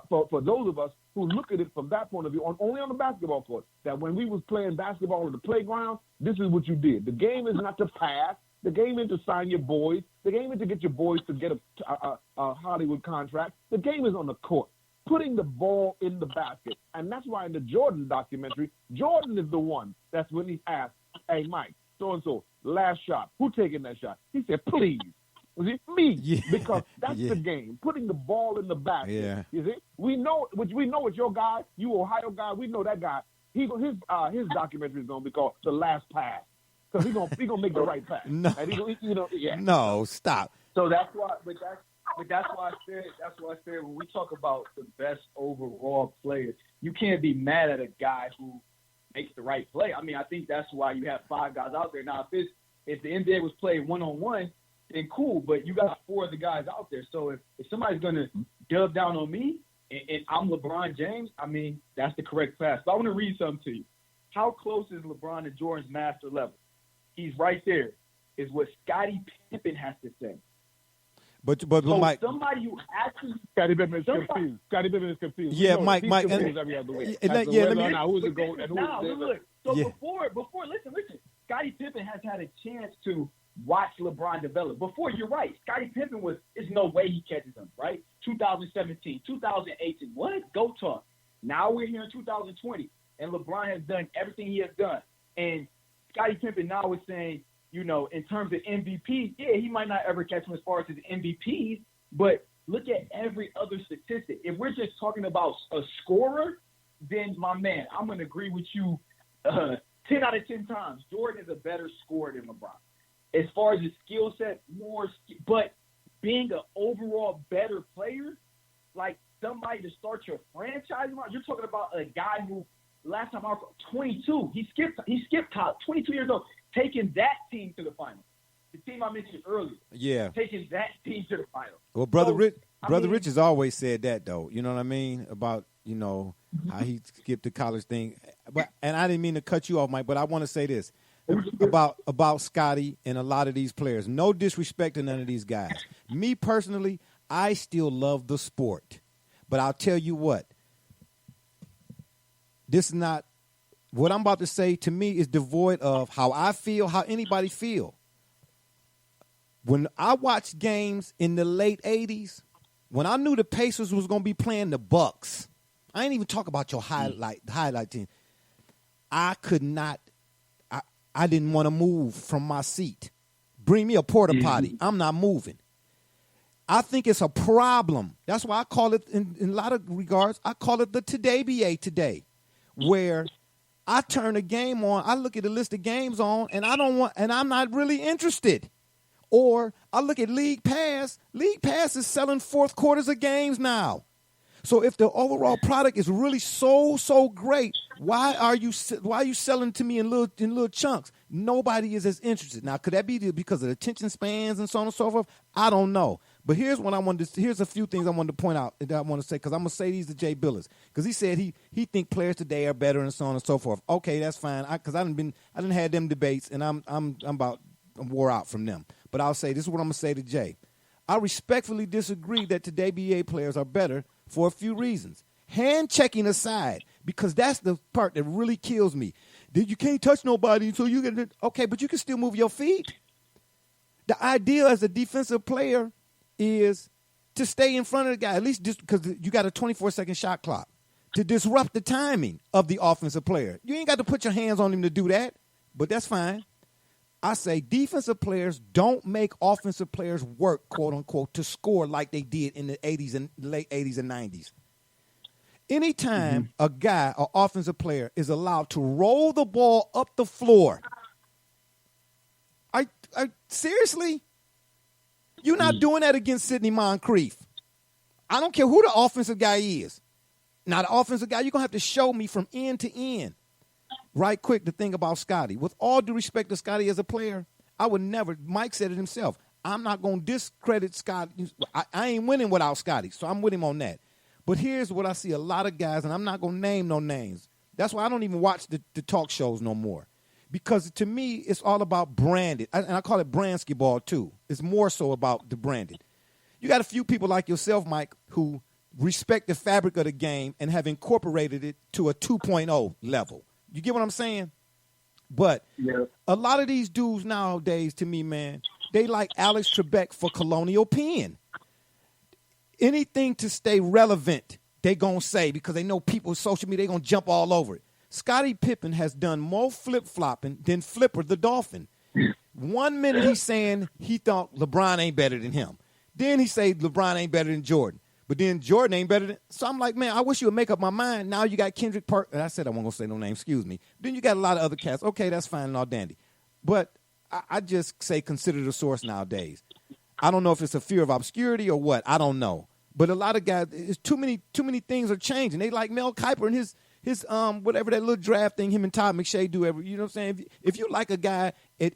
for those of us who look at it from that point of view, only on the basketball court, that when we was playing basketball on the playground, this is what you did. The game is not to pass. The game is to sign your boys. The game is to get your boys to get a Hollywood contract. The game is on the court, putting the ball in the basket. And that's why in the Jordan documentary, Jordan is the one that's when he's asked, hey, Mike, so-and-so, last shot. Who taking that shot? He said, please. Was it me? Yeah. Because that's the game, putting the ball in the basket. Yeah. You see? We know it's your guy, you Ohio guy. We know that guy. His documentary is going to be called The Last Pass. Because he gonna make the right pass. No. And yeah. No, stop. So that's why, but that's why I said when we talk about the best overall player, you can't be mad at a guy who makes the right play. I mean, I think that's why you have 5 guys out there. Now, if the NBA was playing 1-on-1, then cool. But you got 4 of the guys out there. So if somebody's gonna dub down on me and I'm LeBron James, I mean, that's the correct pass. But I want to read something to you. How close is LeBron to Jordan's master level? He's right there, is what Scottie Pippen has to say. But So Mike, somebody who actually Scottie Pippen is confused. Scottie Pippen is confused. Yeah, He's Mike, confused every other week. Let me. Who's it going? And now, who's look. So Yeah. before, listen. Scottie Pippen has had a chance to watch LeBron develop. Before, you're right. Scottie Pippen there's no way he catches him, right? 2017, 2018, what? Go talk. Now we're here in 2020, and LeBron has done everything he has done. And Scottie Pippen now is saying, in terms of MVP, yeah, he might not ever catch him as far as his MVPs, but look at every other statistic. If we're just talking about a scorer, then, my man, I'm going to agree with you 10 out of 10 times. Jordan is a better scorer than LeBron. As far as his skill set, but being an overall better player, like somebody to start your franchise around, you're talking about a guy who last time I was 22, he skipped college, 22 years old, taking that team to the final. The team I mentioned earlier. Yeah. Taking that team to the final. Well, Brother So, Rich has always said that, though. You know what I mean? About, how he skipped the college thing. And I didn't mean to cut you off, Mike, but I want to say this about Scottie and a lot of these players. No disrespect to none of these guys. Me personally, I still love the sport. But I'll tell you what. This is not what I'm about to say. To me, is devoid of how I feel, how anybody feel. When I watched games in the late 80s, when I knew the Pacers was going to be playing the Bucks, I ain't even talk about your highlight team. I could not, I didn't want to move from my seat. Bring me a porta potty. I'm not moving. I think it's a problem. That's why I call it, in a lot of regards, I call it the Today BA today, where I turn a game on, I look at the list of games on, and I'm not really interested. Or I look at League Pass. League Pass is selling fourth quarters of games now. So if the overall product is really so great, why are you selling to me in little chunks? Nobody is as interested. Now, could that be because of the attention spans and so on and so forth? I don't know. But here's a few things I wanted to point out that I want to say, because I'm going to say these to Jay Billis, because he said he think players today are better and so on and so forth. Okay, that's fine. Because I didn't had them debates, and I'm wore out from them. But I'll say this is what I'm going to say to Jay. I respectfully disagree that today BA players are better for a few reasons. Hand checking aside, because that's the part that really kills me. You can't touch nobody until you get it. Okay, but you can still move your feet. The idea as a defensive player is to stay in front of the guy, at least because you got a 24-second shot clock, to disrupt the timing of the offensive player. You ain't got to put your hands on him to do that, but that's fine. I say defensive players don't make offensive players work, quote unquote, to score like they did in the 80s and late 80s and 90s. Anytime a guy, an offensive player, is allowed to roll the ball up the floor, I seriously, you're not doing that against Sidney Moncrief. I don't care who the offensive guy is. Now, the offensive guy, you're going to have to show me from end to end. Right quick, the thing about Scottie. With all due respect to Scottie as a player, I would never, Mike said it himself, I'm not going to discredit Scottie. I ain't winning without Scottie, so I'm with him on that. But here's what I see a lot of guys, and I'm not going to name no names. That's why I don't even watch the talk shows no more. Because to me, it's all about branded. And I call it brandskyball too. It's more so about the branded. You got a few people like yourself, Mike, who respect the fabric of the game and have incorporated it to a 2.0 level. You get what I'm saying? But a lot of these dudes nowadays, to me, man, they like Alex Trebek for Colonial Penn. Anything to stay relevant, they going to say, because they know people, social media, they going to jump all over it. Scottie Pippen has done more flip-flopping than Flipper the Dolphin. 1 minute he's saying he thought LeBron ain't better than him. Then he say LeBron ain't better than Jordan. But then Jordan ain't better than. So I'm like, man, I wish you would make up my mind. Now you got Kendrick Perkins. I said I wasn't going to say no name, excuse me. Then you got a lot of other cats. Okay, that's fine and all dandy. But I just say consider the source nowadays. I don't know if it's a fear of obscurity or what. I don't know. But a lot of guys, it's too many things are changing. They like Mel Kiper and his whatever that little draft thing him and Todd McShay do every, you know what I'm saying? If you like a guy at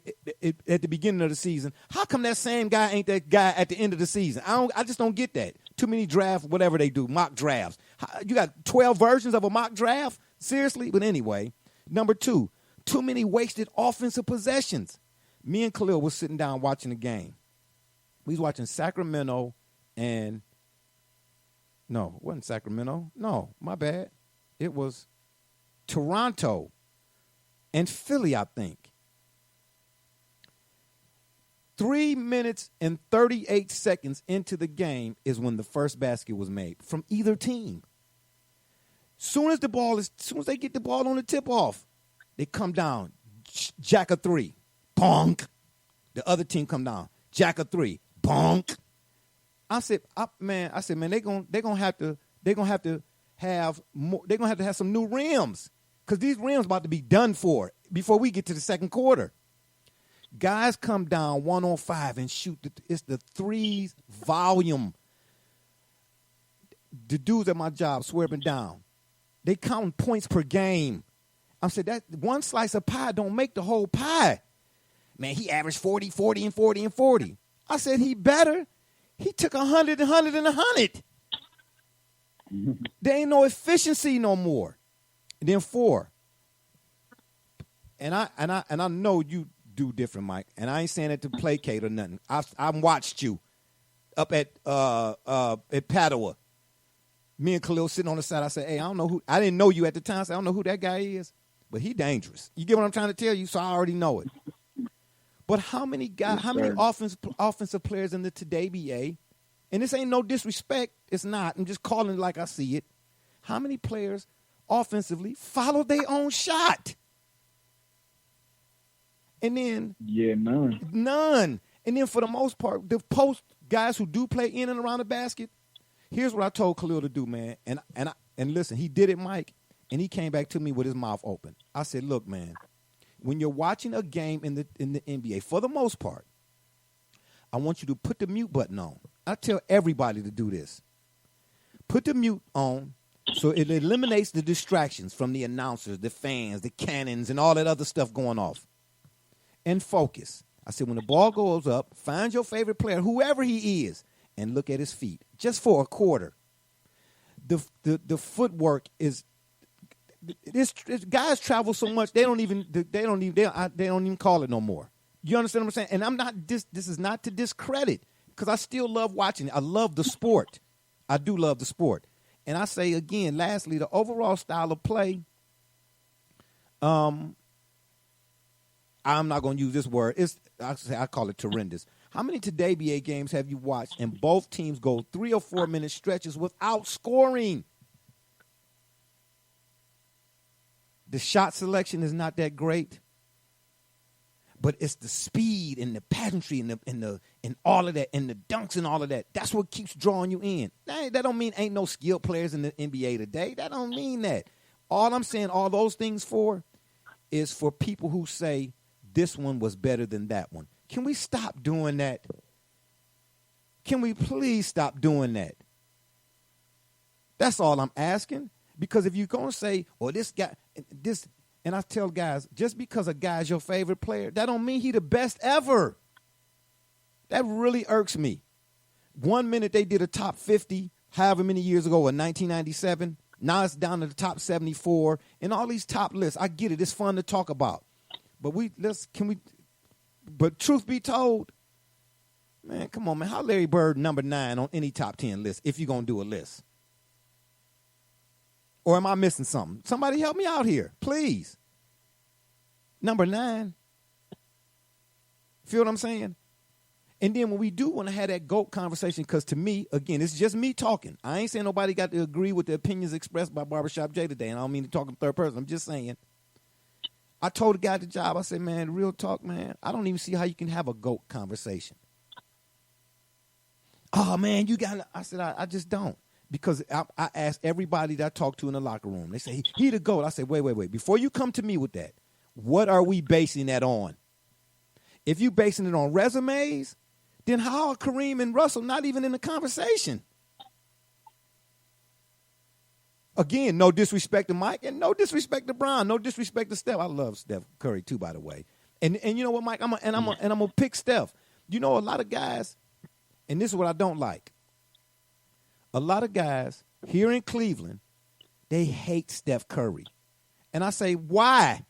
the beginning of the season, how come that same guy ain't that guy at the end of the season? I just don't get that. Too many drafts, whatever they do, mock drafts. You got 12 versions of a mock draft? Seriously? But anyway, number 2, too many wasted offensive possessions. Me and Khalil was sitting down watching the game. We was watching Sacramento and no, it wasn't Sacramento. No, my bad. It was Toronto and Philly, I think. 3 minutes and 38 seconds into the game is when the first basket was made from either team. Soon as they get the ball on the tip off, they come down, jack a 3, bonk. The other team come down, jack a 3, bonk. I said, man, they're gonna have to have more. They're gonna have to have some new rims because these rims about to be done for before we get to the second quarter. Guys come down 1-on-5 and shoot. It's the threes volume. The dudes at my job swearing down. They counting points per game. I said that one slice of pie don't make the whole pie. Man, he averaged 40, 40, and 40, and 40. I said he better. He took 100, 100, and 100. There ain't no efficiency no more. And then 4. And I know you do different, Mike. And I ain't saying it to placate or nothing. I watched you up at Padua. Me and Khalil sitting on the side. I said, hey, I didn't know you at the time. I said, I don't know who that guy is, but he dangerous. You get what I'm trying to tell you? So I already know it. But how many offensive players in the today BA, and this ain't no disrespect, it's not. I'm just calling it like I see it. How many players offensively follow their own shot? And then none. And then for the most part, the post guys who do play in and around the basket, here's what I told Khalil to do, man. And listen, he did it, Mike, and he came back to me with his mouth open. I said, look, man, when you're watching a game in the NBA, for the most part, I want you to put the mute button on. I tell everybody to do this. Put the mute on so it eliminates the distractions from the announcers, the fans, the cannons, and all that other stuff going off. And focus. I said, when the ball goes up, find your favorite player, whoever he is, and look at his feet, just for a quarter. The footwork is. This guys travel so much they don't even call it no more. You understand what I'm saying? And I'm not this is not to discredit because I still love watching it. I love the sport. I do love the sport. And I say again, lastly, the overall style of play. I'm not going to use this word. I call it horrendous. How many Today BA games have you watched and both teams go 3 or 4 minute stretches without scoring? The shot selection is not that great, but it's the speed and the pageantry and all of that and the dunks and all of that. That's what keeps drawing you in. That don't mean ain't no skilled players in the NBA today. That don't mean that. All I'm saying all those things for is for people who say this one was better than that one. Can we stop doing that? Can we please stop doing that? That's all I'm asking. Because if you're going to say, well, this guy, and I tell guys, just because a guy's your favorite player, that don't mean he the best ever. That really irks me. 1 minute they did a top 50, however many years ago, in 1997. Now it's down to the top 74 and all these top lists. I get it. It's fun to talk about. But but truth be told, man, come on, man. How Larry Bird number 9 on any top 10 list if you're going to do a list? Or am I missing something? Somebody help me out here, please. Number 9. Feel what I'm saying? And then when we do want to have that GOAT conversation, because to me, again, it's just me talking. I ain't saying nobody got to agree with the opinions expressed by Barbershop Jay today, and I don't mean to talk in third person. I'm just saying. I told the guy at the job, I said, man, real talk, man, I don't even see how you can have a GOAT conversation. Oh, man, you got – I said, I just don't. Because I asked everybody that I talked to in the locker room. They say, he the GOAT. I said, wait. Before you come to me with that, what are we basing that on? If you basing it on resumes, then how are Kareem and Russell not even in the conversation? Again, no disrespect to Mike and no disrespect to Bron, no disrespect to Steph. I love Steph Curry too, by the way. And you know what, Mike? I'm gonna pick Steph. You know, a lot of guys, and this is what I don't like. A lot of guys here in Cleveland, they hate Steph Curry. And I say, why?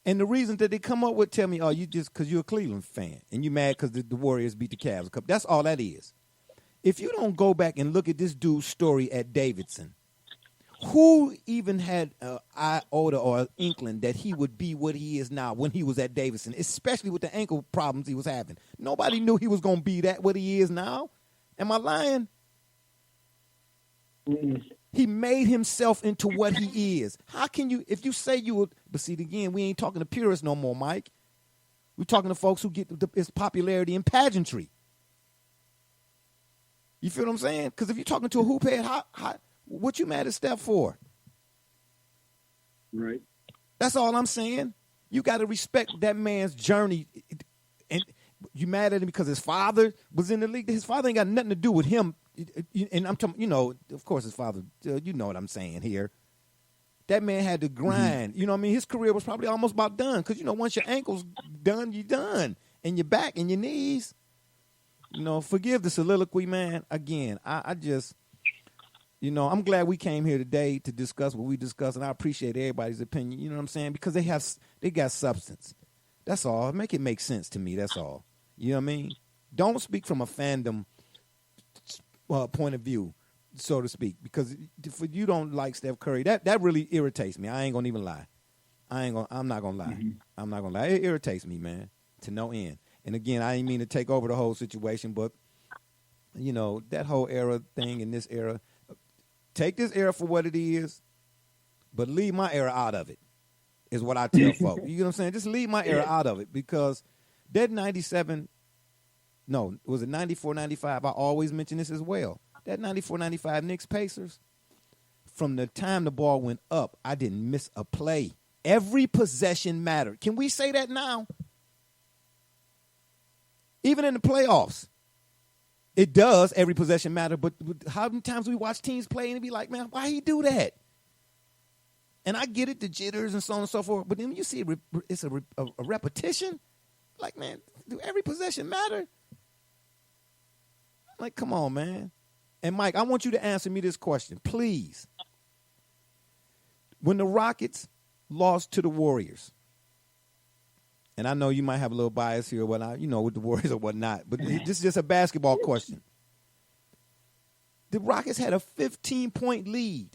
And the reason that they come up with, tell me, oh, you just because you're a Cleveland fan and you mad because the Warriors beat the Cavs. That's all that is. If you don't go back and look at this dude's story at Davidson, who even had an iota or an inkling that he would be what he is now when he was at Davidson, especially with the ankle problems he was having? Nobody knew he was going to be what he is now. Am I lying? He made himself into what he is. How can you, if you say you would, but see, again, we ain't talking to purists no more, Mike. We're talking to folks who get his popularity in pageantry. You feel what I'm saying? Because if you're talking to a hoop head, what you mad at Steph for? Right. That's all I'm saying. You got to respect that man's journey. And you mad at him because his father was in the league? His father ain't got nothing to do with him. And I'm talking, you know, of course his father, you know what I'm saying here. That man had to grind. You know what I mean? His career was probably almost about done because, you know, once your ankle's done, you're done. And your back and your knees. You know, forgive the soliloquy, man. Again, I just, you know, I'm glad we came here today to discuss what we discussed, and I appreciate everybody's opinion. You know what I'm saying? Because they got substance. That's all. Make it make sense to me. That's all. You know what I mean? Don't speak from a fandom point of view, so to speak, because if you don't like Steph Curry, that really irritates me. I ain't gonna even lie. I'm not gonna lie. I'm not gonna lie. It irritates me, man, to no end. And again, I didn't mean to take over the whole situation, but you know, that whole era thing in this era, take this era for what it is, but leave my era out of it, is what I tell folks. You know what I'm saying? Just leave my era out of it, because that 97, no, was it 94, 95? I always mention this as well. That 94, 95 Knicks Pacers, from the time the ball went up, I didn't miss a play. Every possession mattered. Can we say that now? Even in the playoffs, it does. Every possession matter. But how many times we watch teams play and be like, man, why he do that? And I get it, the jitters and so on and so forth. But then when you see it's a repetition, like, man, do every possession matter? Like, come on, man. And, Mike, I want you to answer me this question, please. When the Rockets lost to the Warriors, and I know you might have a little bias here or whatnot, you know, with the Warriors or whatnot, but this is just a basketball question. The Rockets had a 15-point lead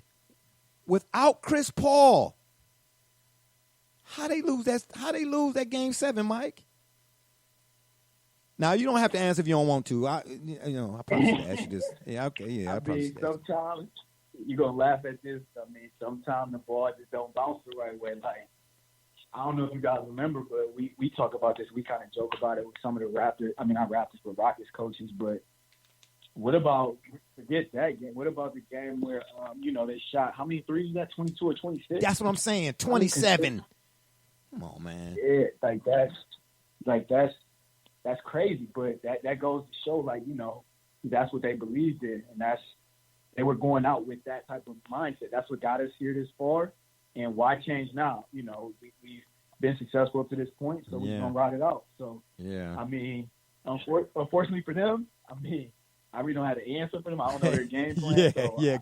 without Chris Paul. How they lose that game 7, Mike? Now, you don't have to answer if you don't want to. I probably should ask you this. Yeah, okay, yeah. I mean, sometimes you're going to laugh at this. I mean, sometimes the ball just don't bounce the right way. Like, I don't know if you guys remember, but we talk about this. We kind of joke about it with some of the Raptors. I mean, not Raptors, but Rockets coaches. But what about, forget that game. What about the game where, they shot, how many threes you got, 22 or 26? That's what I'm saying, 27. Come on, man. Yeah, that's crazy. But that goes to show, like, that's what they believed in. And they were going out with that type of mindset. That's what got us here this far. And why change now? We've been successful up to this point, so we're going to ride it out. So, yeah. I mean, unfortunately for them, I mean, I really don't have an answer for them. I don't know their game plan.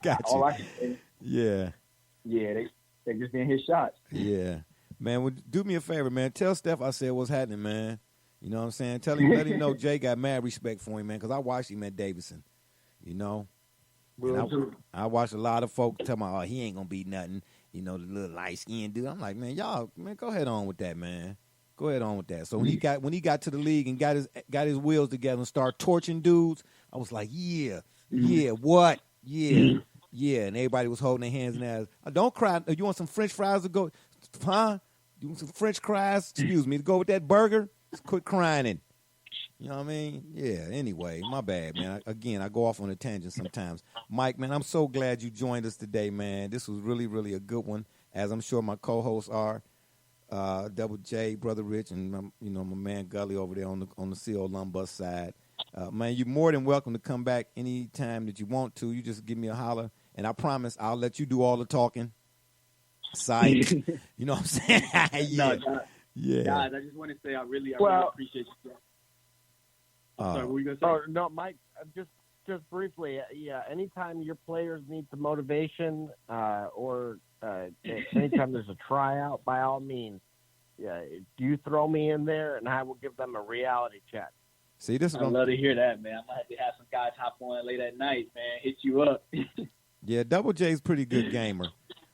Gotcha. All I can say, they just didn't hit shots. Yeah. Man, do me a favor, man. Tell Steph I said what's happening, man. You know what I'm saying? Let him know Jay got mad respect for him, man, because I watched him at Davidson, And I watched a lot of folks tell me, "Oh, he ain't gonna be nothing." You know, the little light skinned dude. I'm like, man, y'all, man, go ahead on with that, man. Go ahead on with that. So when he got to the league and got his wheels together and started torching dudes, I was like, yeah, what, yeah. And everybody was holding their hands and ass. Don't cry. You want some French fries to go? Huh? You want some French fries? Excuse me, to go with that burger? Just quit crying. You know what I mean? Yeah, anyway, my bad, man. I go off on a tangent sometimes. Mike, man, I'm so glad you joined us today, man. This was really, really a good one, as I'm sure my co-hosts are. Double J, Brother Rich, and my man Gully over there on the CO Lumbus side. Man, you're more than welcome to come back anytime that you want to. You just give me a holler, and I promise I'll let you do all the talking. Psych. You know what I'm saying? Yeah. No, guys, I just want to say I really appreciate you. Sorry, what were you gonna say? Oh no, Mike. Just briefly, anytime your players need some motivation, or anytime there's a tryout, by all means, you throw me in there, and I will give them a reality check. See, this is I'd love to hear that, man. I might have to have some guys hop on late at night, man. Hit you up. Yeah, Double J's pretty good gamer,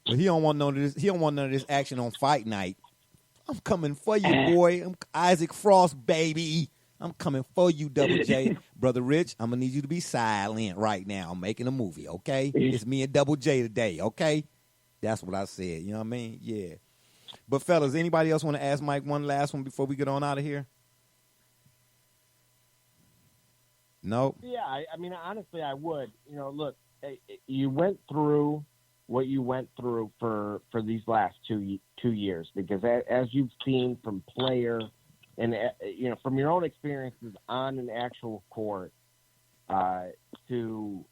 but he don't want none of this. He don't want none of this action on fight night. I'm coming for you, boy. I'm Isaac Frost, baby. I'm coming for you, Double J. Brother Rich, I'm going to need you to be silent right now. I'm making a movie, okay? It's me and Double J today, okay? That's what I said. You know what I mean? Yeah. But, fellas, anybody else want to ask Mike one last one before we get on out of here? No? Yeah, I mean, honestly, I would. Look, you went through what you went through for these last 2 years, because as you've seen from player – and, from your own experiences on an actual court to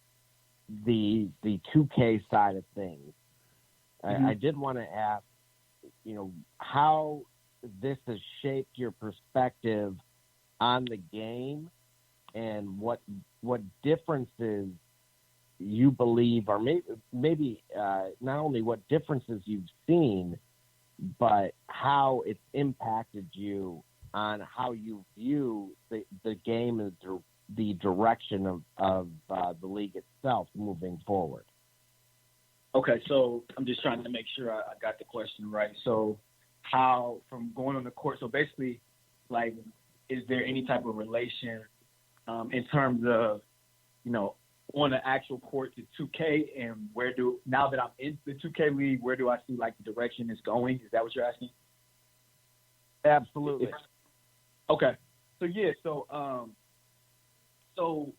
the 2K side of things, I did want to ask, how this has shaped your perspective on the game and what differences you believe, or maybe not only what differences you've seen, but how it's impacted you on how you view the game and the direction of the league itself moving forward. Okay, so I'm just trying to make sure I got the question right. So how, from going on the court, so basically, like, is there any type of relation in terms of, on the actual court to 2K, and now that I'm in the 2K league, where do I see, like, the direction it's going? Is that what you're asking? Absolutely. Okay. So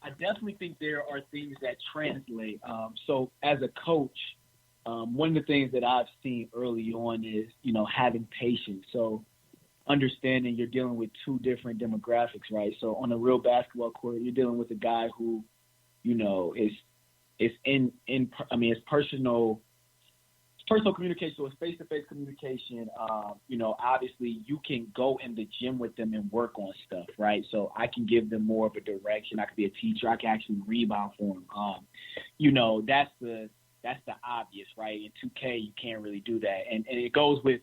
I definitely think there are things that translate. So as a coach, one of the things that I've seen early on is, having patience. So understanding you're dealing with two different demographics, right? So on a real basketball court, you're dealing with a guy who, is it's personal communication, so it's face-to-face communication. Obviously you can go in the gym with them and work on stuff, right? So I can give them more of a direction. I could be a teacher. I can actually rebound for them. That's the obvious, right? In 2K, you can't really do that. And it goes with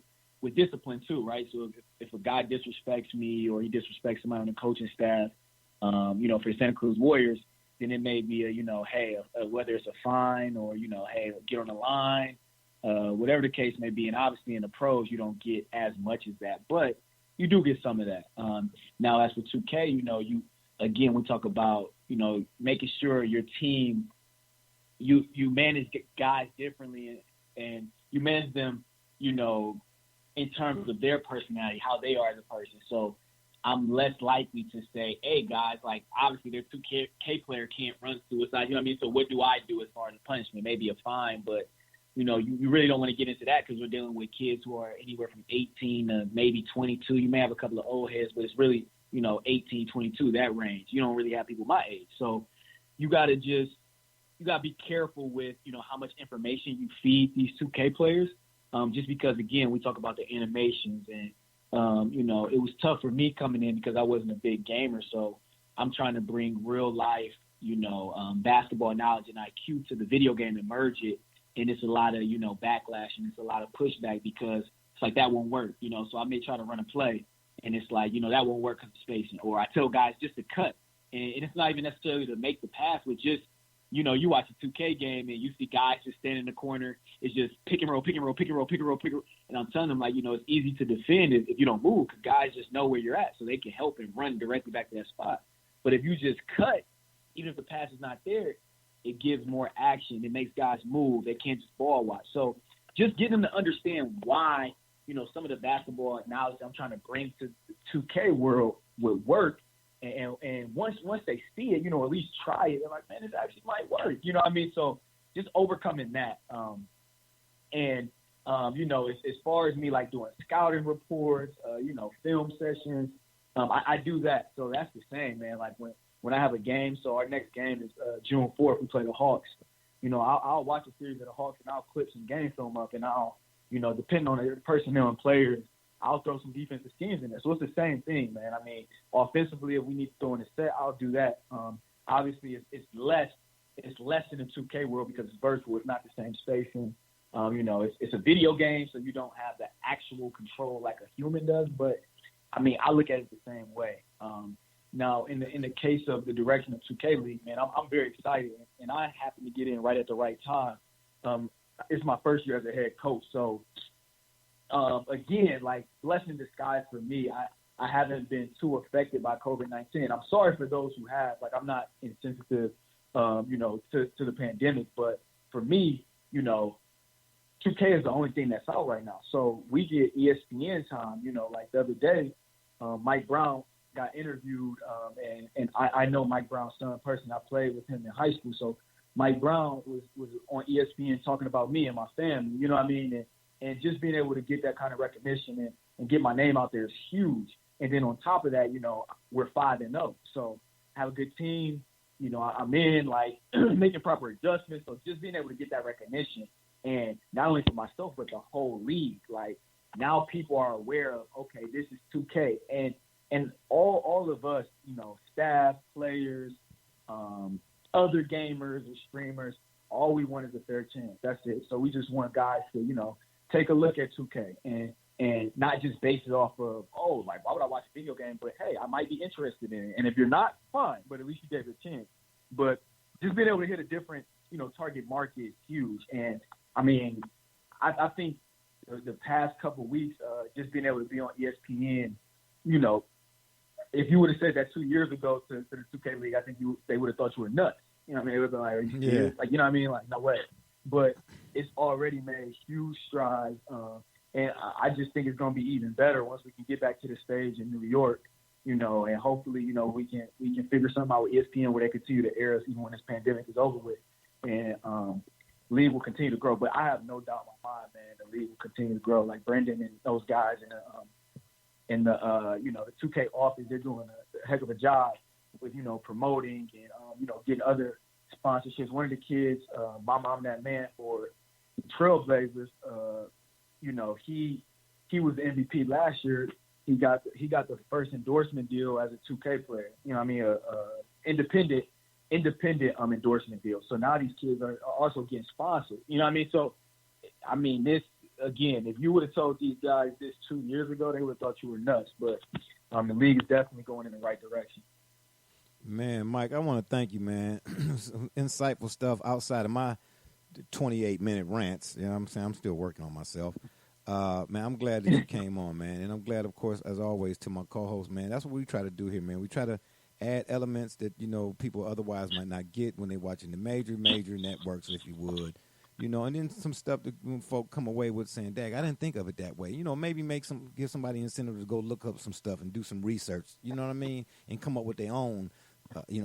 discipline too, right? So if a guy disrespects me or he disrespects somebody on the coaching staff, for the Santa Cruz Warriors, then it may be whether it's a fine or, hey, get on the line, whatever the case may be. And obviously in the pros, you don't get as much as that, but you do get some of that. Now, as for 2K, we talk about, making sure your team, you manage guys differently and you manage them, in terms of their personality, how they are as a person. So I'm less likely to say, hey, guys, like, obviously their 2K player can't run suicide. You know what I mean? So what do I do as far as punishment? Maybe a fine, but you really don't want to get into that because we're dealing with kids who are anywhere from 18 to maybe 22. You may have a couple of old heads, but it's really, 18, 22, that range. You don't really have people my age. So you got to be careful with, how much information you feed these 2K players. Just because, again, we talk about the animations and, it was tough for me coming in because I wasn't a big gamer. So I'm trying to bring real life, basketball knowledge and IQ to the video game and merge it. And it's a lot of, backlash and it's a lot of pushback because it's like that won't work, So I may try to run a play and it's like, that won't work because of spacing. Or I tell guys just to cut. And it's not even necessarily to make the pass, but just you watch a 2K game and you see guys just standing in the corner. It's just pick and roll, pick and roll, pick and roll, pick and roll, pick and roll. And I'm telling them, like, it's easy to defend if you don't move because guys just know where you're at, so they can help and run directly back to that spot. But if you just cut, even if the pass is not there, it gives more action. It makes guys move. They can't just ball watch. So just getting them to understand why, some of the basketball analogy I'm trying to bring to the 2K world would work. And once they see it, at least try it. They're like, man, this actually might work. You know what I mean? So just overcoming that. As far as me like doing scouting reports, film sessions, I do that. So that's the same, man. Like when I have a game, so our next game is June 4th, we play the Hawks. I'll watch a series of the Hawks and I'll clip some game film up and I'll, depending on the personnel and players, I'll throw some defensive schemes in there. So it's the same thing, man. I mean, offensively, if we need to throw in a set, I'll do that. Obviously, it's less in the 2K world because it's virtual. It's not the same spacing. It's a video game, so you don't have the actual control like a human does. But I mean, I look at it the same way. Now, in the case of the direction of 2K League, man, I'm very excited, and I happen to get in right at the right time. It's my first year as a head coach, so again, like blessing in disguise for me. I haven't been too affected by COVID-19. I'm sorry for those who have. Like, I'm not insensitive, to the pandemic, but for me, 2K is the only thing that's out right now. So we get ESPN time. Like the other day, Mike Brown got interviewed, and I know Mike Brown's son personally. I played with him in high school, so Mike Brown was on ESPN talking about me and my family. You know what I mean? And just being able to get that kind of recognition and get my name out there is huge. And then on top of that, we're 5-0, so have a good team. I'm in like making proper adjustments. So just being able to get that recognition, and not only for myself but the whole league. Like now people are aware of, okay, this is 2K, and all of us, staff, players, other gamers and streamers, all we want is a fair chance. That's it. So we just want guys to, take a look at 2K and not just base it off of, why would I watch a video game? But hey, I might be interested in it. And if you're not, fine, but at least you gave it a chance. But just being able to hit a different, target market is huge. And I mean, I think the past couple of weeks, just being able to be on ESPN, if you would have said that 2 years ago to the 2K League, I think they would have thought you were nuts. You know what I mean? It would have been like, are you serious? Like, you know what I mean? Like, no way. But it's already made huge strides. And I just think it's going to be even better once we can get back to the stage in New York, and hopefully, we can figure something out with ESPN where they continue to air us even when this pandemic is over with. And league will continue to grow. But I have no doubt in my mind, man, the league will continue to grow. Like Brendan and those guys in the 2K office, they're doing a heck of a job with, promoting and, getting other sponsorships. One of the kids, my mom, that man for Trailblazers, he was the MVP last year. He got the first endorsement deal as a 2K player. Independent endorsement deal. So now these kids are also getting sponsored. You know what I mean? So, I mean, this, again, if you would have told these guys this 2 years ago, they would have thought you were nuts. But the league is definitely going in the right direction. Man, Mike, I want to thank you, man. Some insightful stuff outside of my 28-minute rants. You know what I'm saying? I'm still working on myself. Man, I'm glad that you came on, man. And I'm glad, of course, as always, to my co-host, man. That's what we try to do here, man. We try to add elements that, people otherwise might not get when they're watching the major networks, if you would. And then some stuff that when folk come away with saying, dang, I didn't think of it that way. Maybe give somebody incentive to go look up some stuff and do some research, you know what I mean? And come up with their own,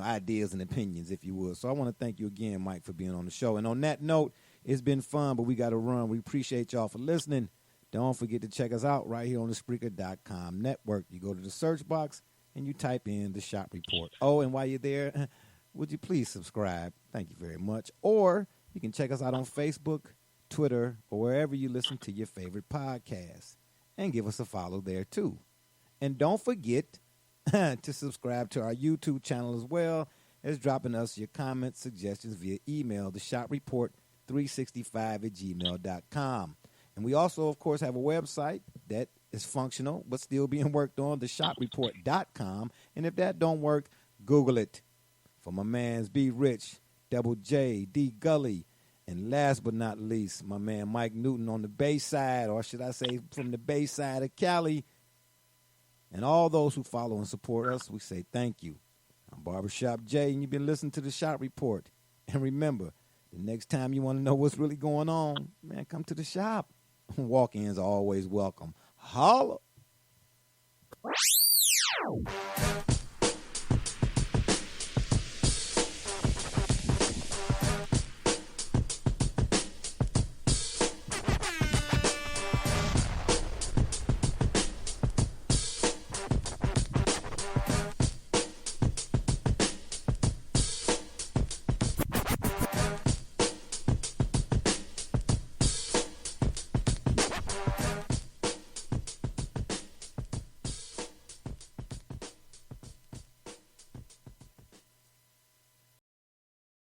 ideas and opinions, if you would. So I want to thank you again, Mike, for being on the show. And on that note, it's been fun, but we got to run. We appreciate y'all for listening. Don't forget to check us out right here on the Spreaker.com network. You go to the search box and you type in The Shop Report. Oh, and while you're there, would you please subscribe? Thank you very much. Or you can check us out on Facebook, Twitter, or wherever you listen to your favorite podcasts. And give us a follow there, too. And don't forget to subscribe to our YouTube channel as well as dropping us your comments, suggestions via email, theshopreport365@gmail.com. And we also, of course, have a website that is functional but still being worked on, theshopreport.com. And if that don't work, Google it. For my mans, be rich. Double J, D Gully, and last but not least, my man Mike Newton on the Bay side, or should I say from the Bay side of Cali. And all those who follow and support us, we say thank you. I'm Barbershop Jay, and you've been listening to the Shop Report. And remember, the next time you want to know what's really going on, man, come to the shop. Walk-ins are always welcome. Holla!